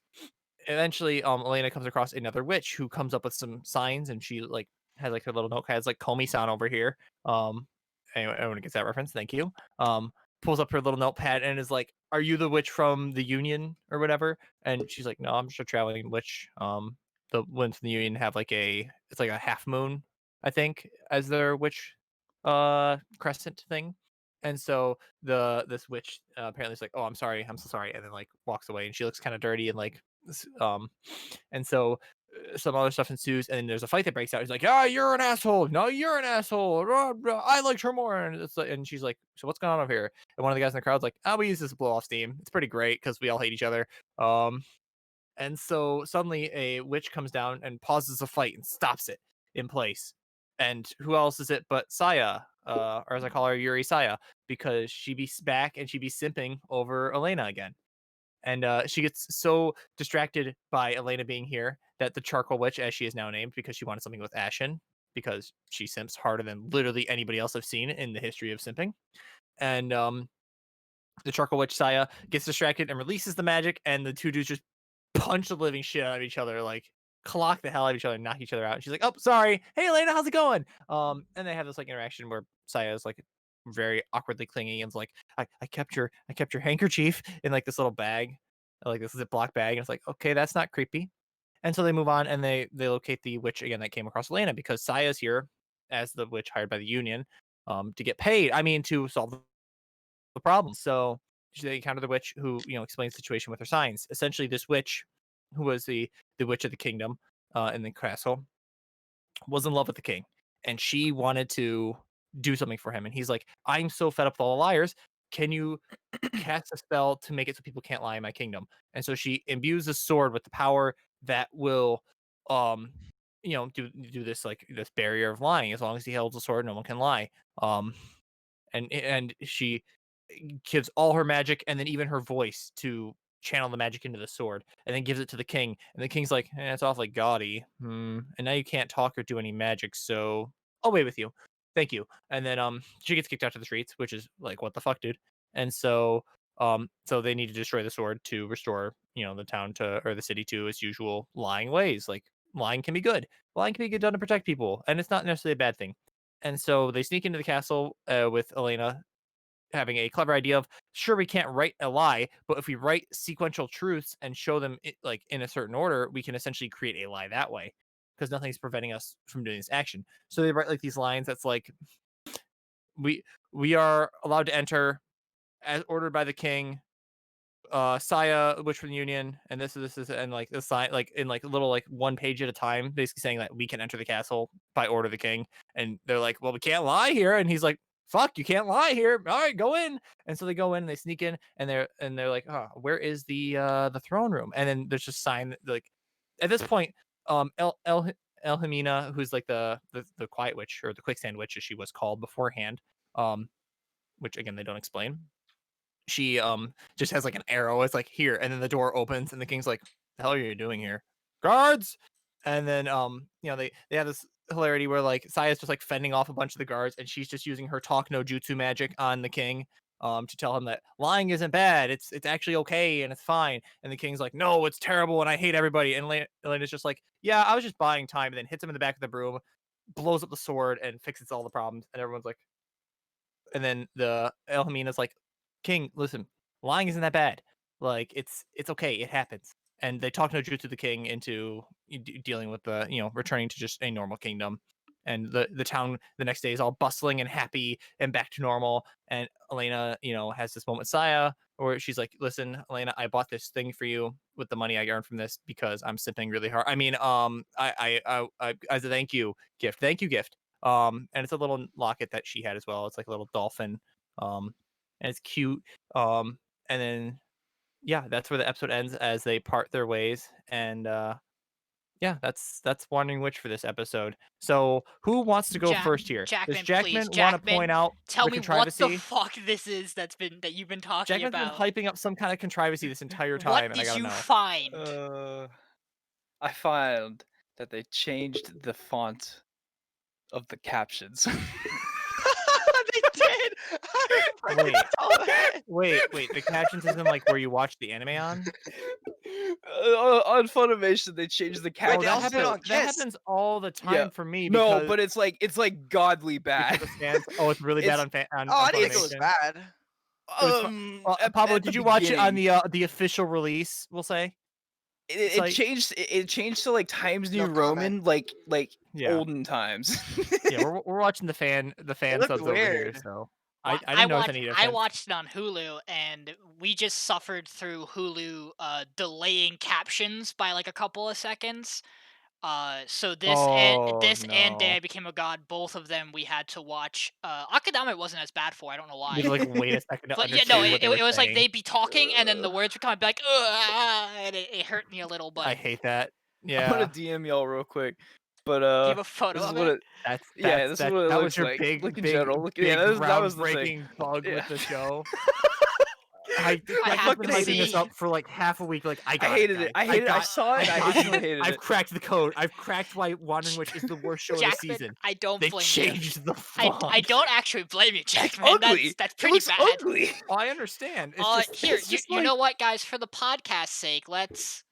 eventually Elena comes across another witch who comes up with some signs, and she like has like her little notepad, has like Komi-san over here. Anyway, everyone gets that reference, thank you. Pulls up her little notepad and is like, are you the witch from the Union or whatever? And she's like, no, I'm just a traveling witch. The ones from the Union have like it's like a half moon, I think, as their witch crescent thing. And so this witch apparently is like, oh, I'm sorry, I'm so sorry, and then like walks away, and she looks kind of dirty and like um and so some other stuff ensues, and then there's a fight that breaks out. He's like, "Ah, you're an asshole. No, you're an asshole. Rah, rah. I liked her more." And it's like, and she's like, "So what's going on over here?" And one of the guys in the crowd's like, "Oh, we use this to blow off steam. It's pretty great because we all hate each other." Um, and so suddenly a witch comes down and pauses the fight and stops it in place. And who else is it but Saya, or as I call her, Yuri Saya, because she be back and she be simping over Elena again. And she gets so distracted by Elena being here that the charcoal witch, as she is now named, because she wanted something with Ashen, because she simps harder than literally anybody else I've seen in the history of simping. And the charcoal witch Saya gets distracted and releases the magic, and the two dudes just punch the living shit out of each other, like clock the hell out of each other, and knock each other out. And she's like, "Oh, sorry. Hey, Elena, how's it going?" And they have this like interaction where Saya is like very awkwardly clingy and's like, I kept your handkerchief in like this little bag, like this Ziploc bag." And it's like, okay, that's not creepy. And so they move on and they locate the witch again that came across Elena, because Saya's here as the witch hired by the Union to get paid. I mean, to solve the problem. So they encounter the witch who, explains the situation with her signs. Essentially, this witch, who was the witch of the kingdom in the castle, was in love with the king, and she wanted to do something for him. And he's like, "I'm so fed up with all the liars. Can you cast a spell to make it so people can't lie in my kingdom?" And so she imbues the sword with the power that will, um, do this, like this barrier of lying. As long as he holds the sword, no one can lie. And she gives all her magic and then even her voice to channel the magic into the sword, and then gives it to the king. And the king's like, it's awfully gaudy. And now you can't talk or do any magic, so I'll wait with you. Thank you. And then she gets kicked out to the streets, which is like, what the fuck, dude? And so they need to destroy the sword to restore, the town to, or the city to, its usual lying ways. Like, lying can be good. Lying can be good done to protect people, and it's not necessarily a bad thing. And so they sneak into the castle with Elena having a clever idea of, sure, we can't write a lie, but if we write sequential truths and show them like in a certain order, we can essentially create a lie that way, because nothing's preventing us from doing this action. So they write like these lines that's like, we we are allowed to enter as ordered by the king, Saya, which from the Union, and this is, and like the sign, like in like little like one page at a time, basically saying that we can enter the castle by order of the king. And they're like, well, we can't lie here. And he's like, fuck, you can't lie here. All right, go in. And so they go in and they sneak in, and they're like, oh, where is the throne room? And then there's just sign like, at this point, Elhimina, who's like the quiet witch, or the quicksand witch as she was called beforehand, which again they don't explain, she just has like an arrow. It's like, here, and then the door opens, and the king's like, "The hell are you doing here, guards?" And then they have this hilarity where like Saya's just like fending off a bunch of the guards, and she's just using her talk no jutsu magic on the king to tell him that lying isn't bad. It's actually okay and it's fine. And the king's like, "No, it's terrible and I hate everybody." And Elena's just like, "Yeah, I was just buying time," and then hits him in the back of the broom, blows up the sword, and fixes all the problems. And everyone's like, and then the Elhamina's like, "King, listen, lying isn't that bad. Like, it's okay. It happens." And they talk no jutsu to the king into dealing with the, returning to just a normal kingdom. And the town the next day is all bustling and happy and back to normal. And Elena, has this moment with Saya where she's like, "Listen, Elena, I bought this thing for you with the money I earned from this because I'm sipping really hard. I mean, I as a thank you gift. And it's a little locket that she had as well. It's like a little dolphin, um, and it's cute. And then yeah, that's where the episode ends as they part their ways. And yeah, that's Wandering Witch for this episode. So who wants to go first here? Does Jackman, please, Jackman want to point Jackman, out tell the me what the controversy? fuck this is that you've been talking Jackman's been about. hyping up some kind of controversy this entire What time, and I did gotta you know. find? I found that they changed the font of the captions. They did. I fucking Wait. saw that. Wait. The captions isn't like where you watch the anime on? On Funimation, they changed the Wait, captions. they that also did it happens. on That Kiss. happens all the time Yeah. for me. No, Because but it's like godly bad. because the fans. Oh, it's really bad It's on Oh, I didn't think it was Funimation. bad. It was Pablo, At the did you watch it on beginning, the official release? We'll say it site. changed. It changed to like Times No New comment. Roman, like Yeah, olden times. yeah. We're watching the fan looked subs over here, weird. so Well, I didn't notice any I difference. watched it on Hulu, and we just suffered through Hulu delaying captions by like a couple of seconds. So Oh, this and Day no. I Became a God, both of them we had to watch. Akadama it wasn't as bad for. I don't know You why. had to, like, wait a second to But yeah, no, understand what they were it was like saying. they'd be talking and then the words would come and be like, ugh, and it hurt me a little. But I hate that. I'm gonna Yeah. DM y'all real quick, but do you have a photo this is of what it? it. Yeah, this is what it That was looks your like. big, Look in big, general. Look, yeah, big that was the thing. groundbreaking bug Yeah. with the show. I have Jackman's to been hyping this see. up for like half a week. Like, I I got hated it, it. guys. I hated it. I saw it. I've I got you. instantly hated I've it. cracked the code. I've cracked why Wandering Witch is the worst show of the Jackman, season. I don't They blame you. changed the I font. don't actually blame you, It's Jackman. ugly. That's It pretty looks bad. ugly. Oh, I understand. It's just, Here, It's just you like know what, guys? For the podcast's sake, let's.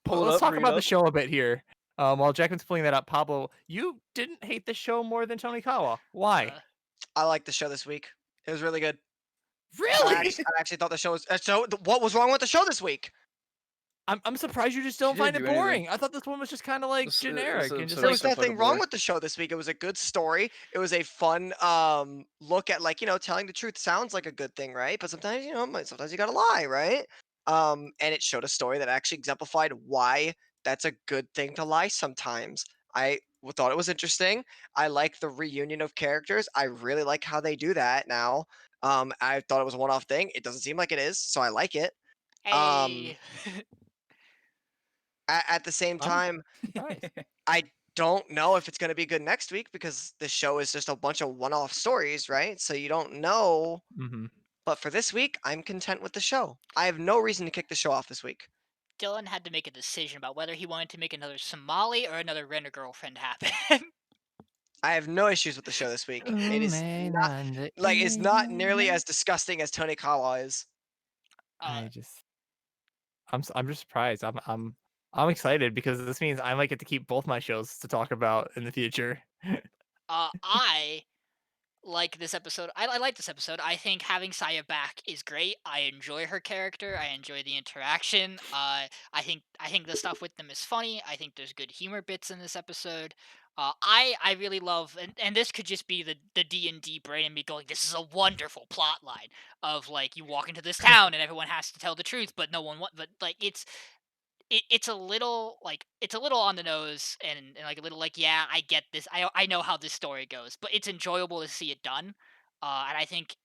pull it let's up, talk bring it about the up. show a bit here. While Jackman's pulling that up, Pablo, you didn't hate the show more than Tony Kawa. Why? I liked the show this week. It was really good. Really? I actually thought the show was. What was wrong with the show this week? I'm surprised you just She don't didn't find it do anything. boring. I thought this one was just kind of like generic and just There like was so nothing photo wrong blur. with the show this week. It was a good story. It was a fun look at, like, telling the truth sounds like a good thing, right? But sometimes, sometimes you gotta lie, right? And it showed a story that actually exemplified why that's a good thing to lie sometimes. I thought it was interesting. I like the reunion of characters. I really like how they do that now. I thought it was a one-off thing. It doesn't seem like it is, so I like it. Um, Hey. at the same I'm time, surprised. I don't know if it's gonna be good next week because the show is just a bunch of one-off stories, right? So you don't know. Mm-hmm. But for this week, I'm content with the show. I have no reason to kick the show off this week. Dylan had to make a decision about whether he wanted to make another Somali or another renter girlfriend happen. I have no issues with the show this week. It is not it's not nearly as disgusting as Tony Kawa is. uh, I'm just surprised. I'm excited because this means I might get to keep both my shows to talk about in the future. I like this episode. I like this episode. I think having Saya back is great. I enjoy her character. I enjoy the interaction. I think the stuff with them is funny. I think there's good humor bits in this episode. I really love, and this could just be the D&D brain and me going, this is a wonderful plot line of, like, you walk into this town and everyone has to tell the truth, but no one but like it's a little, like, it's a little on the nose and like a little like, yeah, I get this. I know how this story goes, but it's enjoyable to see it done. And I think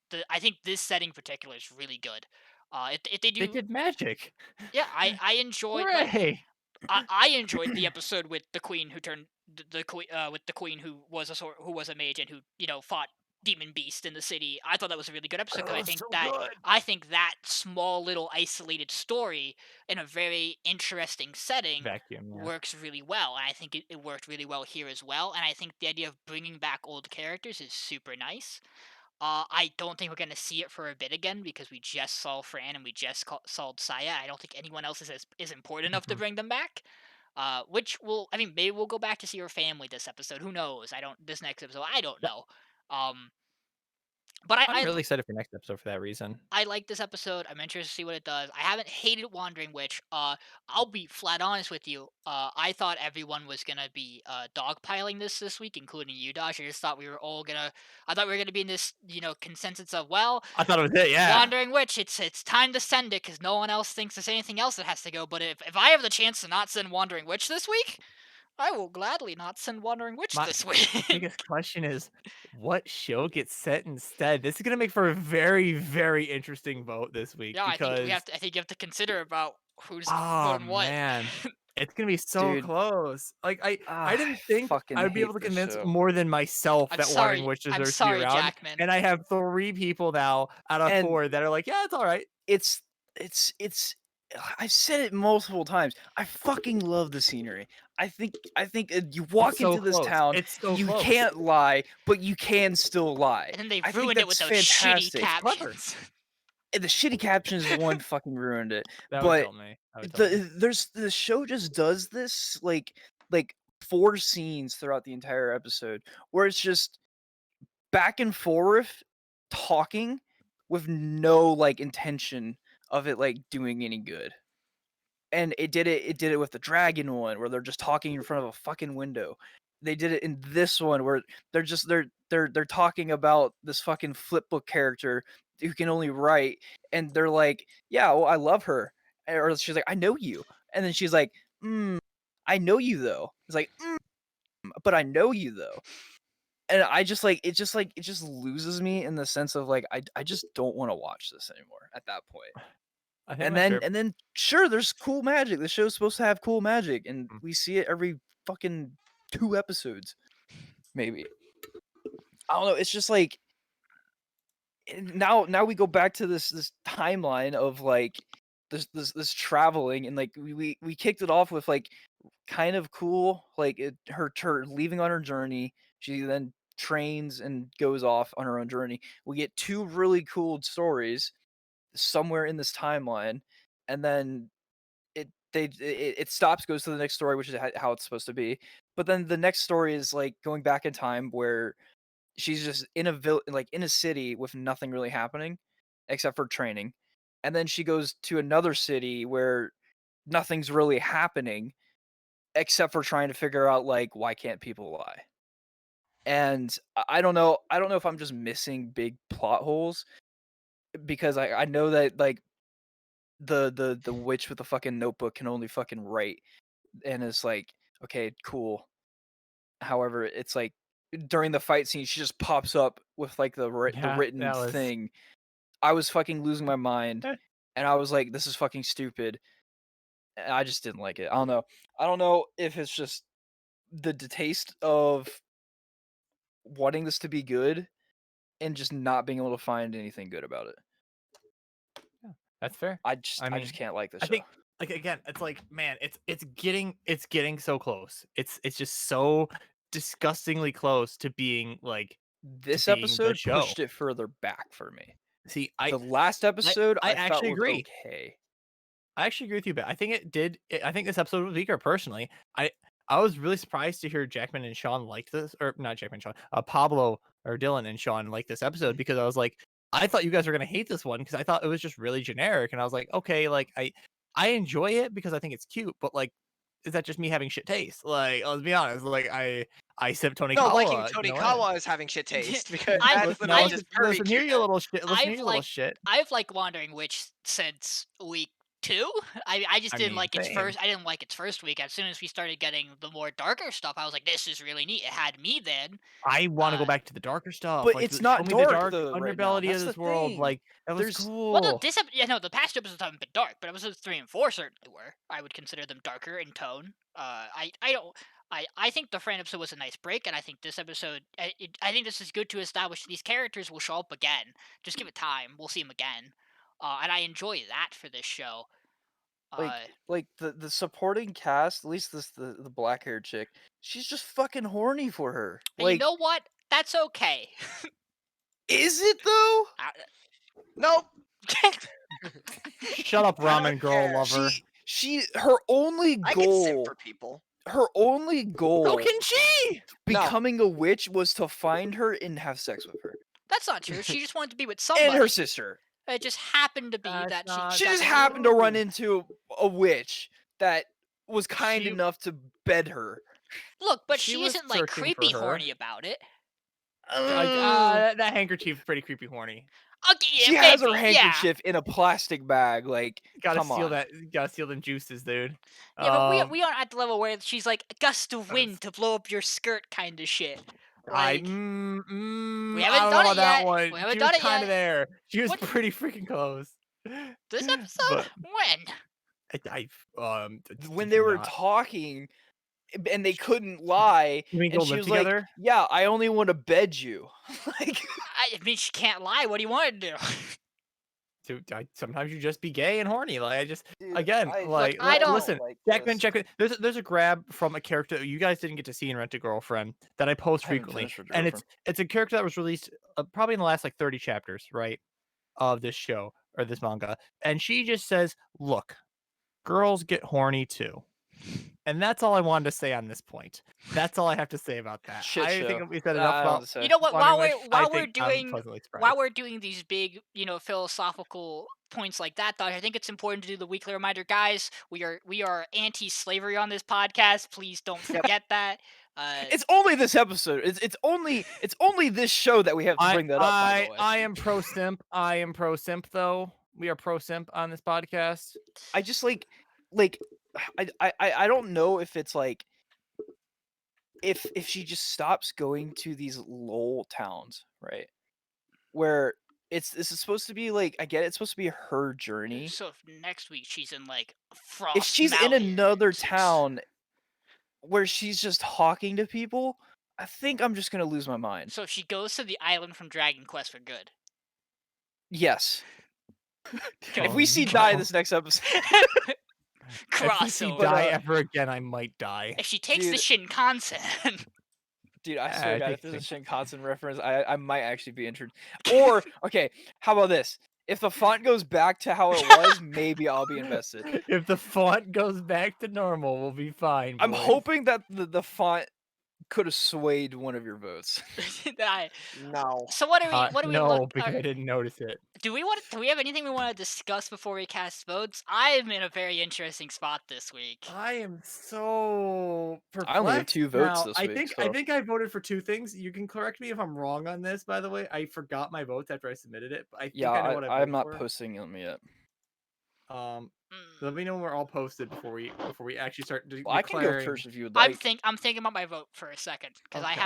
this setting in particular is really good. If they They do, did magic. yeah, I enjoyed, like, Hooray! I enjoyed the episode with the queen who turned the queen with the queen who was who was a mage and who, fought demon beast in the city. I thought that was a really good episode because Oh, so good. I think that small little isolated story in a very interesting setting Vacuum, yeah. works really well. And I think it worked really well here as well. And I think the idea of bringing back old characters is super nice. I don't think we're gonna see it for a bit again because we just saw Fran and we just saw Saya. I don't think anyone else is important enough to Mhm. bring them back. Which will, I mean, maybe we'll go back to see her family this episode. Who knows? I don't. This next episode, I don't Yeah, know. Um, but I'm really excited for next episode for that reason. I like this episode. I'm interested to see what it does. I haven't hated Wandering Witch. I'll be flat honest with you. I thought everyone was gonna be dogpiling this week, including you, Dosh. I just thought we were all gonna. I thought we were gonna be in this, consensus of, well, I thought it was it, yeah. Wandering Witch. It's time to send it because no one else thinks there's anything else that has to go. But if I have the chance to not send Wandering Witch this week, I will gladly not send Wandering Witch My this week. biggest question is, what show gets set instead? This is gonna make for a very, very interesting vote this week Yeah, because, I think you have to consider about who's oh voting what. man, it's gonna be so Dude, close. Like I I didn't think fucking I would be hate able to this convince show. more than myself that Wandering Witch I'm deserves to be sorry, around, Jackman. and I have 3 people now out of And 4 that are like, yeah, it's all right. it's I've said it multiple times. I fucking love the scenery. I think you walk It's so into this close. town, It's so you close. can't lie, but you can still lie. And then they I think ruined it with that's those shitty fantastic. clever. captions. And the shitty captions is the one fucking ruined it. That would But tell me. That would tell me. the show just does this like 4 scenes throughout the entire episode where it's just back and forth talking with no like intention of it like doing any good. And it did it with the dragon one where they're just talking in front of a fucking window. They did it in this one where they're talking about this fucking flip book character who can only write, and they're like, yeah, well, I love her. Or she's like, I know you. And then she's like, I know you though. It's like, but I know you though. And I just like it just loses me in the sense of like I just don't want to watch this anymore at that point. I think And that's then fair. sure, there's cool magic. The show's supposed to have cool magic, and Mm. we see it every fucking 2 episodes, maybe. I don't know. It's just like now we go back to this timeline of like this traveling, and like we kicked it off with like kind of cool, like her leaving on her journey. She then trains and goes off on her own journey. We get 2 really cool stories somewhere in this timeline, and then it stops, goes to the next story, which is how it's supposed to be. But then the next story is like going back in time where she's just in in a city with nothing really happening except for training. And then she goes to another city where nothing's really happening except for trying to figure out like why can't people lie. And I don't know. I don't know if I'm just missing big plot holes because I know that like the witch with the fucking notebook can only fucking write, and it's like, okay, cool. However, it's like during the fight scene, she just pops up with like the Yeah, written that was. thing. I was fucking losing my mind, Eh, and I was like, this is fucking stupid. And I just didn't like it. I don't know. I don't know if it's just the taste of wanting this to be good and just not being able to find anything good about it. That's fair. I I mean, just can't like the I show. think like again, it's like man, it's getting so close. It's just so disgustingly close to being like to This being the episode show. pushed it further back for me. See, The last episode I I felt actually was agree. okay. I actually agree with you, but I think it did. I think this episode was weaker personally. I was really surprised to hear Jackman and Sean like this, or not Jackman, Sean, Pablo or Dylan and Sean like this episode because I was like, I thought you guys were gonna hate this one because I thought it was just really generic, and I was like, okay, like I enjoy it because I think it's cute, but like, is that just me having shit taste? Like, let's be honest, like I sip Tony No, liking Kawa, you know, Tonikawa is having shit taste because I that's listen, literally I just pervy listen here, you cuteness. little shit. Listen here, I've you little like shit. I've like Wandering Witch since week 2. I just I didn't mean, like its same. first. I didn't like its first week. As soon as we started getting the more darker stuff, I was like, this is really neat. It had me then. I want to go Uh, back to the darker stuff. But Like, it's show not me the dark dark though right now. underbelly of That's the this world. thing. Like, that was There's well, no, cool. the past 2 episodes haven't been dark, but episodes 3 and 4 certainly were. I would consider them darker in tone. I don't. I think the Fran episode was a nice break, and I think this episode, I think this is good to establish these characters will show up again. Just give it time, we'll see them again, and I enjoy that for this show. like the supporting cast, at least the black haired chick, she's just fucking horny for her. And you Like, know what? That's okay. is it though? Nope. Shut up, I don't ramen girl care. lover. Her only I can simp goal, for people. her only So goal can she? No. becoming a witch was to find her and have sex with her That's not true. She just wanted to be with and somebody. her sister. It just happened to be That's that not She got just to- happened to run true. into a witch that was kind She- enough to bed her. Look, but She she was isn't like searching for creepy her. horny about it. That handkerchief's pretty creepy horny. Okay, yeah, She has her maybe, yeah. handkerchief in a plastic bag. Like, Gotta come steal on. that. Gotta steal them juices, dude. Yeah, but we aren't at the level where she's like a gust of wind to blow up your skirt kind of shit. I Like, we haven't I don't done know it about that yet. one. We haven't She done was it kind yet. of there. She was What- pretty freaking close. This episode? But When? When did they you were not- talking and they couldn't lie, You mean and go she live was together? like, "Yeah, I only want to bed you." Like, I mean, she can't lie. What do you want to do? Sometimes you just be gay and horny. Like I just dude, again, like I don't listen, like Jackman, this. Jackman. There's a grab from a character you guys didn't get to see in Rent a Girlfriend that I post I haven't frequently, finished Rent a and Girlfriend. it's a character that was released probably in the last like 30 chapters, right, of this show or this manga, and she just says, "Look, girls get horny too." And that's all I wanted to say on this point. That's all I have to say about that. Shit I show. think we said I enough don't know what about to say. You know what? Wandering While Witch. we're I while we're think I'm doing pleasantly surprised. while we're doing these big, philosophical points like that, though, I think it's important to do the weekly reminder, guys. We are anti-slavery on this podcast. Please don't forget that. It's only this episode. It's only this show that we have to bring that up. By the way, I am pro simp. I am pro simp though. We are pro simp on this podcast. I just like like I don't know if it's like if she just stops going to these lol towns, right? Where this is supposed to be like, I get it's supposed to be her journey. So if next week she's in like If Frost she's in another Mountains, town where she's just talking to people, I think I'm just gonna lose my mind. so if she goes to the island from Dragon Quest for good. Yes. Good. If we see no. die this next episode, If we see Crossover. But, die ever again, I might die. If she takes the Dude. Shinkansen. dude, I swear to God, I if there's a think Shinkansen reference, I might actually be interested. Or, okay, how about this? If the font goes back to how it was, maybe I'll be invested. if the font goes back to normal, we'll be fine. I'm boys. hoping that the font could have swayed one of your votes. No. So what do we? What do we no, look? because I didn't notice it. Do we have anything we want to discuss before we cast votes? I'm in a very interesting spot this week. I am so perplexed. I only have 2 votes now. this I week, think so. I think I voted for 2 things. You can correct me if I'm wrong on this. By the way, I forgot my votes after I submitted it. But I think I know what I voted I'm not for. posting them yet. Let me know when we're all posted before we actually start Well, I can go declaring. first if you would like. I'm thinking about my vote for a second because I Okay.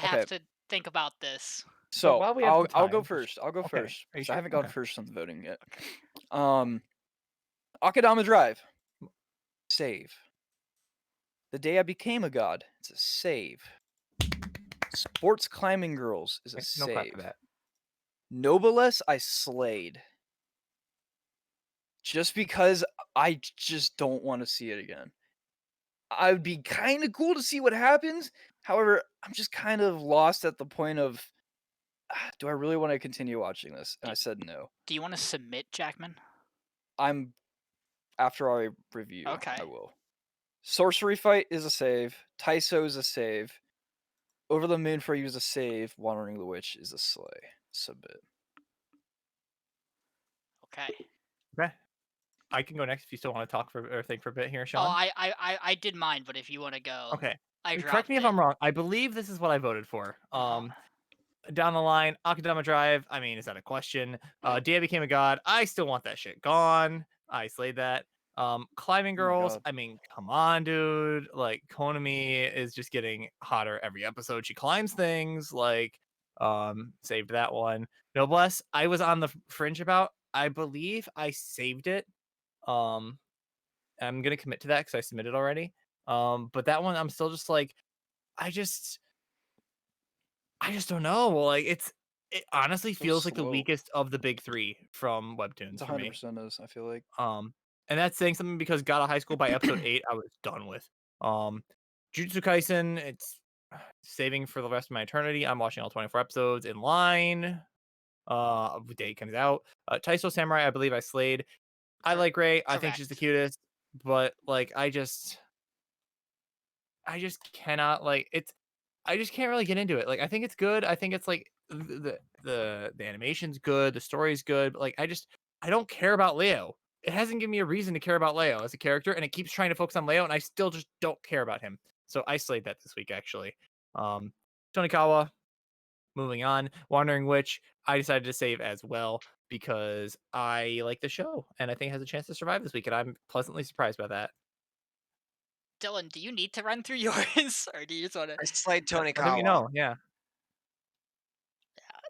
have to think about this. So while we have some I'll go time, first. I'll go okay. first. Are you 'Cause sure? I haven't gone Okay. first on the voting yet. Akadama Drive. Save. The Day I Became a God. It's a save. Sports Climbing Girls is a No clap save. for that. Noblesse I slayed. Just because I just don't want to see it again. I would be kind of cool to see what happens. However, I'm just kind of lost at the point of, do I really want to continue watching this? And I said no. Do you want to submit, Jackman? After I review, Okay. I will. Sorcery Fight is a save. Taiso is a save. Over the Moon for You is a save. Wandering the Witch is a slay. Submit. Okay. Okay. I can go next if you still want to talk for or think for a bit here, Sean. Oh, I did mine, but if you want to go, Okay. I Correct me if dropped I'm wrong. I believe this is what I voted for. Down the line, Akadama Drive. I mean, is that a question? Day I Became a God. I still want that shit gone. I slayed that. Climbing Oh my Girls. God. I mean, come on, dude. Like Konami is just getting hotter every episode. She climbs things. Like, saved that one. Noblesse. I was on the fringe about. I believe I saved it. I'm gonna commit to that because I submitted already. But that one, I'm still just like, I just don't know. Like it honestly So feels like the slow. weakest of the big 3 from It's webtoons for me. 100% is, I feel like. And that's saying something because God of High School by episode 8, I was done with. Jujutsu Kaisen, it's saving for the rest of my eternity. I'm watching all 24 episodes in line. The day it comes out. Taiso Samurai, I believe I slayed. I like Ray. I think she's the Correct. cutest, but like I just cannot like it's. I just can't really get into it. Like I think it's good. I think it's like the animation's good, the story's good. But like I don't care about Leo. It hasn't given me a reason to care about Leo as a character, and it keeps trying to focus on Leo, and I still just don't care about him. So I slayed that this week actually. Tonikawa, moving on. Wandering Witch, I decided to save as well because I like the show and I think it has a chance to survive this week, and I'm pleasantly surprised by that. Dylan, do you need to run through yours, or do you just want to? I slayed Tony I think you know, yeah.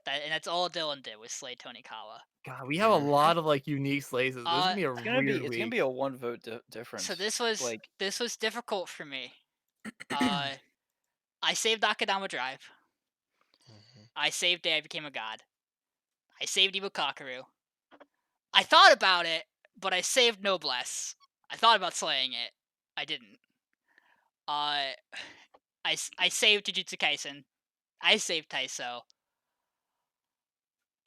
And that's all Dylan did was slay Tonikawa. God, we have a lot of like unique slays. This is gonna be a It's gonna be weird week. a 1 vote difference. So this was like difficult for me. I saved Akadama Drive. I saved Day I Became a God. I saved Ibukakeru. I thought about it, but I saved Noblesse. I thought about slaying it. I didn't. I saved Jujutsu Kaisen. I saved Taiso.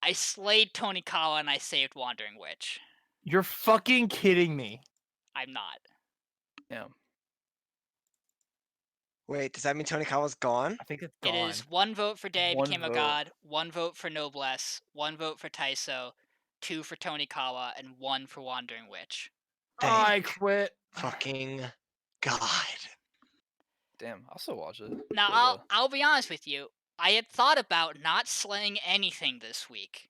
I slayed Tonikawa and I saved Wandering Witch. You're fucking kidding me. I'm not. yeah. Wait, does that mean Tony Kawa's gone? I think it's gone. It is 1 vote for Day I 1 Became a vote. God, 1 vote for Noblesse, 1 vote for Taiso, 2 for Tonikawa, and 1 for Wandering Witch. I Thank quit. fucking God. Damn, I'll still watch it. Now, but, I'll be honest with you. I had thought about not slaying anything this week,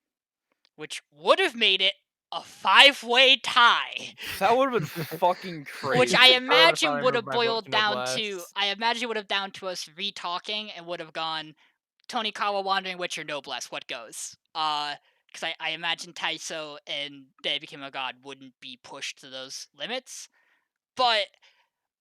which would have made it a 5-way tie. That would have been fucking crazy. Which I I would've imagine probably would moved have my vote boiled to down to. Noblesse. I imagine it would have down to us re-talking and would have gone Tonikawa, Wandering Witch, or Noblesse. What goes? Because I imagine Taiso and They Became a God wouldn't be pushed to those limits. But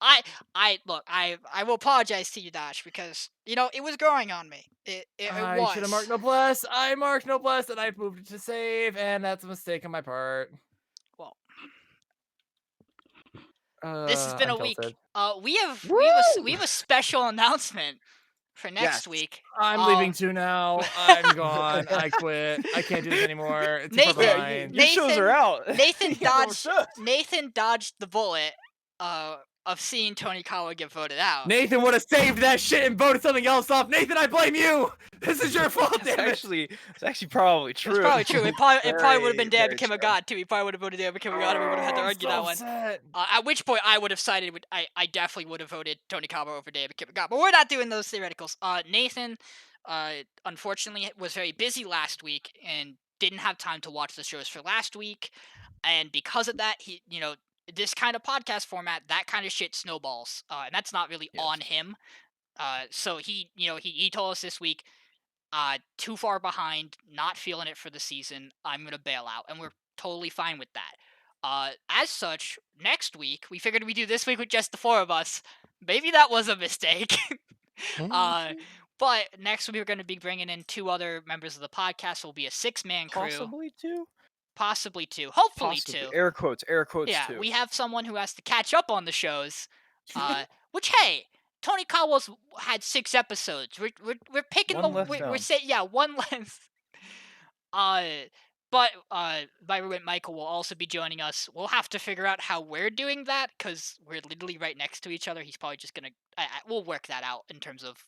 I look, I will apologize to you, Dash, because it was growing on me. It I was. should have marked Noblesse. I marked Noblesse, and I moved it to save, and that's a mistake on my part. Well, this has been I'm a week. tilted. We have Woo! a special announcement for next Yes. week. I'm leaving too now. I'm gone. I quit. I can't do this anymore. It's too far Nathan- Yeah, behind. your shows are out. Nathan You got no dodged. shows. Nathan dodged the bullet of seeing Tonikawa get voted out. Nathan would have saved that shit and voted something else off. Nathan, I blame you. This is your fault, It's damn it. actually probably true. It's probably true. It probably would have been Very, Dad very Became a true. God too. He probably would have voted Dad Became a God, and we would have had to I'm argue so that one. upset. At which point I would have sided with. I definitely would have voted Tonikawa over Dad Became a God. But we're not doing those theoreticals. Nathan, unfortunately, was very busy last week and didn't have time to watch the shows for last week, and because of that, he this kind of podcast format, that kind of shit snowballs, and that's not really Yes. on him. So he told us this week, too far behind, not feeling it for the season. I'm gonna bail out, and we're totally fine with that. As such, next week we figured we'd do this week with just the 4 of us. Maybe that was a mistake. But next week we're going to be bringing in 2 other members of the podcast. It'll be a 6-man crew, Possibly two. possibly 2, hopefully Possibly. 2. Air quotes. Yeah, Two. we have someone who has to catch up on the shows. Which, hey, Tony Kawa's had 6 episodes. We're picking One the less we're down. saying one less. But my roommate Michael will also be joining us. We'll have to figure out how we're doing that because we're literally right next to each other. He's probably just gonna. We'll work that out in terms of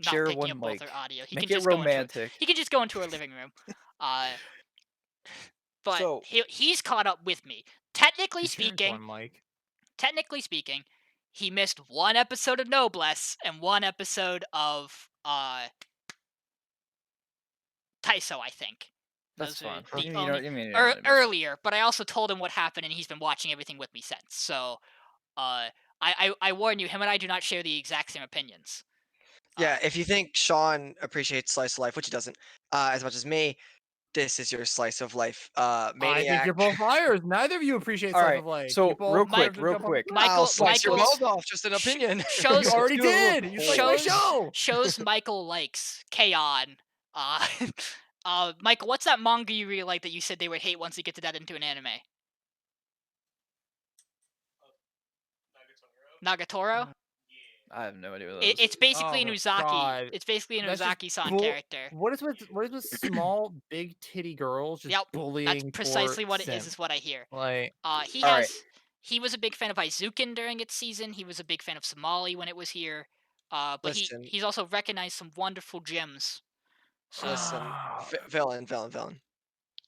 not Share picking one up both mic. our audio. He Make can it just go into romantic. he can just go into our living room. But So- he's caught up with me. Technically He's sharing speaking, one mic. he missed 1 episode of Noblesse and 1 episode of Taiso, I think. That's Those are fine. the You only- know, you know, earlier, but I also told him what happened, and he's been watching everything with me since. So, I warn you, him and I do not share the exact same opinions. Yeah, if you think Sean appreciates slice of life, which he doesn't, as much as me, this is your slice of life. I think Maniac. you're both liars. Neither of you appreciate All slice right, of life. so You both real deserve quick, to jump off- Michael- I'll slice your Michael's- balls off. Just an opinion. shows- You already do a little did. You sliced my shows- show. Shows Michael likes K-On! Michael, what's that manga you really like that you said they would hate once you get to that into an anime? Nagatoro? I have no idea what that is. It's basically an Oh, Uzaki. God. It's basically an That's just Uzaki-san bull- character. What is with small, big titty girls just Yep, bullying? That's precisely for what it is. simp? Is what I hear. Like, Alright. He was a big fan of Aizuken during its season. He was a big fan of Somali when it was here. But Listen. he's also recognized some wonderful gems. So Listen, villain.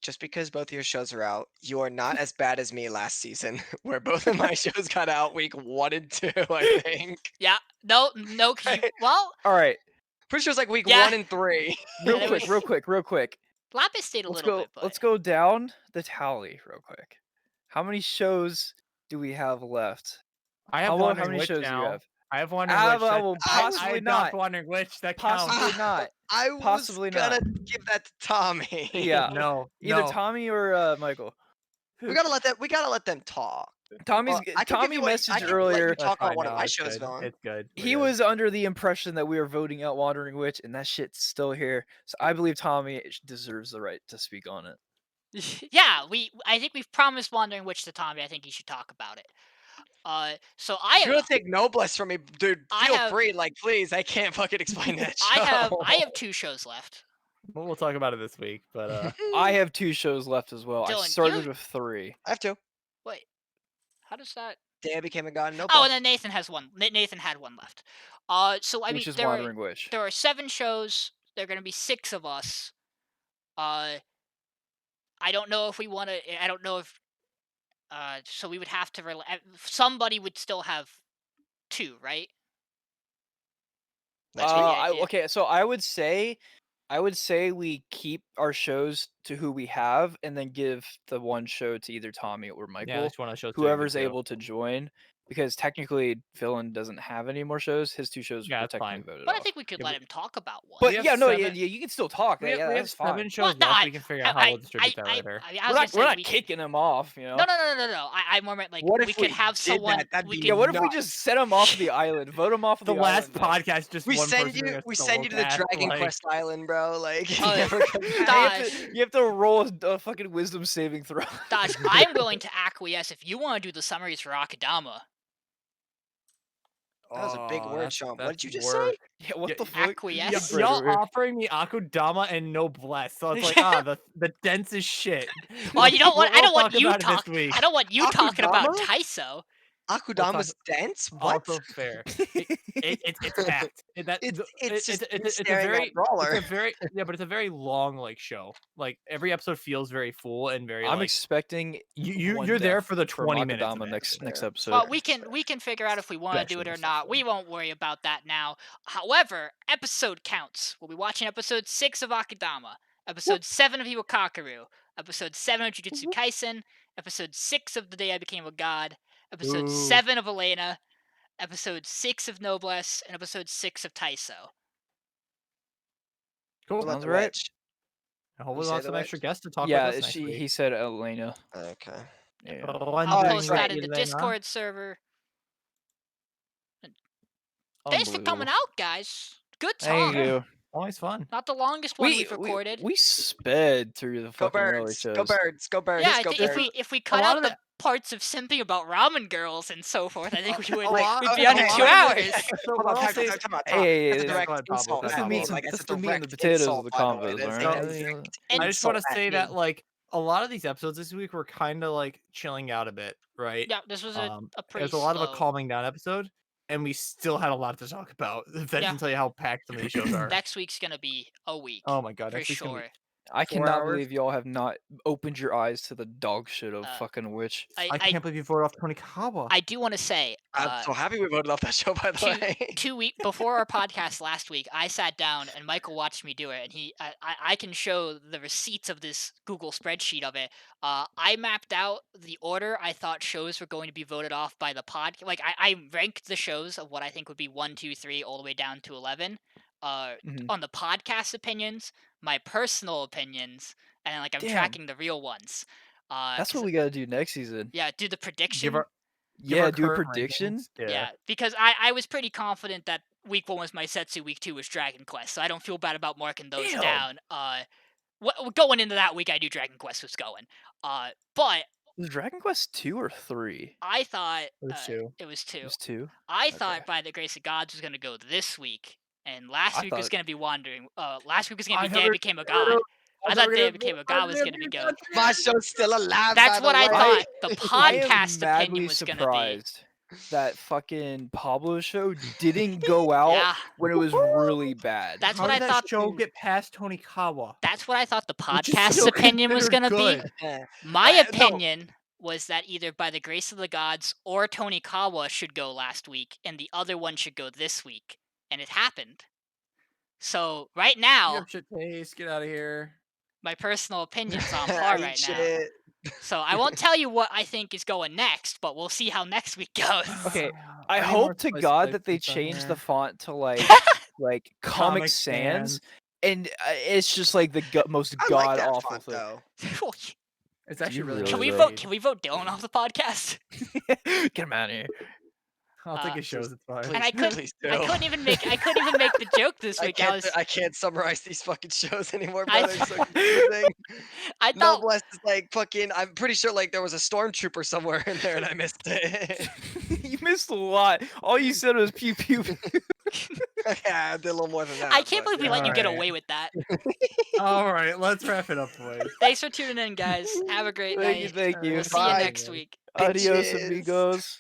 Just because both of your shows are out, you are not as bad as me last season, where both of my shows got out week 1 and 2, I think. yeah, no, 'cause well, All right, Pretty sure it's like week Yeah. 1 and 3. Yeah, that was- real quick. Lapis stayed a little bit, but Let's go down the tally real quick. How many shows do we have left? I have How Wandering many Witch shows do you now. have? I have Wandering Ah, Witch. well, I possibly dropped not. Wandering Witch. That counts. Possibly not. I was Possibly gonna not. give that to Tommy. Yeah. No, Either no. Tommy or Michael. we gotta let them talk. Tommy Well, I can give you what- I messaged can let you earlier. talk That's about fine, one of no, my it's shows, good. villain. It's good. We're He good. was under the impression that we were voting out Wandering Witch, and that shit's still here. So I believe Tommy deserves the right to speak on it. yeah, I think we've promised Wandering Witch to Tommy. I think he should talk about it. So I If you're gonna take Noblesse from me, dude, I feel have- free. Like, please, I can't fucking explain that show. I have 2 shows left. We'll talk about it this week, but I have 2 shows left as well. I Dylan, started you- with 3. I have 2. Wait, how does that? Day I became a god. Oh, Noblesse. and then Nathan has one. Nathan had one left. So I Which mean, is Wandering Witch. there are 7 shows. There are going to be 6 of us. I don't know if we want to. I don't know if. So we would have to. Somebody would still have 2, right? That's the idea. Okay, so I would say I would say we keep our shows to who we have, and then give the one show to either Tommy or Yeah, Michael, this one I showed whoever's able to join. Because technically, Villian doesn't have any more shows. His 2 shows Yeah, were that's technically fine. voted But I off. think we could Yeah, let him talk about one. But have yeah, no, yeah, 7 yeah, you can still talk. We Yeah, have that's fine. 7 shows no, left. We can figure out how we'll distribute that later. I We're was not, gonna we're say not we could. kicking him off, you know. No. I more meant like What we if could we have did someone. that? That'd we be could, Yeah, what if we nuts. just set him off the island? Vote him off The the last island. podcast, just We one send person doing you. a We solo send you to the cast, Dragon like- Quest Island, bro. Like, Oh, you never come You back. have, you have to roll a fucking wisdom saving throw. Dodge, I'm willing to acquiesce if you want to do the summaries for Akadama. That was a big Oh, word, that's- Sean. What that's did you just work. say? Yeah, what Yeah, the fuck? acquiesce. Y'all offering me Akudama and Noblesse, so it's like the densest shit. Oh, you don't want. I We'll don't want talk you about it this talk. week. I don't want you talking about Akudama? Taiso. Akudama's dense? What? Also fair. It's packed. It's just it's a staring at very Brawler. it's a very but it's a very long like show. Like every episode feels very full and very I'm like expecting you're there death for the from 20 minutes. Akadama Of it. next episode. Well, we can figure out if we want to do it Especially or this not. episode. We won't worry about that now. However, episode counts. We'll be watching episode 6 of Akudama, episode 7 of Iwakakaru, episode 7 of Jujutsu Kaisen, episode 6 of The Day I Became a God, episode Ooh. 7 of Elena, episode 6 of Noblesse, and episode 6 of Taiso. Cool. What about Sounds the right. witch? Hopefully say we'll have the some extra witch? guests to talk with Yeah, us next week. he said Elena. Okay. Yeah. I'll that's post right, that in the Discord server. Thanks for coming Unbelievable. out, guys. Good Thank talk. you. Always fun. Not the longest one we've recorded. We sped through the Go fucking early birds. shows. Go birds. Go birds. Yeah, I go think birds. if we cut lot out of the the- parts of simping about ramen girls and so forth, I think we would lot- we'd be okay, under hold 2 on. hours. So Hold what on, I'll time say out, is- time out. Hey, That's a hey, direct go ahead, Pablo. insult. That's by the the meat way. and- Like, that's it's a the meat and the direct potatoes insult, of the by the way. convos, That's right? a So- direct And I just want to insult at say that me. like a lot of these episodes this week were kind of like chilling out a bit, right? Yeah, this was a It pretty was a lot of a slow- calming down episode, and we still had a lot to talk about. That Yeah. can tell you how packed some of these shows are. Next week's gonna be a week. Oh my god, for next week's gonna sure. be- I 4 cannot hours? believe y'all have not opened your eyes to the dog shit of fucking witch. I can't believe you voted off Tony Kawa. I do want to say, I'm so happy we voted off that show, by the way. 2 week before our podcast last week, I sat down and Michael watched me do it, and I can show the receipts of this Google spreadsheet of it. I mapped out the order I thought shows were going to be voted off by the pod. Like I ranked the shows of what I think would be 1, 2, 3, all the way down to 11. On the podcast opinions, my personal opinions, and like I'm Damn. tracking the real ones. That's 'cause- what we gotta do next season. Yeah, do the prediction. Give our Yeah, do a current prediction. rankings. Yeah, because I was pretty confident that week 1 was my Setsu, week 2 was Dragon Quest, so I don't feel bad about marking those Damn. down. Going into that week, I knew Dragon Quest was going. But Was Dragon Quest 2 or 3? I thought It was 2. it was 2. It was 2. I Okay. thought By the Grace of Gods was going to go this week, and last I week was thought- going to be Wandering. Last week was going I to be Day I never Became a thought God. of- I thought Day I Became a God was going to be go. My show's still alive. That's by what the I way. thought. The I am podcast opinion madly was going to be. surprised that fucking Poblo show didn't go out Yeah, when it was really bad. that's How what did I that thought. show get past Tony Kawa? That's what I thought the Which is podcast still opinion was going considered to be. good. My No. opinion was that either By the Grace of the Gods or Tony Kawa should go last week, and the other one should go this week, and it happened. So right You now, have shit taste. Get out of here. my personal opinion's on I par eat right now. shit. So I won't tell you what I think is going next, but we'll see how next week goes. Okay, I need more hope to spice God that they fixes on change the there. font to like Comic Comic Sans, and it's just like the most I like god that awful font, thing. though. It's actually you really. really Can we though? vote? Can we vote Dylan off the podcast? Get him out of here. I'll take his shows. It's fine. And I couldn't. Please I do. couldn't even make the joke this week. I can't summarize these fucking shows anymore, I brother. It's so confusing. I thought Noblesse is like fucking. I'm pretty sure like there was a stormtrooper somewhere in there and I missed it. You missed a lot. All you said was pew pew. pew. Yeah, I did a little more than that. I can't but, believe we yeah. let you get Alright. away with that. All right, let's wrap it up, boys. Thanks for tuning in, guys. Have a great Thank you, night. thank you. We'll see you Bye. next week. Adios, Bitches. amigos.